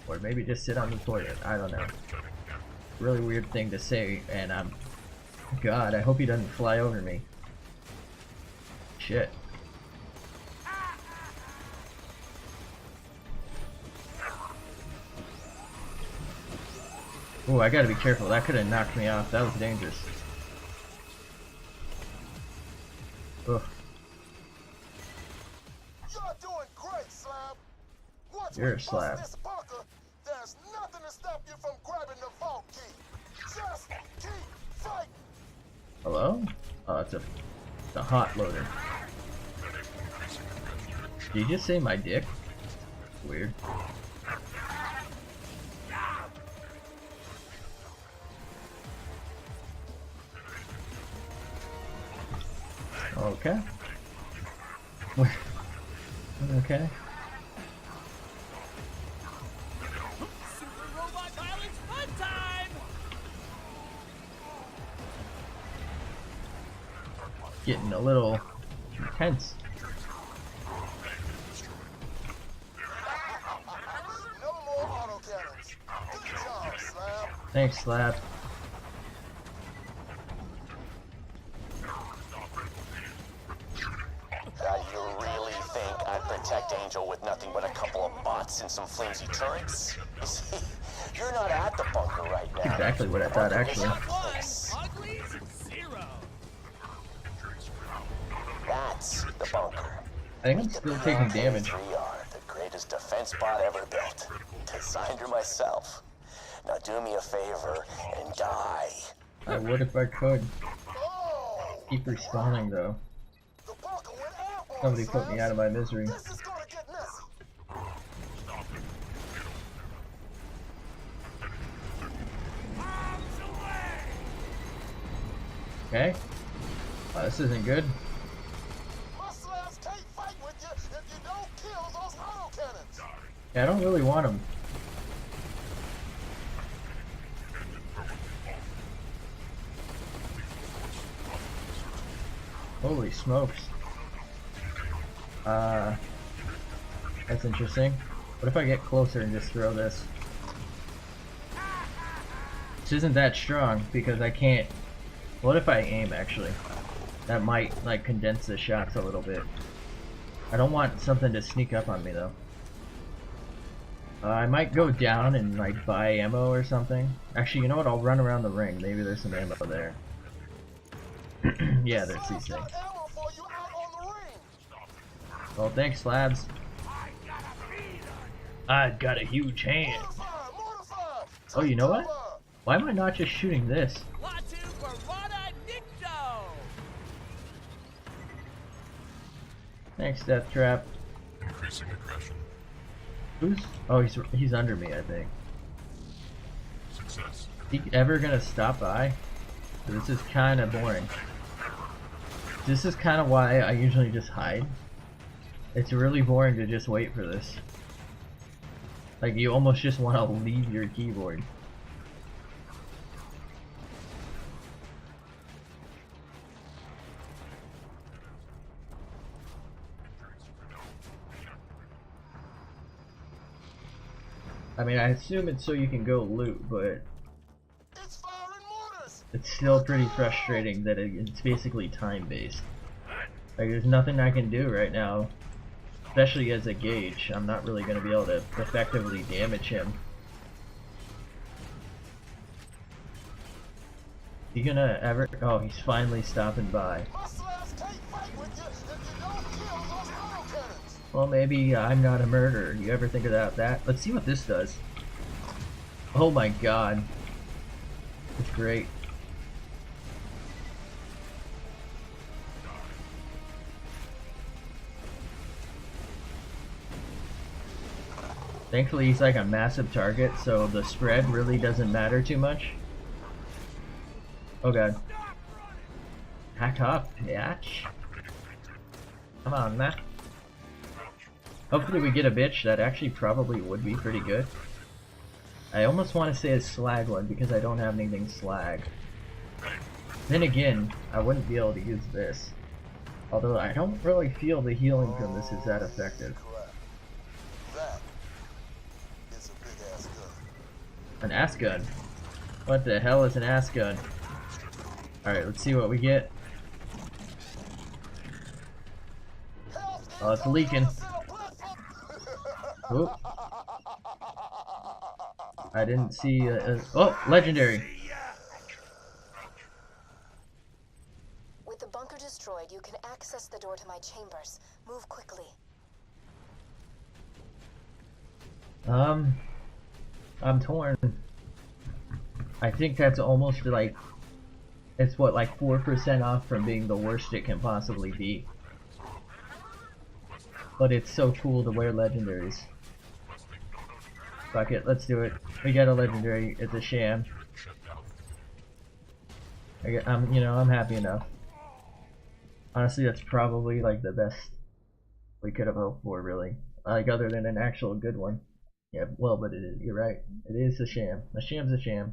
A: Or maybe just sit on the toilet. I don't know. Really weird thing to say, and God, I hope he doesn't fly over me. Shit. Ooh, I gotta be careful. That could have knocked me off. That was dangerous. Ugh.
H: You're doing great, Slab. Once
A: You're a Slab.
H: this bunker, there's nothing to stop you from grabbing the vault key. Just keep fighting.
A: Hello? Oh, it's a hot loader. Did you just say my dick? Weird. Okay. Okay.
G: Super robot violence fun time!
A: Getting a little tense.
H: No more autocannons. Good job, Slab.
A: Thanks, Slab.
I: You really think I'd protect Angel with nothing but a couple of bots and some flimsy turrets? You see, you're not at the bunker right now.
A: Exactly what I thought, actually.
G: Uglies? Zero.
I: That's the bunker.
A: I think I'm still taking damage.
I: Bl2 the greatest defense bot ever built. Designed her myself. Now do me a favor and die.
A: I would if I could. Keep respawning though. Somebody put me out of my misery. Okay. This isn't good. Yeah, I don't really want him. Holy smokes. That's interesting. What if I get closer and just throw this? This isn't that strong because I can't... What if I aim actually? That might like condense the shots a little bit. I don't want something to sneak up on me though. I might go down and like buy ammo or something. Actually, you know what? I'll run around the ring. Maybe there's some ammo there. Yeah, there's these things. Well, thanks, Slabs. I've got a huge hand. Oh, you know what? Why am I not just shooting this? Thanks, Death Trap.
F: Increasing aggression.
A: Who's? Oh, he's under me, I think.
F: Success.
A: Is he ever gonna stop by? This is kind of boring. This is kind of why I usually just hide. It's really boring to just wait for this. Like, you almost just want to leave your keyboard. I mean, I assume it's so you can go loot, but it's still pretty frustrating that it's basically time-based. Like, there's nothing I can do right now, especially as a Gaige. I'm not really going to be able to effectively damage him. He gonna ever... Oh, he's finally stopping by. Well, maybe I'm not a murderer. You ever think about that? Let's see what this does. Oh my god. It's great. Thankfully he's like a massive target, so the spread really doesn't matter too much. Oh god. Hack up, bitch. Come on, man. Hopefully we get a bitch. That actually probably would be pretty good. I almost want to say a slag one because I don't have anything slag. Then again, I wouldn't be able to use this. Although I don't really feel the healing from this is that effective. An ass gun. What the hell is an ass gun? Alright, let's see what we get. Oh, it's leaking. Oop. I didn't see oh, legendary.
E: With the bunker destroyed, you can access the door to my chambers. Move quickly.
A: I'm torn. I think that's almost like, it's what, like 4% off from being the worst it can possibly be. But it's so cool to wear legendaries. Fuck it, let's do it. We got a legendary. It's a sham. I'm happy enough. Honestly, that's probably like the best we could have hoped for, really. Like, other than an actual good one. Yeah, well, but it is, you're right. It is a sham. A sham's a sham.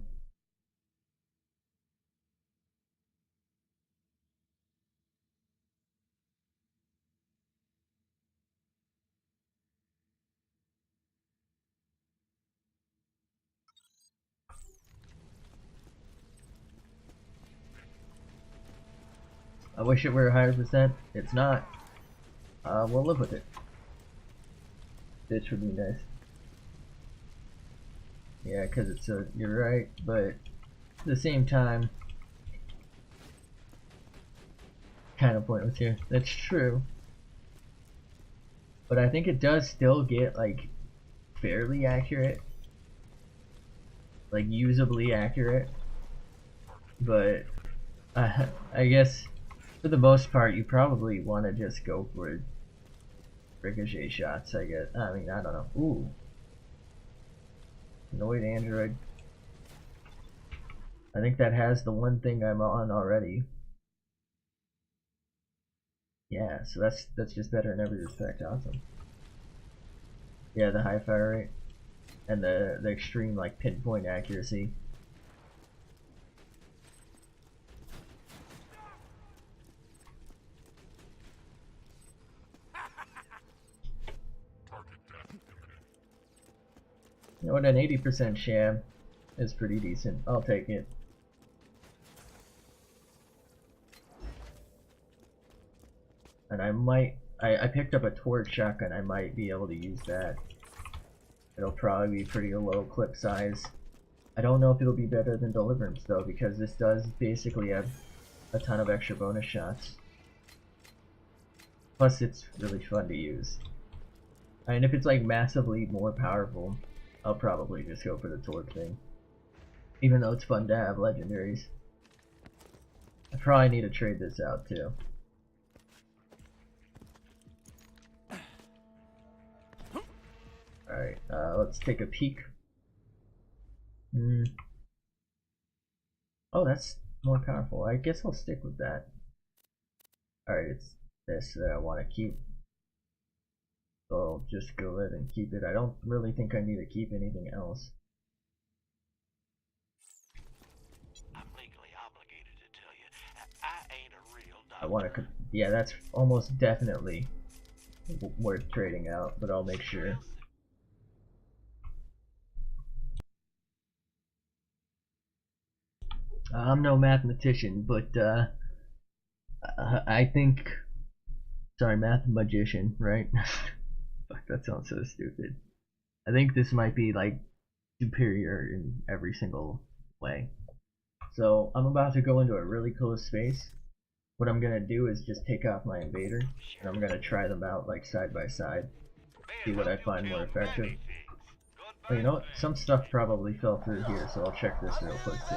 A: I wish it were 100%. It's not. We'll live with it. This would be nice. Yeah, because it's a. You're right, but at the same time, kind of pointless here. That's true. But I think it does still get like fairly accurate, like usably accurate. But I guess for the most part, you probably want to just go for ricochet shots. I guess. I mean, I don't know. Ooh, annoyed android. I think that has the one thing I'm on already. Yeah, so that's just better in every respect. Awesome. Yeah, the high fire rate and the extreme like pinpoint accuracy. You know what, an 80% sham is pretty decent. I'll take it. And I picked up a torch shotgun, I might be able to use that. It'll probably be pretty low clip size. I don't know if it'll be better than Deliverance though, because this does basically have a ton of extra bonus shots. Plus it's really fun to use. And if it's like massively more powerful, I'll probably just go for the torch thing. Even though it's fun to have legendaries. I probably need to trade this out too. Alright, let's take a peek. Oh, that's more powerful. I guess I'll stick with that. Alright, it's this that I want to keep. So I'll just go ahead and keep it. I don't really think I need to keep anything else.
B: I'm legally obligated to tell you, I ain't a real doctor.
A: I want to, yeah, that's almost definitely worth trading out, but I'll make sure. I'm no mathematician, but I think, sorry, math magician, right? Fuck, that sounds so stupid. I think this might be like superior in every single way. So I'm about to go into a really close space. What I'm gonna do is just take off my invader, and I'm gonna try them out like side by side. See what I find more effective. Well, you know what? Some stuff probably fell through here, so I'll check this real quick too.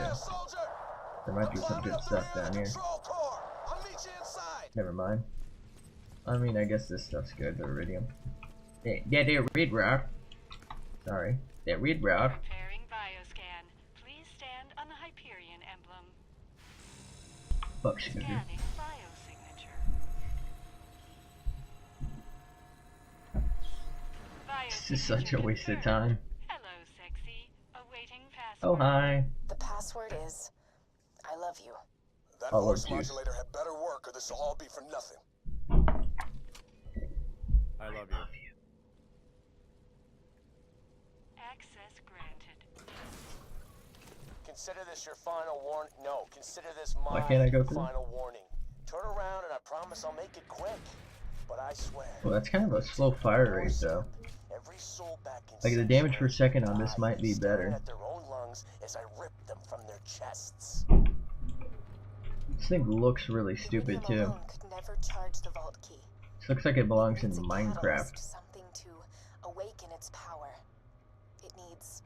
A: There might be some good stuff down here. Never mind. I mean, I guess this stuff's good, the iridium. Yeah, they're red rock. Sorry, they're red rock.
N: Preparing bioscan. Please stand on the Hyperion emblem.
A: Fuck, she
N: Scanning biosignature.
A: This is such a waste of time.
N: Hello, sexy. Awaiting password.
A: Oh, hi.
E: The password is, I love you.
H: That voice modulator had better work or this will all be for nothing.
O: I love you.
N: Access granted.
I: Consider this your final warning. No, consider this my
A: Why can't I go through?
I: final warning. Turn around and I promise I'll make it quick. But I swear.
A: Well, that's kind of a slow fire rate, though.
I: Every soul back in
A: Like the damage per second on this might be better.
I: at their own lungs as I rip them from their chests.
A: This thing looks really stupid too.
E: Could never charge the vault key.
A: This looks like it belongs in
E: It's a
A: Minecraft.
E: catalyst, something to awaken its power. It needs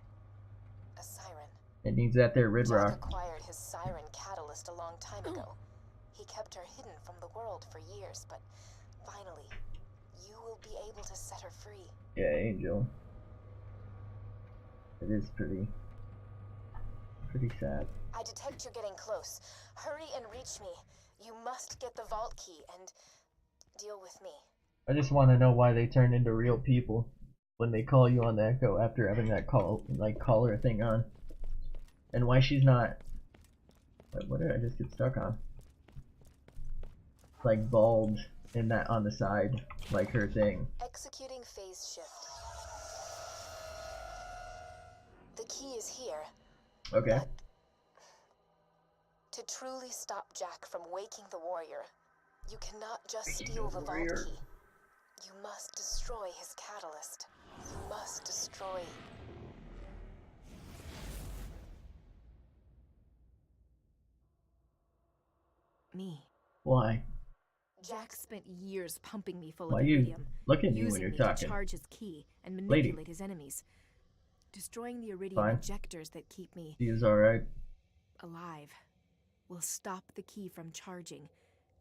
E: a siren.
A: It needs that there red
E: Jack
A: rock.
E: acquired his siren catalyst a long time ago. He kept her hidden from the world for years, but finally, you will be able to set her free.
A: Yeah, Angel. It is pretty sad.
E: I detect you're getting close. Hurry and reach me. You must get the vault key and deal with me.
A: I just want to know why they turn into real people when they call you on the Echo after having that caller thing on, and why she's not. What did I just get stuck on? Like bald in that on the side, like her thing.
E: Executing phase shift. The key is here.
A: Okay.
E: To truly stop Jack from waking the warrior, You cannot just steal the vault key. You must destroy his catalyst. You must destroy... me.
A: Why?
E: Jack spent years pumping me full
A: Why
E: of
A: you
E: iridium,
A: look at me when
E: using
A: you're
E: me
A: talking?
E: to charge his key and manipulate his enemies. Destroying the iridium
A: Fine.
E: injectors that keep me
A: He's alright.
E: alive will stop the key from charging,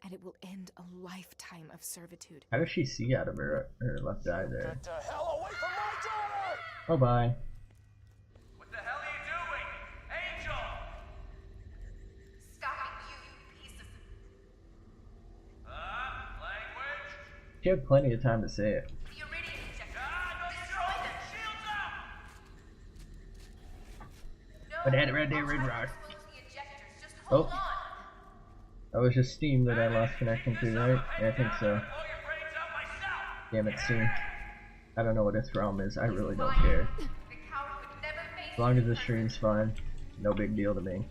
E: and it will end a lifetime of servitude.
A: How does she see out of her left eye there?
C: Get the hell away from my daughter!
A: Oh, bye.
G: What the hell are you doing? Angel!
J: Stopping you, you piece of...
G: Language?
A: She had plenty of time to say it.
J: The iridium injector.
G: Destroy them! Shields up!
A: But had it right there, Red Rock.
J: The injectors. Just
A: Oh.
J: hold on.
A: That was just Steam that I lost connection to, right? Yeah, I think so. Damn it, Steam. I don't know what its realm is. I really don't care. As long as the stream's fine, no big deal to me.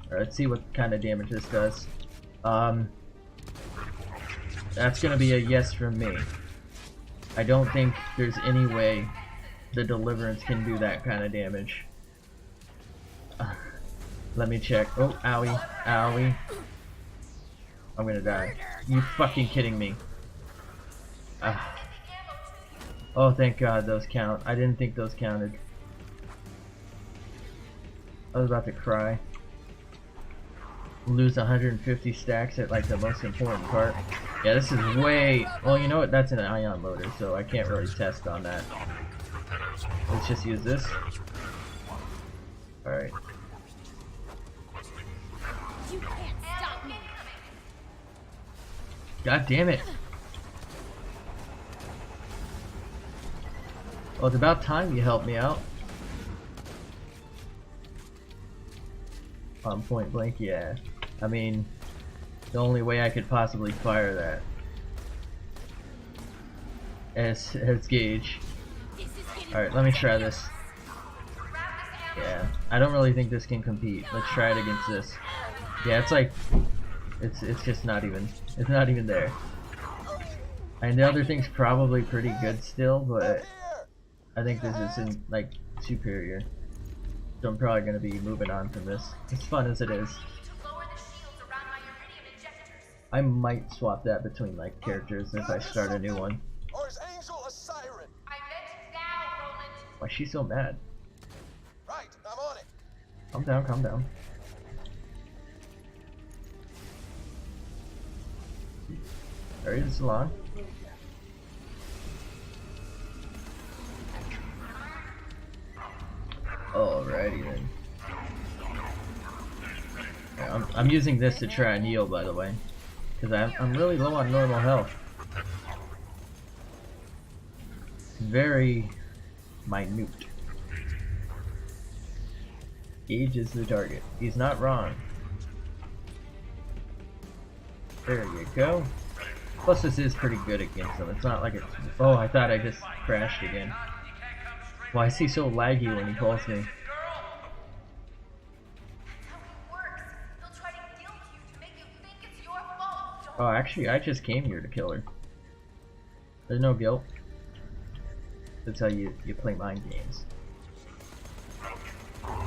A: Alright, let's see what kind of damage this does. That's gonna be a yes from me. I don't think there's any way the Deliverance can do that kind of damage. Let me check. Oh, owie. Owie. I'm gonna die. You fucking kidding me? Oh, thank God those count. I didn't think those counted. I was about to cry. Lose 150 stacks at like the most important part. Yeah, this is way... Well, you know what? That's an ion loader, so I can't really test on that. Let's just use this. Alright.
K: You can't stop me.
A: God damn it. Well, it's about time you helped me out. On point blank, yeah. I mean, the only way I could possibly fire that as Gaige. Alright, let me try this. Yeah, I don't really think this can compete. Let's try it against this. Yeah, it's like, it's just not even, it's not even there. And the other thing's probably pretty good still, but I think this is like superior. So I'm probably gonna be moving on from this. As fun as it is. I might swap that between like characters if I start a new one.
C: Or is Angel a siren?
J: I meant now, Roland.
A: Why is she so mad?
C: Right, I'm on it.
A: Calm down, calm down. Hurry this along. Alrighty then. Yeah, I'm using this to try and heal, by the way, because I'm really low on normal health. Very minute. Gaige is the target. He's not wrong. There you go. Plus this is pretty good against them. It's not like it's... Oh, I thought I just crashed again. Why is he so laggy when he pulls me? Oh, actually, I just came here to kill her. There's no guilt. That's how you play mind games.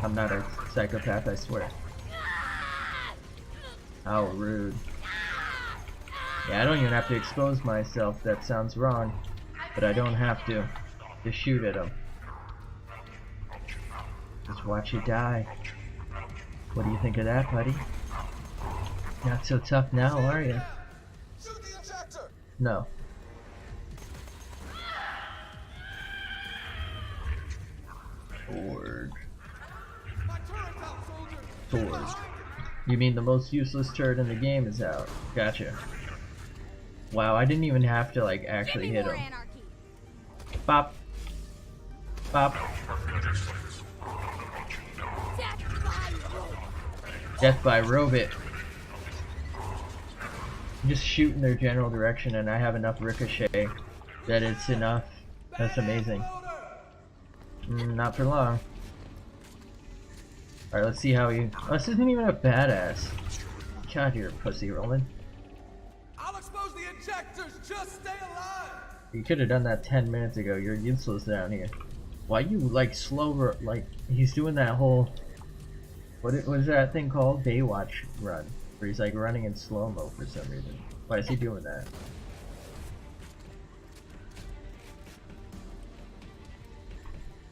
A: I'm not a psychopath, I swear. How rude. Yeah, I don't even have to expose myself. That sounds wrong. But I don't have to. Just shoot at him. Just watch you die. What do you think of that, buddy? Not so tough now, are you?
C: Shoot the injector!
A: No. Sword. Sword. You mean the most useless turret in the game is out? Gotcha. Wow, I didn't even have to like actually hit him. Bop. Bop. Death by robot. Just shoot in their general direction and I have enough ricochet that it's enough. That's amazing. Not for long. Alright, let's see how he... Oh, this isn't even a badass. God, you're a pussy, Roland.
G: ejectors! Just stay alive!
A: You could have done that 10 minutes ago. You're useless down here. Why you like slower? Like he's doing that whole what was that thing called? Baywatch run, where he's like running in slow mo for some reason. Why is he doing that?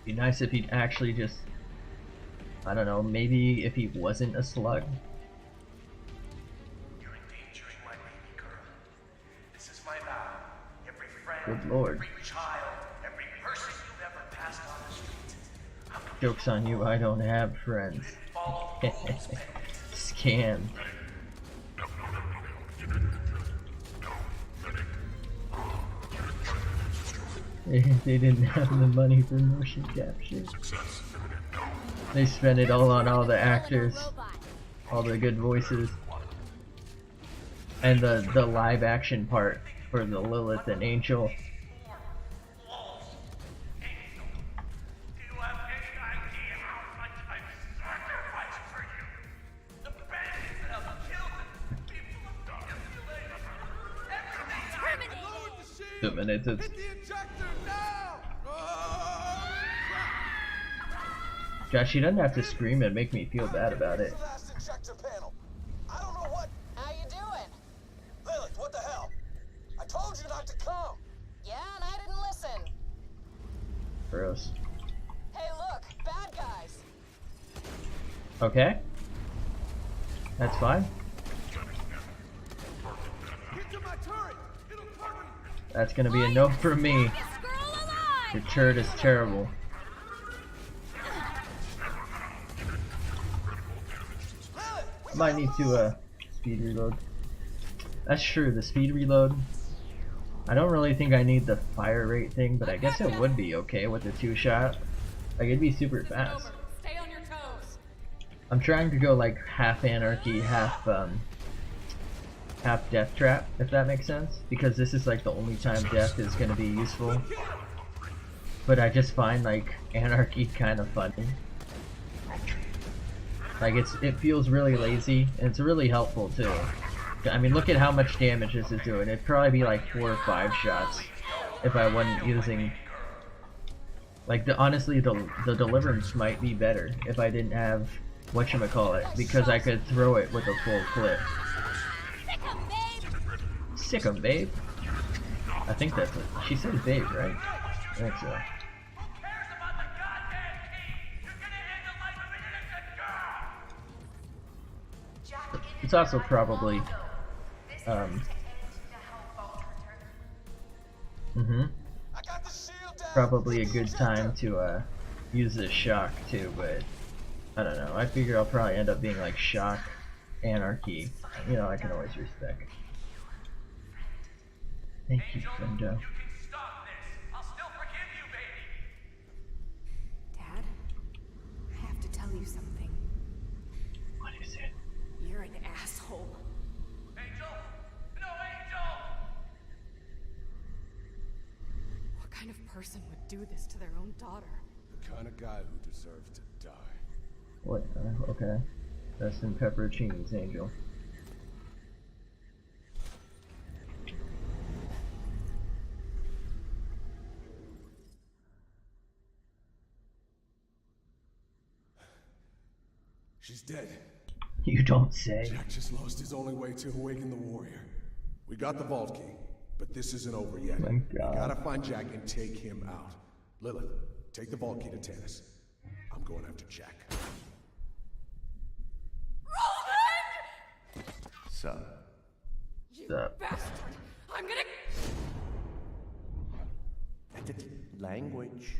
A: Be nice if he'd actually just, I don't know, maybe if he wasn't a slug.
G: You're endangering my baby girl. This is my vow. Every friend,
A: Good lord.
G: every child, every person you've ever passed on the street.
A: Joke's on you, I don't have friends. Scam. They didn't have the money for motion capture. They spent it all on all the actors, all the good voices, and the live action part for the Lilith and Angel. Terminated. Josh, you doesn't have to scream and make me feel bad about it.
C: I don't know what. How you doing? Lilith, what the hell? I told you not to come. Yeah, and I didn't listen.
A: Gross.
C: Hey, look, bad guys.
A: Okay. That's fine. That's gonna be a no from me. The turd is terrible. Might need to speed reload. That's true, the speed reload. I don't really think I need the fire rate thing, but I guess it would be okay with the 2-shot. Like it'd be super fast.
L: Stay on your toes.
A: I'm trying to go like half anarchy, half death trap, if that makes sense, because this is like the only time death is going to be useful. But I just find like anarchy kind of funny. Like it feels really lazy, and it's really helpful too. I mean, look at how much damage this is doing. It'd probably be like 4 or 5 shots if I wasn't using. Like honestly, the deliverance might be better if I didn't have whatchamacallit, because I could throw it with a full clip. Sick 'em, babe. I think that's it. She said babe, right? I think so. It's also probably probably a good time to use this shock too, but I don't know. I figure I'll probably end up being like shock, anarchy. You know, I can always respect. Thank you, friendo.
J: Dad, I have to tell you something.
A: What is it?
J: You're an asshole.
G: Angel! No, Angel!
J: What kind of person would do this to their own daughter?
F: The kind of guy who deserves to die.
A: What? Okay. Rest in pepperoncinis, Angel.
F: She's dead.
A: You don't say.
F: Jack just lost his only way to awaken the warrior. We got the vault key, but this isn't over yet.
A: Thank God.
F: We gotta find Jack and take him out. Lilith, take the vault key to Tannis. I'm going after Jack.
G: Son.
J: You bastard! I'm gonna...
G: Language.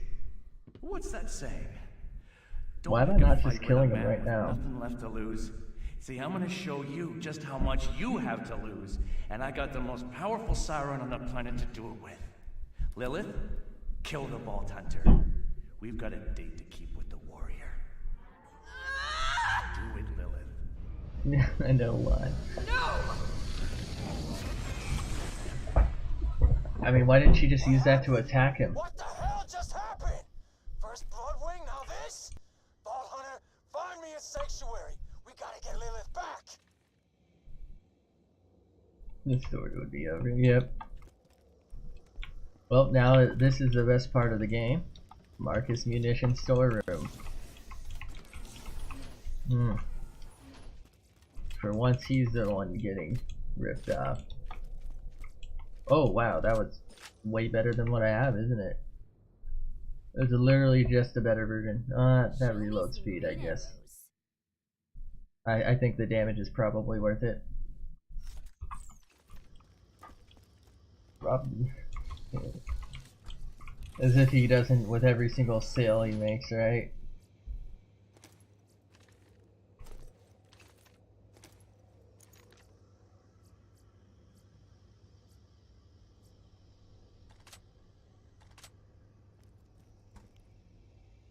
G: What's that saying?
A: Why am I not just killing him right now?
G: Nothing left to lose. See, I'm gonna show you just how much you have to lose. And I got the most powerful siren on the planet to do it with. Lilith, kill the Vault Hunter. We've got a date to keep with the warrior. Do it, Lilith.
A: I know why. I mean, why didn't she just use that to attack him?
C: What the hell just happened? First Bloodwing, now this? Vault Hunter, find me a sanctuary. We gotta get Lilith back.
A: The story would be over. Yep. Well, now this is the best part of the game. Marcus Munition Storeroom. For once, he's the one getting ripped off. Oh wow, that was way better than what I have, isn't it? It was literally just a better version. That reload speed, I guess. I think the damage is probably worth it. Probably. As if he doesn't with every single sale he makes, right?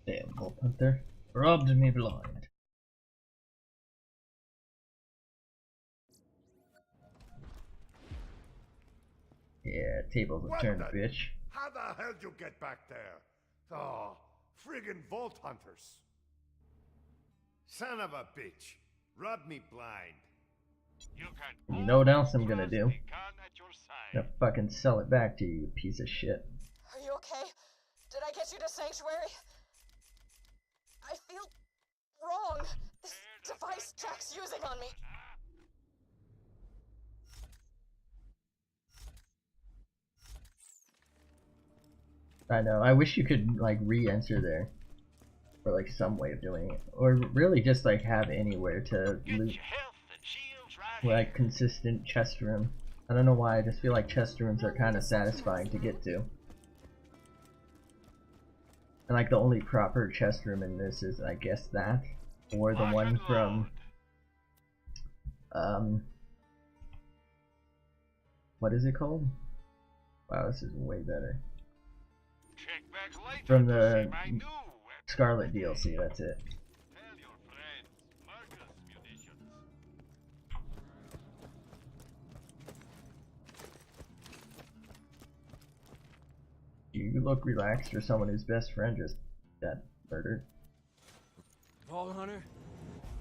A: Damn, Wolf Hunter robbed me blind. Yeah, tables have turned, bitch.
G: How the hell did you get back there? Oh, friggin' Vault Hunters. Son of a bitch. Robbed me blind.
A: You know what else I'm gonna do? I'm gonna fucking sell it back to you, you piece of shit.
E: Are you okay? Did I get you to Sanctuary? I feel wrong. This device Jack's using on me.
A: I know, I wish you could like re-enter there. Or like some way of doing it. Or really just like have anywhere to loot. Like consistent chest room. I don't know why, I just feel like chest rooms are kind of satisfying to get to. And like the only proper chest room in this is I guess that. Or the one from what is it called? Wow, this is way better. From the Scarlet DLC, that's it. You look relaxed for someone whose best friend just got murdered.
O: Vault Hunter,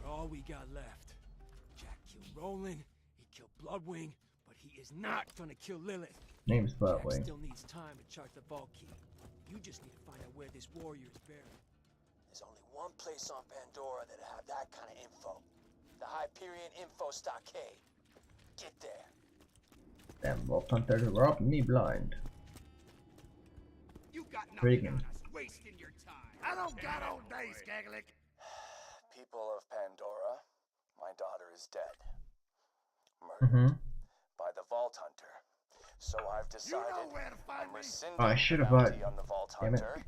O: all we got left. Jack killed Roland, he killed Bloodwing, but he is not gonna kill Lilith.
A: Name's
O: Jack
A: Bloodwing.
O: still needs time to charge the vault key. You just need to find out where this warrior is buried.
C: There's only one place on Pandora that'll have that kind of info. The Hyperion Info Stockade. Get there.
A: Damn, Wolf Hunter robbed me blind.
G: You got
A: Friggin'.
G: wasting your time. I don't got all day, Skaglik.
H: People of Pandora, my daughter is dead. Murdered by the Vault Hunter. So I've decided I'm rescinding
A: Oh, I should have
H: the
A: bought.
H: bounty on the Vault
A: Damn it.
H: Hunter.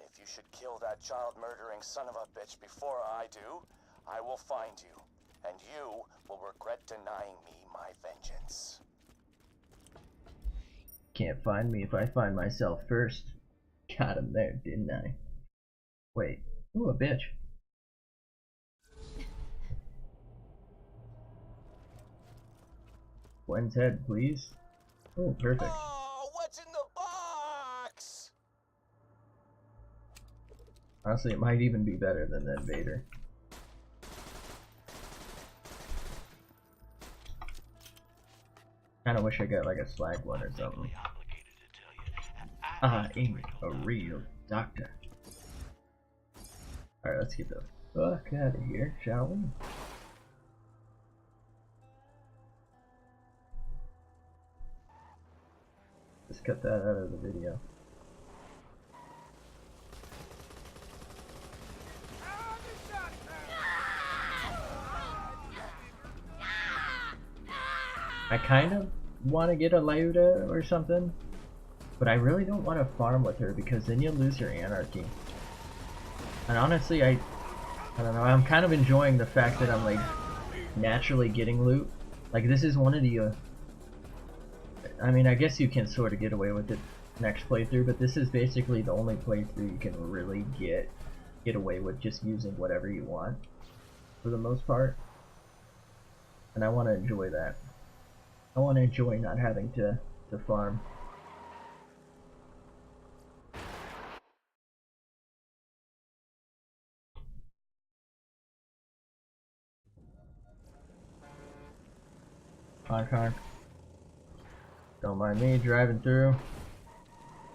H: If you should kill that child-murdering son of a bitch before I do, I will find you, and you will regret denying me my vengeance.
A: Can't find me if I find myself first. Got him there, didn't I? Wait. Ooh, a bitch. Gwen's head, please. Oh, perfect.
C: Oh, what's in the box?
A: Honestly, it might even be better than the Invader. Kinda wish I got like a slag one or something. I ain't a real doctor. Alright, let's get the fuck out of here, shall we? Just cut that out of the video. I kind of want to get a Leuda or something, but I really don't want to farm with her because then you lose your anarchy. And honestly, I don't know, I'm kind of enjoying the fact that I'm like naturally getting loot. Like this is one of the I mean, I guess you can sort of get away with it next playthrough, but this is basically the only playthrough you can really get away with just using whatever you want for the most part. And I want to enjoy that. I want to enjoy not having to farm. Honk honk. Don't mind me driving through.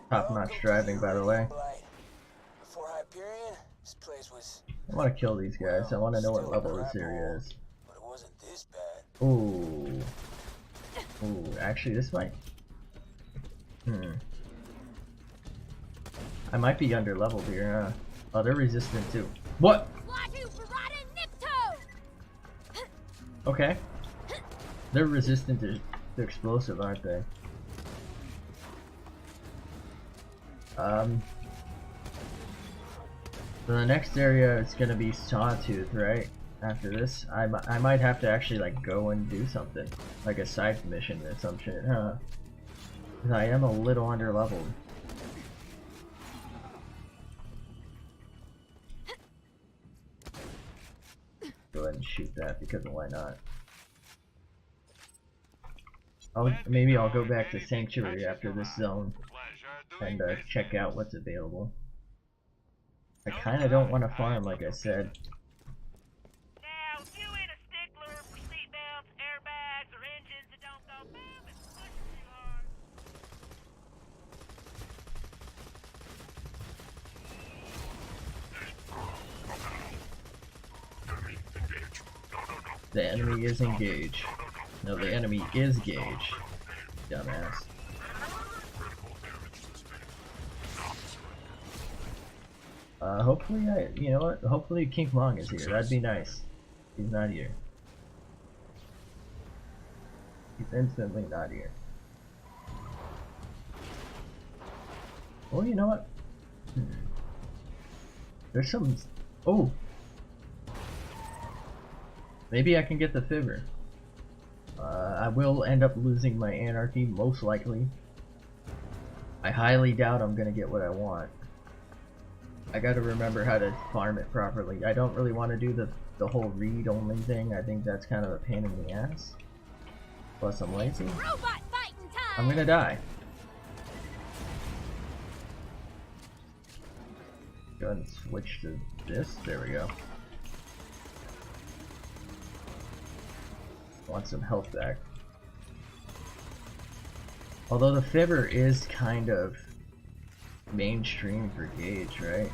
A: Top-notch driving, by the way.
C: Before Hyperion, this place was...
A: I want to kill these guys. I want to know what level this area is.
C: But it wasn't this bad.
A: Ooh. Ooh, actually this might... I might be under leveled here, huh? Oh, they're resistant too. What? Okay. They're resistant to explosive, aren't they? So the next area is gonna be Sawtooth, right? After this, I might have to actually like go and do something, like a side mission or some shit, huh? 'Cause I am a little under leveled. Go ahead and shoot that because why not? Maybe I'll go back to Sanctuary after this zone and check out what's available. I kind of don't want to farm, like I said.
N: Now, if you ain't a stickler for seatbelts, airbags, or engines that don't go boom and push too hard.
A: The enemy is engaged. No, the enemy is Gaige. Dumbass. Hopefully you know what? Hopefully King Long is here. That'd be nice. He's not here. He's instantly not here. Well, you know what? There's some... Oh! Maybe I can get the Fibber. I will end up losing my Anarchy, most likely. I highly doubt I'm gonna get what I want. I gotta remember how to farm it properly. I don't really want to do the whole read-only thing. I think that's kind of a pain in the ass. Plus I'm lazy. I'm gonna die. Go ahead and switch to this. There we go. Want some health back. Although the Fibber is kind of mainstream for Gaige, right?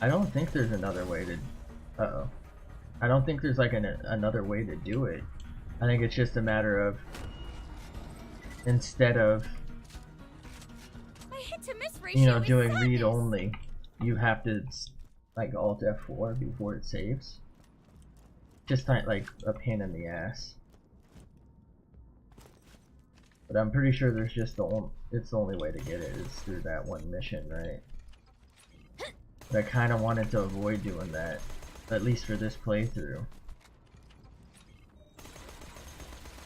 A: I don't think there's another way to... Uh-oh. I don't think there's like another way to do it. I think it's just a matter of... Instead of... You know, doing read-only, you have to... like Alt F4 before it saves. Just like a pain in the ass. But I'm pretty sure there's just it's the only way to get it is through that one mission, right? But I kind of wanted to avoid doing that, at least for this playthrough.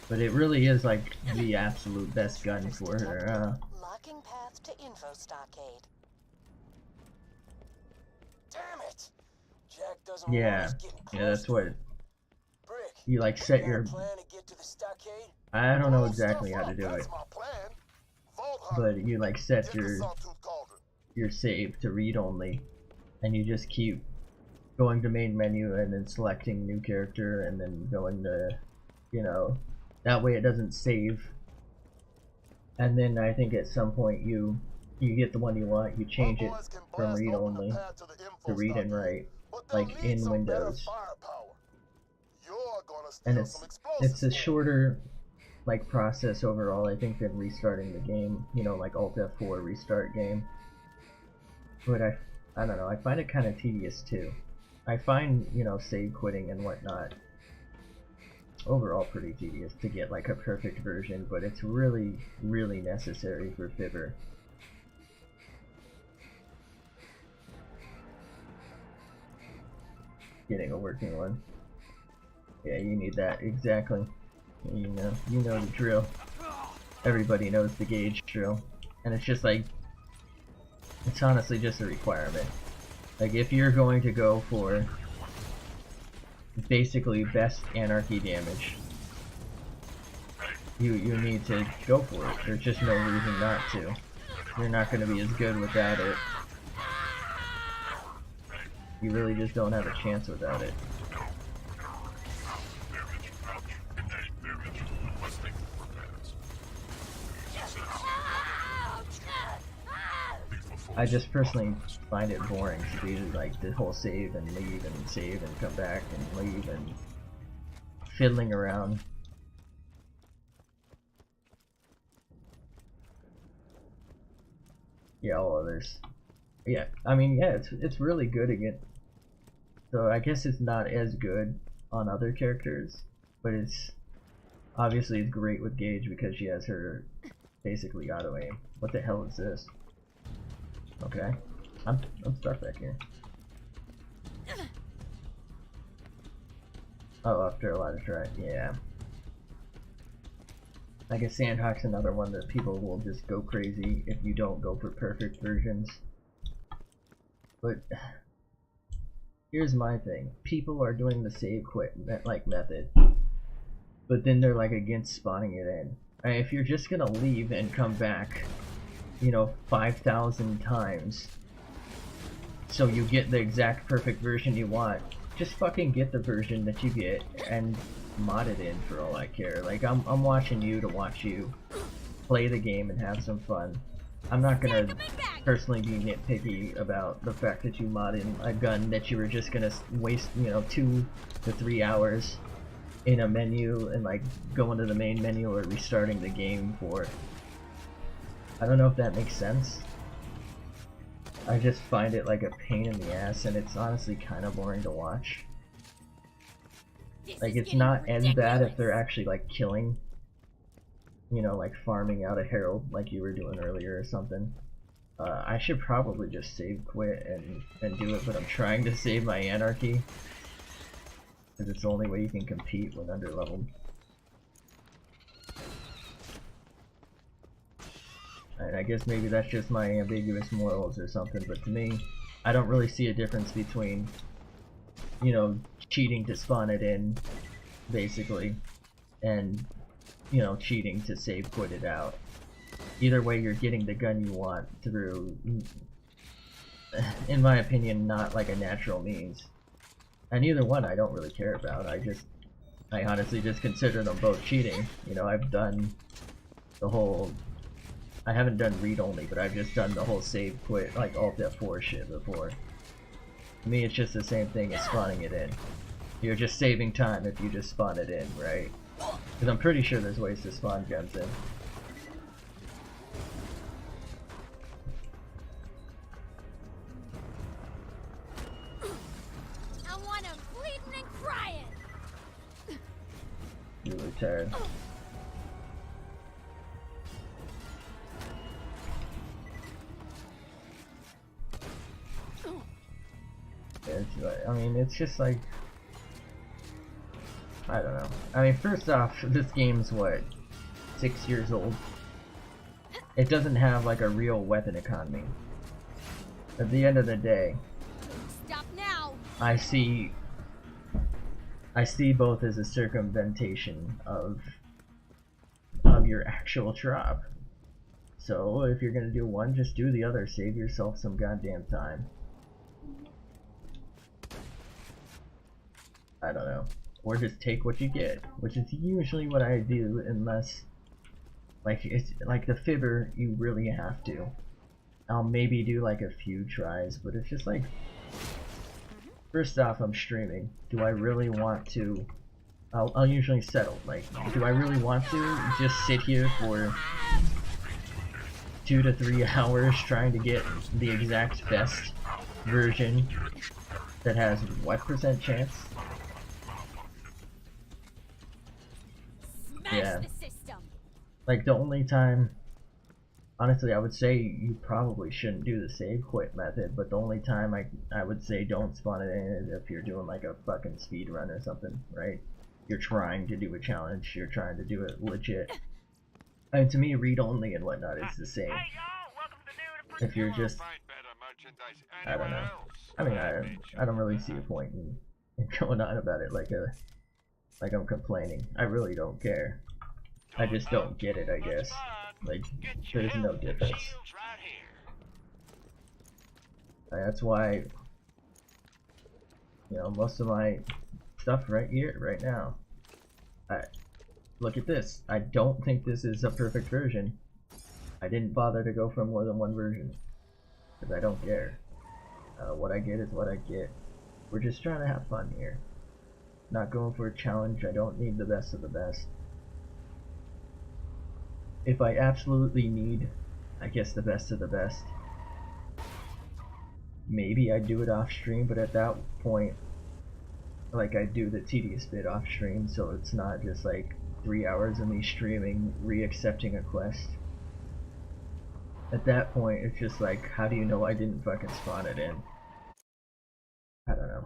A: But it really is like the absolute best gun for her.
E: Locking path to info stockade.
C: Damn it! Jack doesn't
A: Yeah, that's what you like set your... I don't know exactly how to do it, but you like set your save to read only, and you just keep going to main menu and then selecting new character and then going to, you know, that way it doesn't save. And then I think at some point you get the one you want, you change it from read only to read and write, like in Windows. And it's a shorter like process overall, I think, than restarting the game, you know, like Alt F4 restart game. But I don't know, I find it kind of tedious too. I find, you know, save quitting and whatnot overall pretty tedious to get like a perfect version, but it's really, really necessary for Fibber. Getting a working one. Yeah, you need that, exactly. You know the drill. Everybody knows the Gaige drill. And it's just like, it's honestly just a requirement. Like, if you're going to go for basically best Anarchy damage, you need to go for it. There's just no reason not to. You're not going to be as good without it. You really just don't have a chance without it. I just personally find it boring to do like the whole save and leave and save and come back and leave and fiddling around. Yeah, all others. Yeah, I mean, yeah, it's really good again. So I guess it's not as good on other characters, but it's obviously it's great with Gaige because she has her basically auto aim. What the hell is this? Okay, I'm stuck back here. Oh, after a lot of try, yeah. I guess Sandhawk's another one that people will just go crazy if you don't go for perfect versions. But here's my thing: people are doing the save quit method, but then they're like against spawning it in. I mean, if you're just gonna leave and come back, you know, 5,000 times, so you get the exact perfect version you want, just fucking get the version that you get and mod it in for all I care. Like, I'm watching you to watch you play the game and have some fun. I'm not gonna personally be nitpicky about the fact that you modded a gun that you were just gonna waste, you know, 2 to 3 hours in a menu and like going to the main menu or restarting the game for. I don't know if that makes sense. I just find it like a pain in the ass, and it's honestly kind of boring to watch. Like, it's not as bad if they're actually like killing, you know, like farming out a herald like you were doing earlier or something. I should probably just save quit and do it, but I'm trying to save my anarchy because it's the only way you can compete when underleveled. And I guess maybe that's just my ambiguous morals or something, but to me, I don't really see a difference between, you know, cheating to spawn it in, basically, and, you know, cheating to save quit it out. Either way, you're getting the gun you want through, in my opinion, not like a natural means. And either one I don't really care about. I honestly just consider them both cheating. You know, I've done the whole, I haven't done read-only, but I've just done the whole save quit, like Alt F4 shit before. To me, it's just the same thing as spawning it in. You're just saving time if you just spawn it in, right? Because I'm pretty sure there's ways to spawn guns in.
K: I want him bleeding and crying.
A: You're retired. I mean, it's just like, I don't know. I mean, first off, this game's what, 6 years old? It doesn't have like a real weapon economy. At the end of the day,
K: Stop now.
A: I see both as a circumventation of your actual drop. So if you're gonna do one, just do the other. Save yourself some goddamn time. I don't know. Or just take what you get, which is usually what I do, unless, like, it's like the fibber, you really have to. I'll maybe do like a few tries, but it's just like, first off, I'm streaming. Do I really want to? I'll usually settle. Like, do I really want to just sit here for 2 to 3 hours trying to get the exact best version that has what % chance? Yeah. Like, the only time, honestly, I would say you probably shouldn't do the save quit method, but the only time I would say don't spawn it in is if you're doing like a fucking speed run or something, right? You're trying to do a challenge, you're trying to do it legit. And to me, read only and whatnot is the same. If you're just, I don't know. I mean, I don't really see a point in going on about it like I'm complaining. I really don't care. I just don't get it, I guess. Like, there's no difference. That's why, you know, most of my stuff right here, right now. Look at this. I don't think this is a perfect version. I didn't bother to go for more than one version. because I don't care. What I get is what I get. We're just trying to have fun here. Not going for a challenge. I don't need the best of the best. If I absolutely need, I guess, the best of the best, maybe I'd do it off stream, but at that point, like, I do the tedious bit off stream, so it's not just like 3 hours of me streaming, re-accepting a quest. At that point, it's just like, how do you know I didn't fucking spawn it in? I don't know.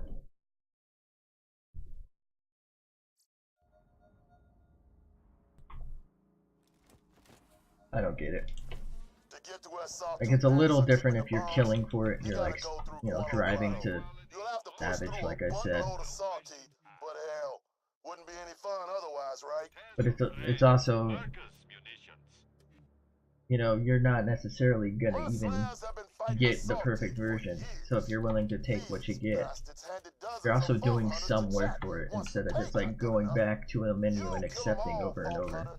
A: I don't get it. Like, it's a little different if you're killing for it, you're like, you know, driving to Savage, like I said. But it's also, you know, you're not necessarily gonna even get the perfect version. So if you're willing to take what you get, you're also doing some work for it instead of just like going back to a menu and accepting over and over.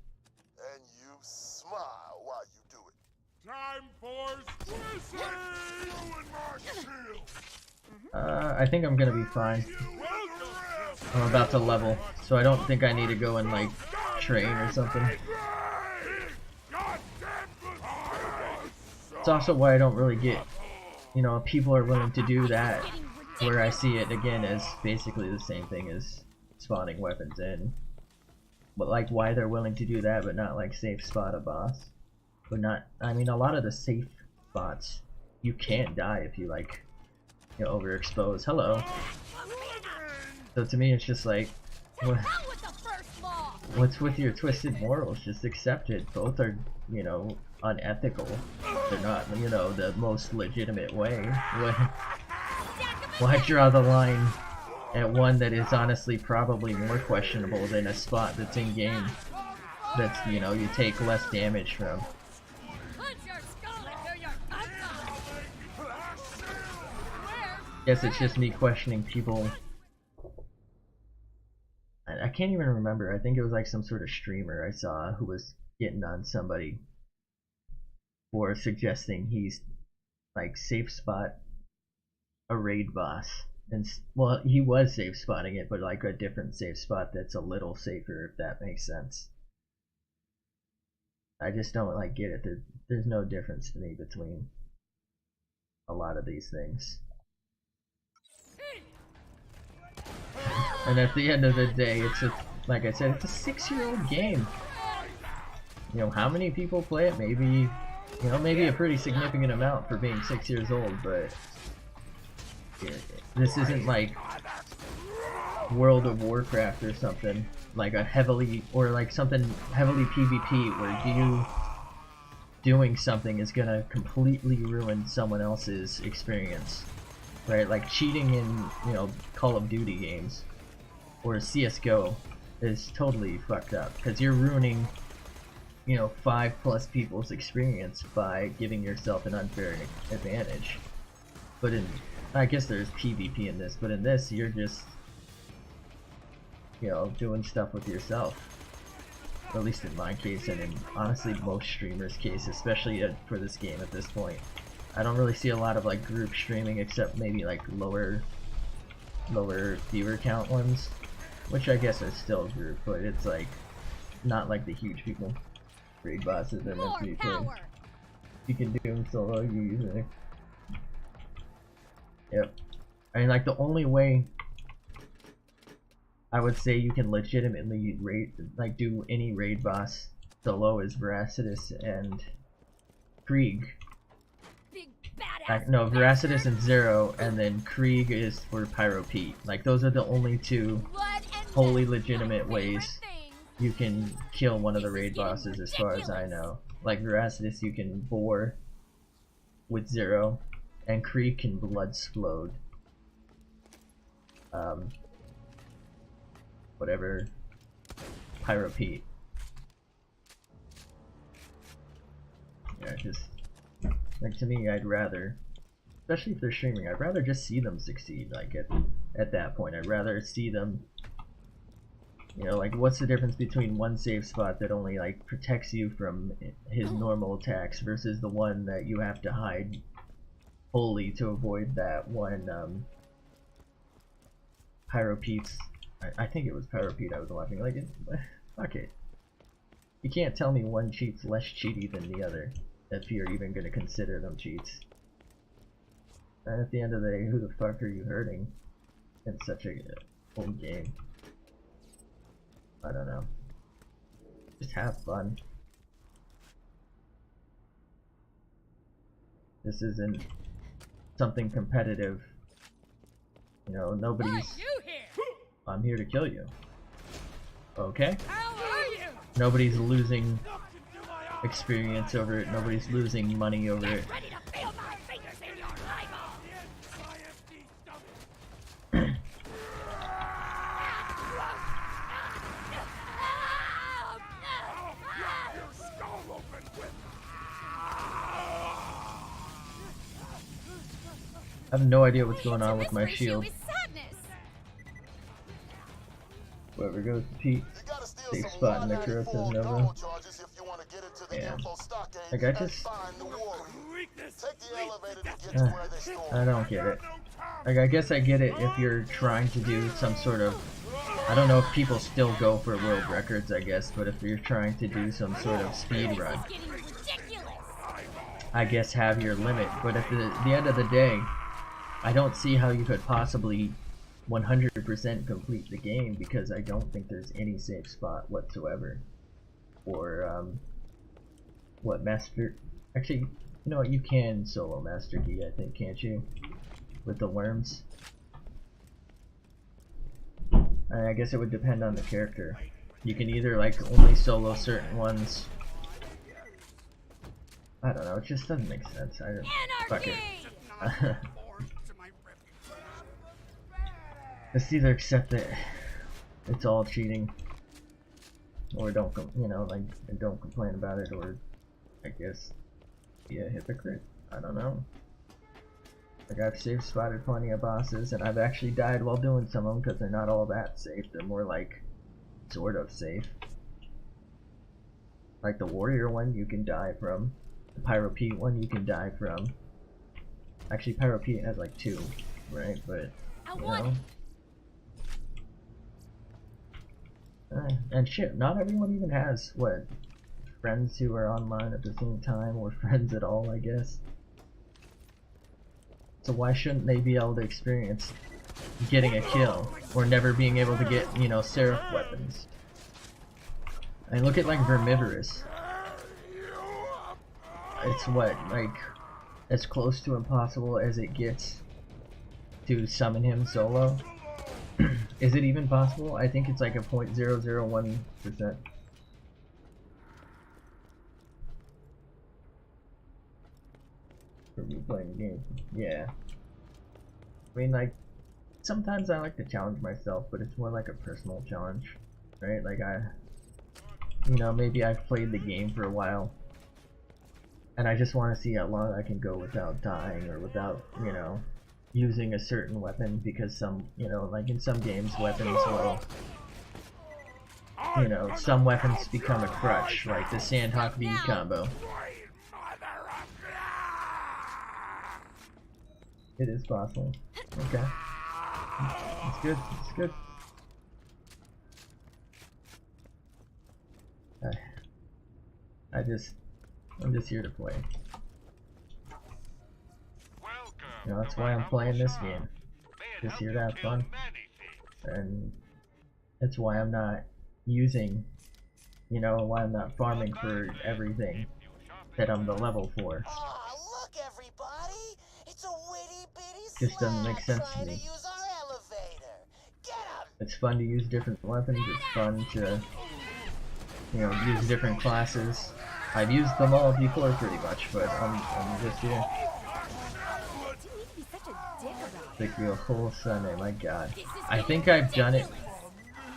A: I think I'm gonna be fine. I'm about to level, so I don't think I need to go and like train or something. It's also why I don't really get, you know, people are willing to do that, where I see it again as basically the same thing as spawning weapons in. But like why they're willing to do that but not like safe spot a boss. But not, I mean, a lot of the safe spots, you can't die if you like, you know, overexpose. Hello. So to me it's just like, what's with your twisted morals? Just accept it. Both are, you know, unethical. They're not, you know, the most legitimate way. Why draw the line at one that is honestly probably more questionable than a spot that's in game that's, you know, you take less damage from? Guess it's just me questioning people. I can't even remember. I think it was like some sort of streamer I saw who was getting on somebody for suggesting he's like safe spot a raid boss. And well, he was safe spotting it, but like a different safe spot that's a little safer, if that makes sense. I just don't like get it. There's no difference to me between a lot of these things. And at the end of the day, it's a, like I said, it's a 6-year-old game. You know, how many people play it? Maybe, you know, maybe a pretty significant amount for being 6 years old, but this isn't like World of Warcraft or something, like a heavily, or like something heavily PvP where you doing something is gonna completely ruin someone else's experience, right? Like cheating in, you know, Call of Duty games or CSGO is totally fucked up because you're ruining, you know, 5+ people's experience by giving yourself an unfair advantage. But in, I guess there's PvP in this, but in this you're just, you know, doing stuff with yourself. Or at least in my case, and in honestly most streamers' case, especially for this game at this point. I don't really see a lot of like group streaming except maybe like lower viewer count ones, which I guess are still group, but it's like not like the huge people. Raid bosses are meant to be played. You can do them solo, you usually. Yep. I mean, like the only way I would say you can legitimately do any raid boss solo is Veracitus and Krieg. No, Veracitus and Zero, and then Krieg is for Pyro Pete. Like, those are the only two wholly legitimate ways you can kill one of the raid bosses as far as I know. Like, Veracitus you can bore with Zero, and Krieg can Bloodsplode. Whatever, Pyro Pete. Yeah, just, like, to me, I'd rather, especially if they're streaming, I'd rather just see them succeed, like, at that point. I'd rather see them, you know, like, what's the difference between one safe spot that only, like, protects you from his normal attacks versus the one that you have to hide wholly to avoid that one Pyro Pete's. I think it was Pyro Pete I was watching. Like, fuck it. You can't tell me one cheat's less cheaty than the other if you're even gonna consider them cheats. And at the end of the day, who the fuck are you hurting in such a old game? I don't know. Just have fun. This isn't something competitive. You know, nobody's... I'm here to kill you. Okay? Nobody's losing experience over it. Nobody's losing money over it. I have no idea what's going on with my shield. Whoever goes to Pete, safe spot in the Kuro says Nova. Yeah. Like, I just... I don't get it. Like, I guess I get it if you're trying to do some sort of... I don't know if people still go for world records, I guess, but if you're trying to do some sort of speed run, I guess have your limit. But at the end of the day, I don't see how you could possibly 100% complete the game, because I don't think there's any safe spot whatsoever. Or, what, Master... Actually, you know what, you can solo Master Key, I think, can't you? With the worms. I guess it would depend on the character. You can either, like, only solo certain ones. I don't know, it just doesn't make sense. I don't... Fuck it. Let's either accept it, it's all cheating, or don't, you know, like, don't complain about it, or I guess be a hypocrite. I don't know. Like, I've safe spotted plenty of bosses, and I've actually died while doing some of them because they're not all that safe. They're more like sort of safe. Like the warrior one, you can die from. The Pyro Pete one, you can die from. Actually, Pyro Pete has like 2, right? But you know. And shit, not everyone even has, what, friends who are online at the same time, or friends at all, I guess. So why shouldn't they be able to experience getting a kill, or never being able to get, you know, Seraph weapons? I mean, look at, like, Vermivorous. It's what, like, as close to impossible as it gets to summon him solo? Is it even possible? I think it's like a 0.001%. For me playing the game. Yeah. I mean, like, sometimes I like to challenge myself, but it's more like a personal challenge, right? Like, you know, maybe I've played the game for a while, and I just want to see how long I can go without dying, or without, you know, using a certain weapon, because some, you know, like in some games, weapons will, you know, some weapons become a crutch, like the Sandhawk V combo. It is possible. Okay. It's good, it's good. I'm just here to play. You know, that's why I'm playing this game. Just here to have fun. And that's why I'm not using, you know, why I'm not farming for everything that I'm the level for.
C: Oh, look, everybody! It's a witty bitty
A: Just doesn't make sense to me. It's fun to use different weapons, it's fun to, you know, use different classes. I've used them all before pretty much, but I'm just here. Took you a whole Sunday, my god. I think I've done it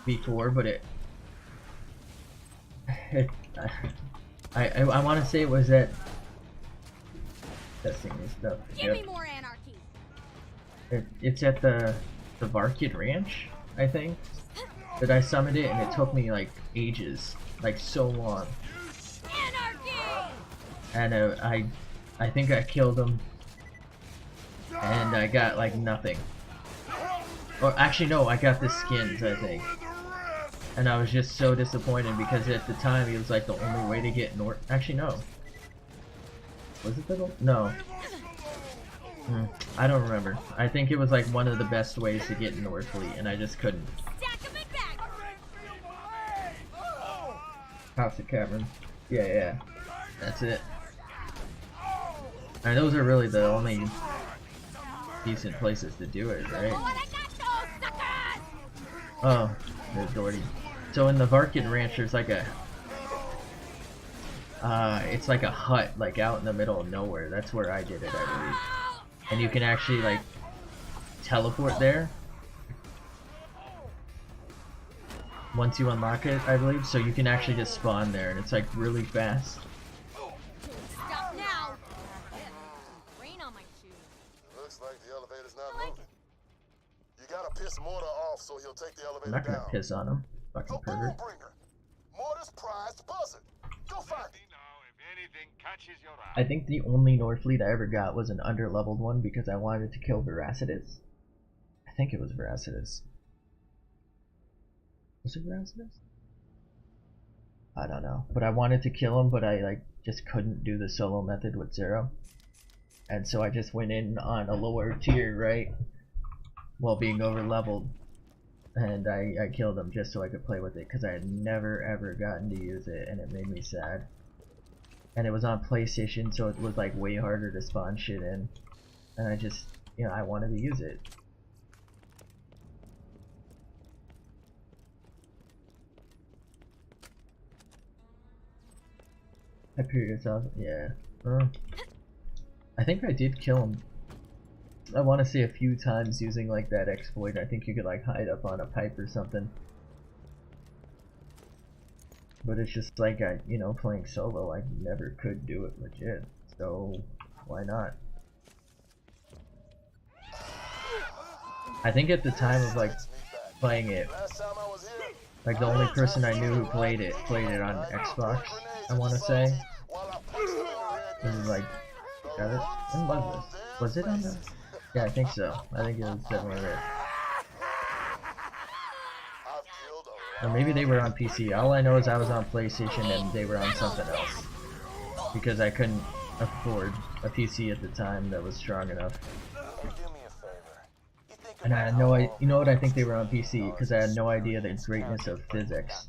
A: before, but I want to say it was at testing this stuff.
K: Give me more anarchy.
A: It's at the Varkid Ranch, I think, that I summoned it, and it took me like ages, like so long.
K: Anarchy!
A: And I think I killed him and I got like nothing. Or actually no, I got the skins, I think. And I was just so disappointed because at the time it was like the only way to get north. Actually no. Was it the no? I don't remember. I think it was like one of the best ways to get Northfleet, and I just couldn't. House of Cavern. Yeah. That's it. And those are really the only decent places to do it, right? Oh, there's Doherty. So in the Varkin Ranch, there's like a it's like a hut, like out in the middle of nowhere. That's where I did it, I believe. And you can actually like teleport there once you unlock it, I believe. So you can actually just spawn there, and it's like really fast.
K: Stop now. Rain on my shoes.
P: Looks like the elevator's not moving. You gotta piss Mortar off so he'll take the elevator
A: I'm not gonna
P: down.
A: piss on him, fucking pervert.
P: Mortar's prized buzzard. Go find it.
A: I think the only Northfleet I ever got was an underleveled one because I wanted to kill Veracitus. I think it was Veracitus. Was it Veracitus? I don't know. But I wanted to kill him, but I like just couldn't do the solo method with Zero. And so I just went in on a lower tier, right? While being over leveled. And I killed him just so I could play with it because I had never ever gotten to use it, and it made me sad. And it was on PlayStation, so it was like way harder to spawn shit in. And I just, you know, I wanted to use it. Hyperius, yeah. I think I did kill him. I want to say a few times using like that exploit. I think you could like hide up on a pipe or something. But it's just like you know, playing solo, I never could do it legit. So why not? I think at the time of like playing it, like the only person I knew who played it on Xbox. I want to say. This is like, when was this? Was it on the? Yeah, I think so. I think it was definitely there. Or maybe they were on PC. All I know is I was on PlayStation and they were on something else. Because I couldn't afford a PC at the time that was strong enough. And I had no idea, you know what, I think they were on PC because I had no idea the greatness of physics.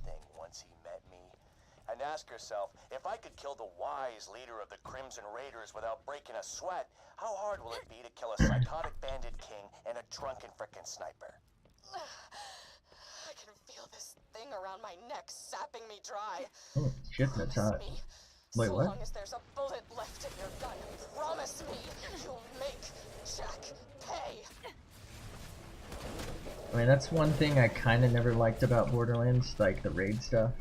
I: And ask yourself, if I could kill the wise leader of the Crimson Raiders without breaking a sweat, how hard will it be to kill a psychotic bandit king and a drunken frickin' sniper?
E: I can feel this thing around my neck sapping me dry.
A: Oh, shit, that's hot. Wait, what?
E: So long as there's a bullet left in your gun, promise me you'll make Jack pay.
A: I mean, that's one thing I kind of never liked about Borderlands, like the raid stuff.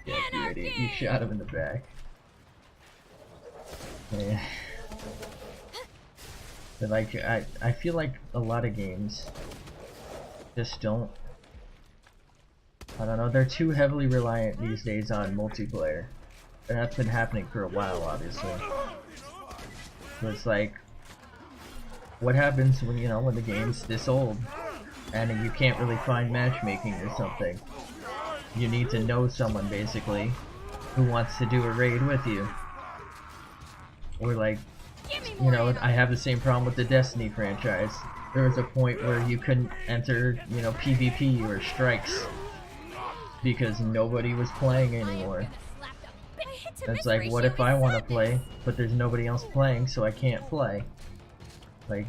A: Yeah, you idiot. You shot him in the back. Yeah. But like, I feel like a lot of games just don't, I don't know, they're too heavily reliant these days on multiplayer. And that's been happening for a while, obviously. So it's like, what happens when, you know, when the game's this old and you can't really find matchmaking or something? You need to know someone, basically, who wants to do a raid with you. Or like, you know, I have the same problem with the Destiny franchise. There was a point where you couldn't enter, you know, PvP or strikes because nobody was playing anymore. It's like, what if I want to play, but there's nobody else playing, so I can't play? Like,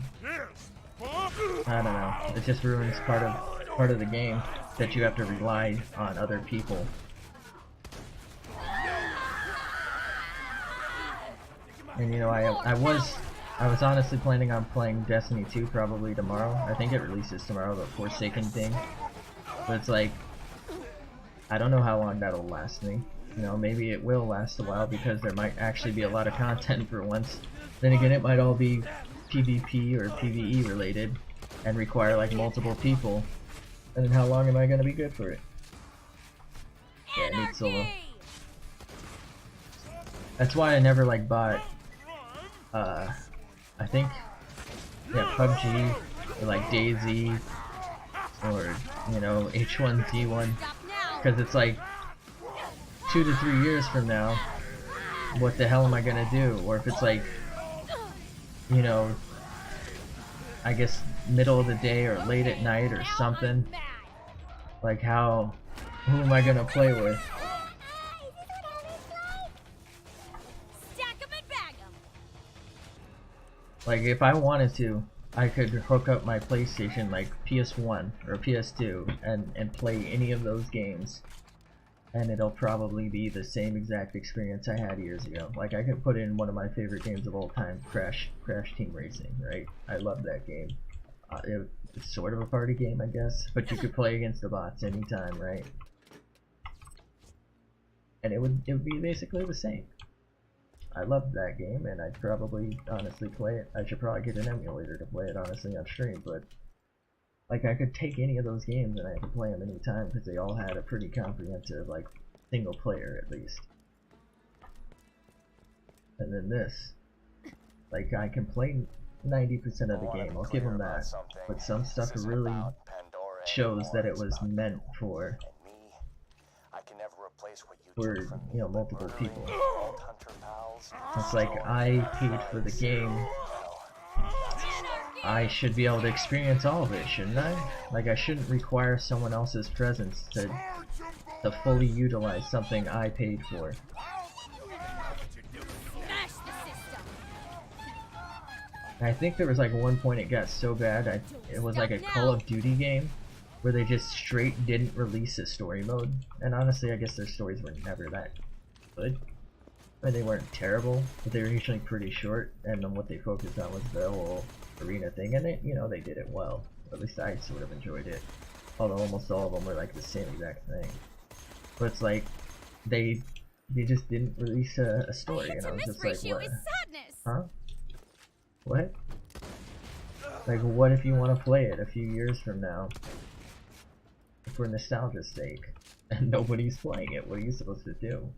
A: I don't know. It just ruins part of the game that you have to rely on other people. And you know, I was honestly planning on playing Destiny 2 probably tomorrow. I think it releases tomorrow, the Forsaken thing. But it's like, I don't know how long that'll last me. You know, maybe it will last a while because there might actually be a lot of content for once. Then again, it might all be PvP or PvE related and require like multiple people. And then how long am I gonna be good for it? Yeah, I need solo. That's why I never like bought, I think yeah, PUBG, or like DayZ, or, you know, H1Z1, because it's like 2 to 3 years from now, what the hell am I gonna do? Or if it's like, you know, I guess middle of the day or late at night or something, like who am I gonna play with? Like, if I wanted to, I could hook up my PlayStation, like PS1 or PS2, and play any of those games, and it'll probably be the same exact experience I had years ago. Like, I could put in one of my favorite games of all time, Crash Team Racing, right? I love that game. It's sort of a party game, I guess, but you could play against the bots anytime, right? And it would be basically the same. I loved that game, and I'd probably honestly play it. I should probably get an emulator to play it honestly on stream, but like, I could take any of those games and I could play them anytime because they all had a pretty comprehensive, like, single player at least. And then this, like, I can play 90% of the game, I'll give them that, but some stuff really shows that it was meant for, you know, multiple people. It's like, I paid for the game, I should be able to experience all of it, shouldn't I? Like, I shouldn't require someone else's presence to fully utilize something I paid for. And I think there was like one point it got so bad, it was like a Call of Duty game where they just straight didn't release a story mode. And honestly, I guess their stories were never that good. I mean, they weren't terrible, but they were usually pretty short, and then what they focused on was the whole arena thing, and you know, they did it well. At least I sort of enjoyed it. Although almost all of them were like the same exact thing. But it's like, they just didn't release a story, and I was just like, what? Huh? What? Like, what if you want to play it a few years from now? For nostalgia's sake, and nobody's playing it, what are you supposed to do?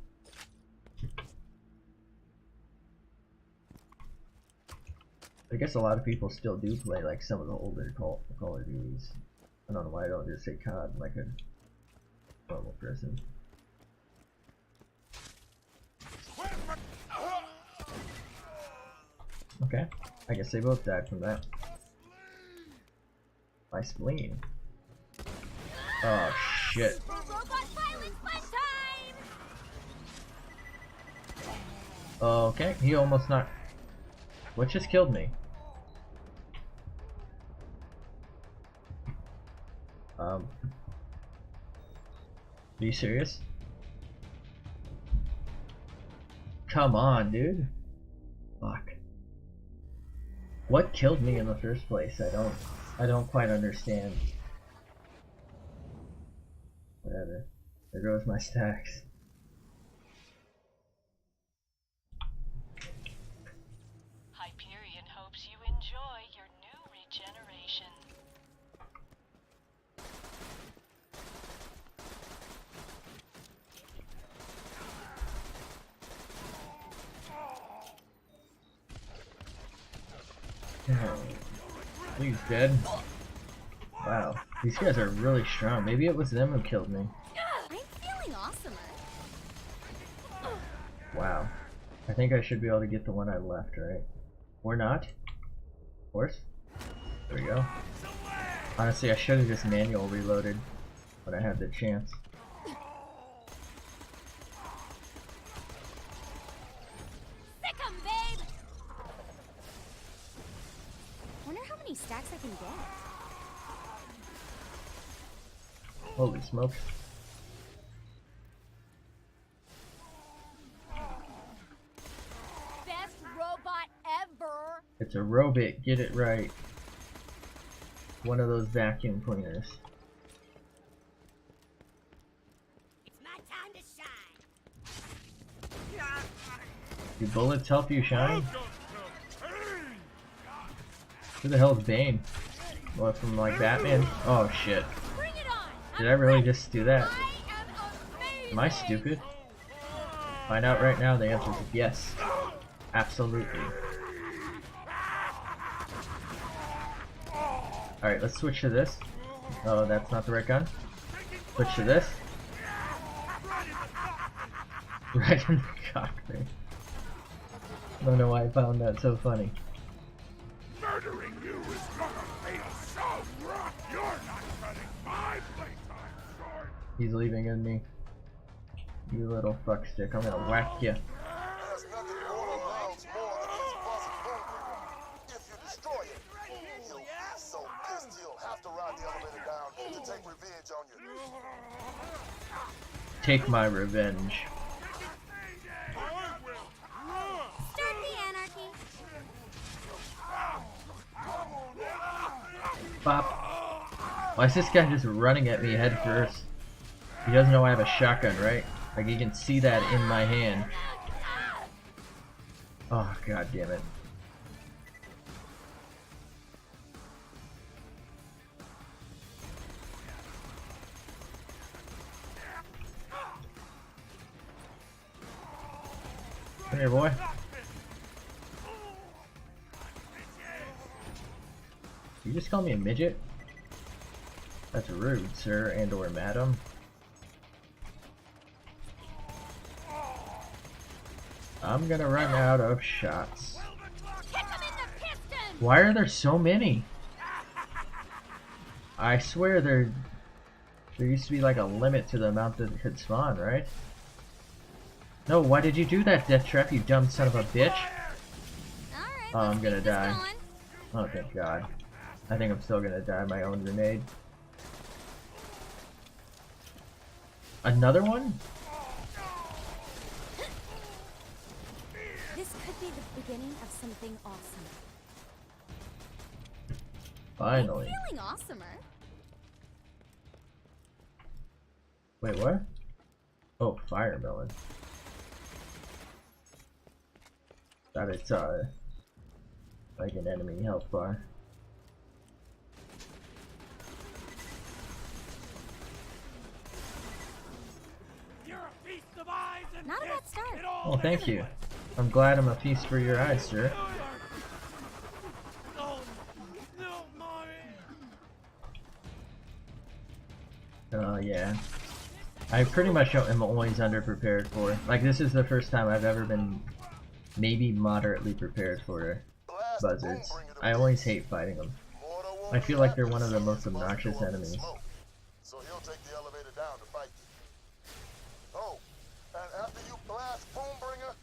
A: I guess a lot of people still do play like some of the older Call of Duties. I don't know why I don't just say COD like a normal person. Okay, I guess they both died from that. My spleen. Oh shit. Okay, he almost knocked. What just killed me? Are you serious? Come on, dude. Fuck. What killed me in the first place? I don't quite understand. Whatever. There goes my stacks.
Q: Hyperion hopes you enjoy your new regeneration.
A: He's dead. Wow, these guys are really strong. Maybe it was them who killed me.
K: I'm feeling awesomer.
A: Wow. I think I should be able to get the one I left, right? Or not? Of course. There we go. Honestly, I should have just manual reloaded when I had the chance.
K: Sick 'em, babe! Wonder how many stacks I can get.
A: Holy smoke.
K: Best robot ever!
A: It's a robot, get it right. One of those vacuum cleaners.
K: It's my time to shine.
A: Do bullets help you shine? Who the hell is Bane? What, from like Batman? Oh shit. Did I really just do that? Am I stupid? Find out right now, the answer is yes. Absolutely. Alright, let's switch to this. Oh, that's not the right gun. Switch to this. Right in the cockpit. I don't know why I found that so funny.
G: Murdering you is gonna feel so rough. You're not cutting my playtime short.
A: He's leaving in me. You little fuckstick, I'm gonna whack you.
P: There's nothing Mortar loves more than his buzzing boom. If you destroy it, he'll be so pissed he'll have to ride the elevator down to take revenge on you.
A: Take my revenge.
K: Start the anarchy.
A: Bop. Why is this guy just running at me head first? He doesn't know I have a shotgun, right? Like, you can see that in my hand. Oh, god damn it. Come here, boy. You just call me a midget? That's rude, sir and or madam. I'm gonna run out of shots. Why are there so many? I swear there used to be like a limit to the amount that could spawn, right? No, why did you do that, Death Trap, you dumb son of a bitch? Oh, I'm gonna die. Oh, thank God. I think I'm still gonna die my own grenade. Another one?
K: This could be the beginning of something awesome.
A: Finally.
K: Feeling awesomer.
A: Wait, what? Oh, fire melon. Thought it's like an enemy health bar.
K: Not a bad start.
A: Oh, thank you. I'm glad I'm a feast for your eyes, sir. Yeah. I pretty much am always underprepared for. Like, this is the first time I've ever been maybe moderately prepared for buzzards. I always hate fighting them. I feel like they're one of the most obnoxious enemies.
P: So he'll take the elevator down to fight you. Oh, and after you blast Boombringer,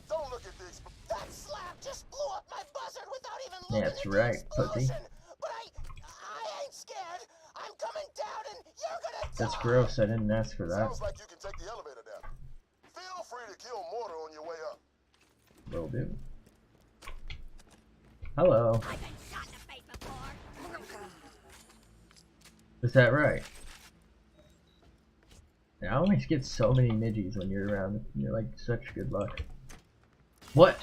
P: don't look at the
C: That slap just blew up my buzzard without even looking
A: That's
C: at
A: right,
C: the
A: pussy.
C: explosion. But I ain't scared. I'm coming down and you're gonna die.
A: That's gross, I didn't ask for that.
P: Sounds like you can take the elevator down. Feel free to kill Mortar on your way up.
A: Will do. Hello. Is that right? I always get so many midgies when you're around. You're like such good luck. What?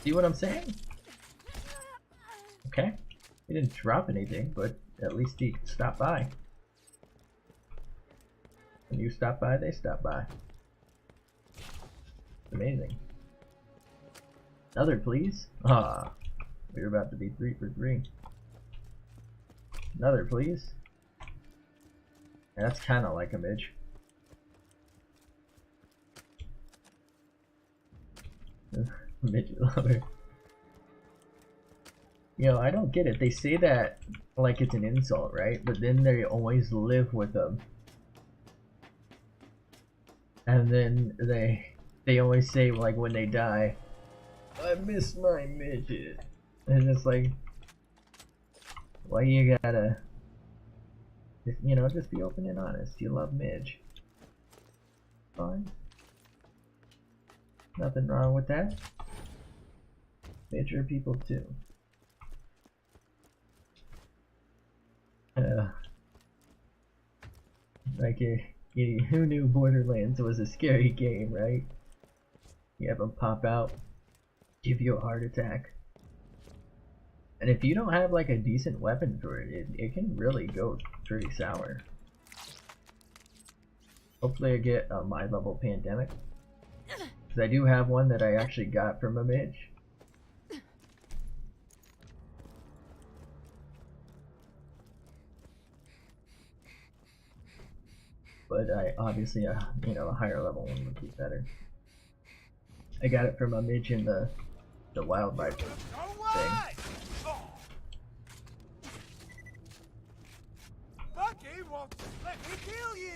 A: See what I'm saying? Okay. He didn't drop anything, but at least he stopped by. When you stop by, they stop by. Amazing. Another, please. Ah, we're about to be 3 for 3. Another, please. That's kind of like a midge. Midget lover. You know, I don't get it. They say that like it's an insult, right? But then they always live with them. And then they always say, like, when they die, I miss my midget. And it's like, why you gotta, you know, just be open and honest. You love Midge. Fine. Nothing wrong with that. Midge are people too. Like, who knew Borderlands was a scary game, right? You have them pop out, give you a heart attack. And if you don't have like a decent weapon for it, it can really go pretty sour. Hopefully I get a my level pandemic. Because I do have one that I actually got from a midge. but I obviously you know, a higher level one would be better. I got it from a midge in the wildlife thing.
G: Bucky won't let me kill you.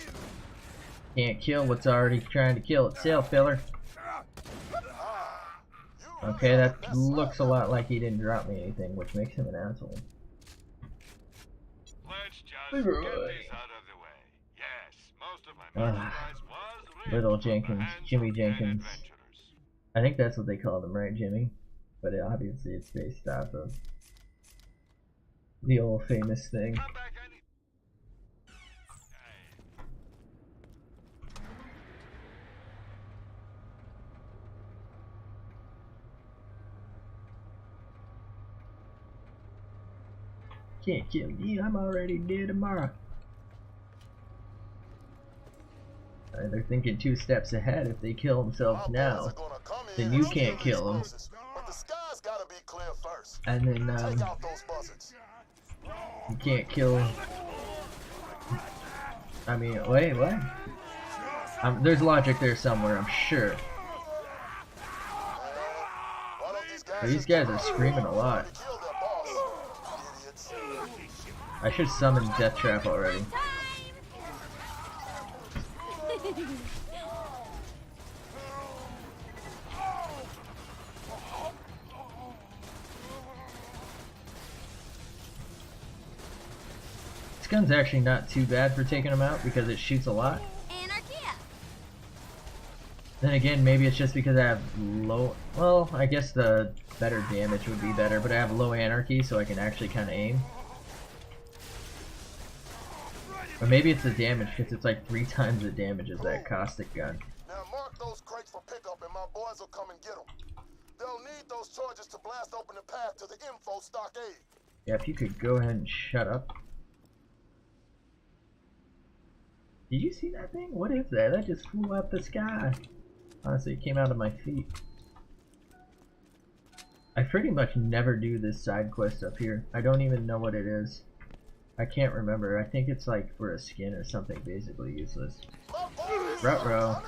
A: Can't kill what's already trying to kill itself, filler. Okay, that looks a lot like he didn't drop me anything, which makes him an asshole.
B: Let's just get this out of the way. Yes, most of my merchandise was
A: Little Jenkins, Jimmy Jenkins. I think that's what they called him, right, Jimmy? But obviously it's based off of the old famous thing. Can't kill me, I'm already dead tomorrow. They're thinking 2 steps ahead. If they kill themselves now, then you can't kill them. And then you can't kill. I mean, wait, what? There's logic there somewhere, I'm sure. These guys are screaming a lot. I should summon Death Trap already. This gun's actually not too bad for taking them out because it shoots a lot. Then again, maybe it's just because I have low... Well, I guess the better damage would be better, but I have low anarchy, so I can actually kind of aim. Or maybe it's the damage, because it's like 3 times the damage as that caustic gun.
P: Now mark those crates for pickup and my boys will come and get them. They'll need those charges to blast open the path to the info stockade.
A: Yeah, if you could go ahead and shut up. Did you see that thing? What is that? That just flew up the sky. Honestly, it came out of my feet. I pretty much never do this side quest up here. I don't even know what it is. I can't remember. I think it's like for a skin or something basically useless. Ruh-roh.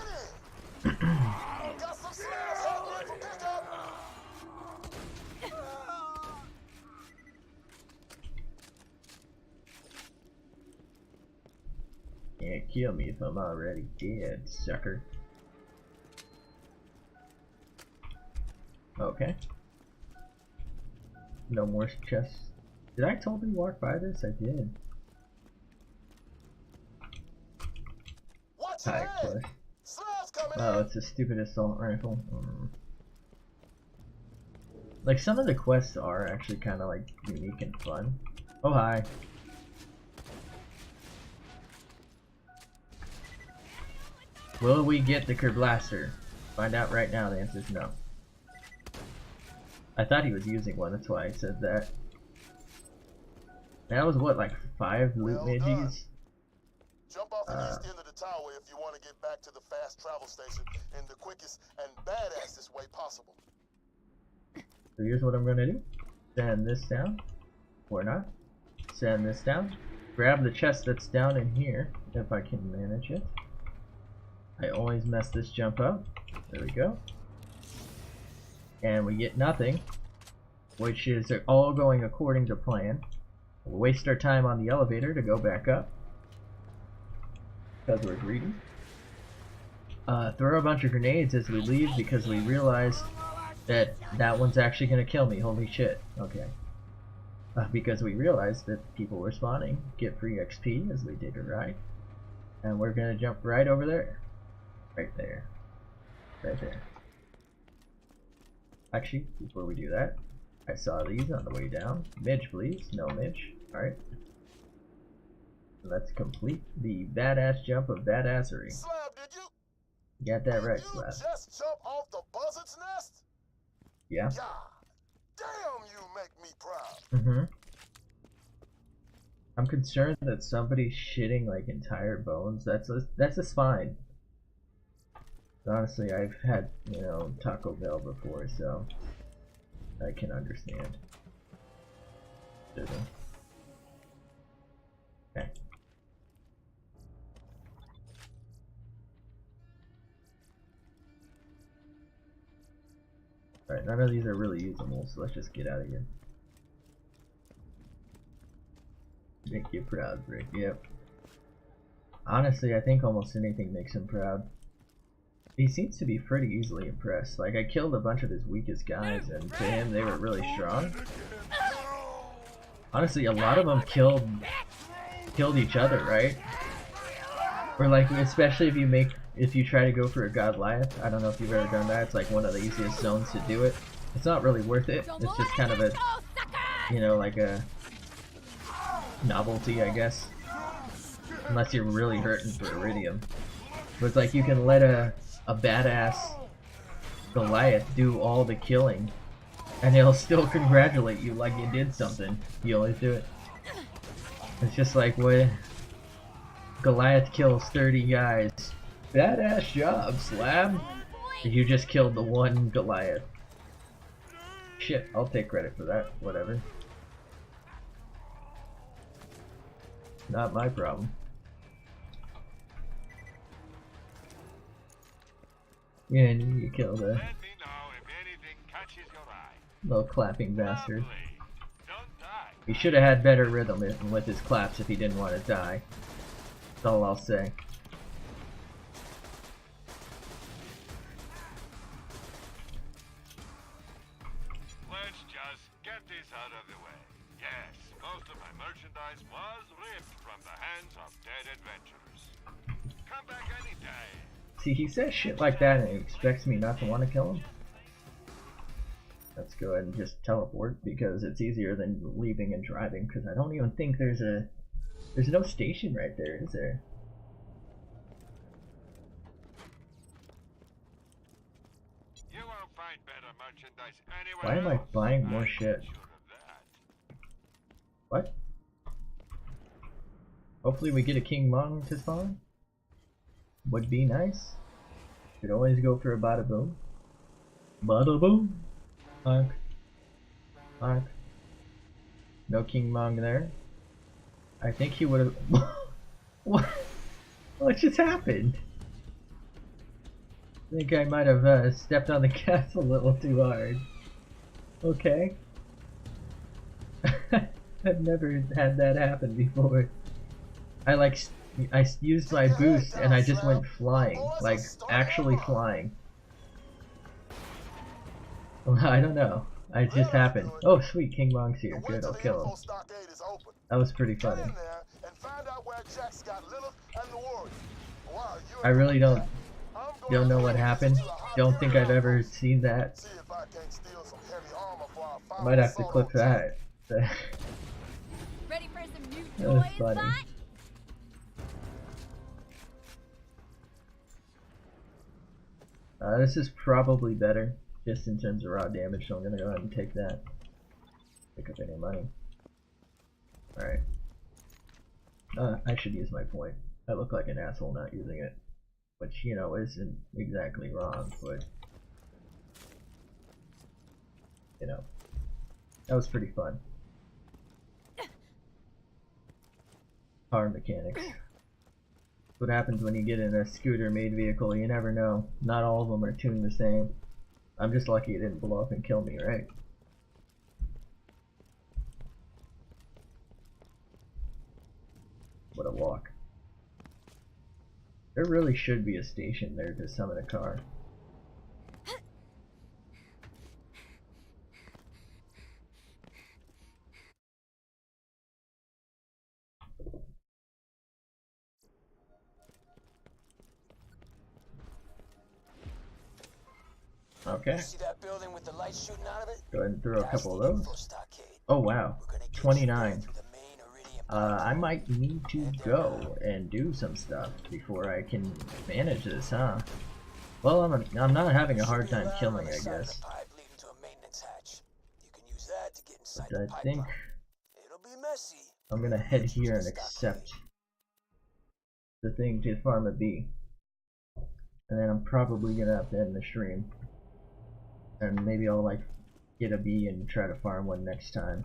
A: Can't kill me if I'm already dead, sucker. Okay. No more chests. Did I totally walk by this? I did. Side quest. Oh, it's a stupid assault rifle. Like, some of the quests are actually kind of like unique and fun. Oh, hi. Will we get the Kerblaster? Find out right now. The answer is no. I thought he was using one, that's why I said that. That was what, like 5 loot midgies?
P: Jump off the east end of the tower if you want to get back to the fast travel station in the quickest and badassest way possible.
A: So here's what I'm gonna do. Send this down. Or not. Send this down. Grab the chest that's down in here, if I can manage it. I always mess this jump up. There we go. And we get nothing, which is all going according to plan. We'll waste our time on the elevator to go back up because we're greedy. Throw a bunch of grenades as we leave because we realized that that one's actually going to kill me. Holy shit. Okay. Because we realized that people were spawning. Get free XP as we did it right. And we're going to jump right over there. Right there. Right there. Actually, before we do that, I saw these on the way down. Midge, please. No Midge. Alright. Let's complete the badass jump of badassery.
P: Slab, did you?
A: Got that right, Slab.
P: Just jump off the buzzard's nest?
A: Yeah.
P: God damn, you make me proud.
A: Mm-hmm. I'm concerned that somebody's shitting like entire bones. That's a spine. Honestly, I've had, you know, Taco Bell before, so I can understand. Okay. Alright, none of these are really usable, so let's just get out of here. Make you proud, Rick. Yep. Honestly, I think almost anything makes him proud. He seems to be pretty easily impressed. Like, I killed a bunch of his weakest guys, and to him, they were really strong. Honestly, a lot of them killed each other, right? Or like, especially if you try to go for a Goliath. I don't know if you've ever done that. It's like one of the easiest zones to do it. It's not really worth it. It's just kind of a, you know, like a novelty, I guess. Unless you're really hurting for Iridium. But it's like you can let a badass Goliath do all the killing, and he'll still congratulate you like you did something. You always do it. It's just like when Goliath kills 30 guys. Badass job, Slab. You just killed the one Goliath. Shit, I'll take credit for that. Whatever. Not my problem. Yeah, and you killed a little clapping bastard. He should have had better rhythm with his claps if he didn't want to die. That's all I'll say.
B: Let's just get this out of the way. Yes, most of my merchandise was ripped from the hands of dead adventurers. Come back any day.
A: See, he says shit like that and he expects me not to want to kill him. Let's go ahead and just teleport because it's easier than leaving and driving, because I don't even think there's no station right there, is there?
B: You won't find better merchandise anywhere.
A: Why am I buying more shit? What? Hopefully we get a King Mong to spawn. Would be nice. Could always go for a bada boom. Bada boom. Honk. Honk. No King Mong there. I think he would have. What just happened? I think I might have stepped on the gas a little too hard. Okay. I've never had that happen before. I used my boost and I just went flying, like actually flying. Well, I don't know. It just happened. Oh sweet, King Mong's here. Good, I'll kill him. That was pretty funny. I really don't know what happened. Don't think I've ever seen that. I might have to clip that.
K: Ready for some new
A: That was
K: toys,
A: funny. This is probably better, just in terms of raw damage, so I'm gonna go ahead and take that. Pick up any money. Alright. I should use my point. I look like an asshole not using it. Which, you know, isn't exactly wrong, but... You know. That was pretty fun. Car mechanics. What happens when you get in a scooter-made vehicle, you never know. Not all of them are tuned the same. I'm just lucky it didn't blow up and kill me, right? What a walk. There really should be a station there to summon a car. Okay.
C: See that building with the light shooting out of it?
A: Go ahead and throw a couple of those. Oh wow, 29. I might need to go and do some stuff before I can manage this, huh? Well, I'm not having a hard time killing, I guess. But I think I'm gonna head here and accept the thing to farm a bee. And then I'm probably gonna have to end the stream. And maybe I'll like get a bee and try to farm one next time.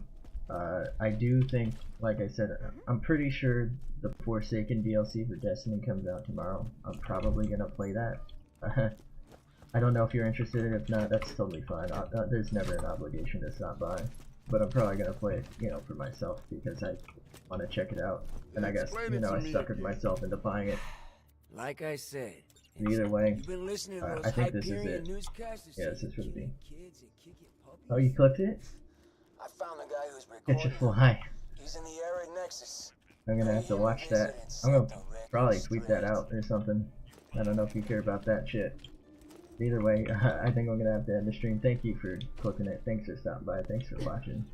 A: I do think, like I said, I'm pretty sure the Forsaken DLC for Destiny comes out tomorrow. I'm probably gonna play that. I don't know if you're interested. If not, that's totally fine. There's never an obligation to stop by. But I'm probably gonna play it, you know, for myself because I want to check it out. And I guess, you know, I suckered myself into buying it.
O: Like I said,
A: Either way,
O: you've been listening to those
A: I think this is
O: Hyperion
A: it.
O: newscasters.
A: Yeah, this is for the bean.
O: Kids and kicking puppies.
A: Oh, you clicked it?
C: I found the guy who's
A: Get
C: recording.
A: your fly.
C: He's in the area Nexus.
A: I'm gonna have to watch that. I'm gonna probably tweet that out or something. I don't know if you care about that shit. Either way, I think I'm gonna have to end the stream. Thank you for clicking it. Thanks for stopping by. Thanks for watching.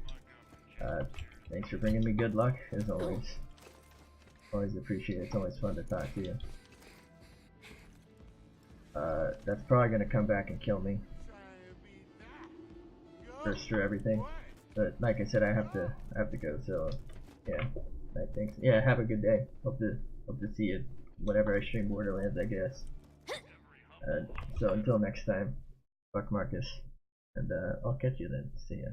A: Thanks for bringing me good luck, as always. Always appreciate it. It's always fun to talk to you. That's probably gonna come back and kill me. First for everything. But like I said, I have to go. So yeah, thanks. Yeah, have a good day. Hope to see you whenever I stream Borderlands, I guess. So until next time, fuck Marcus, and I'll catch you then. See ya.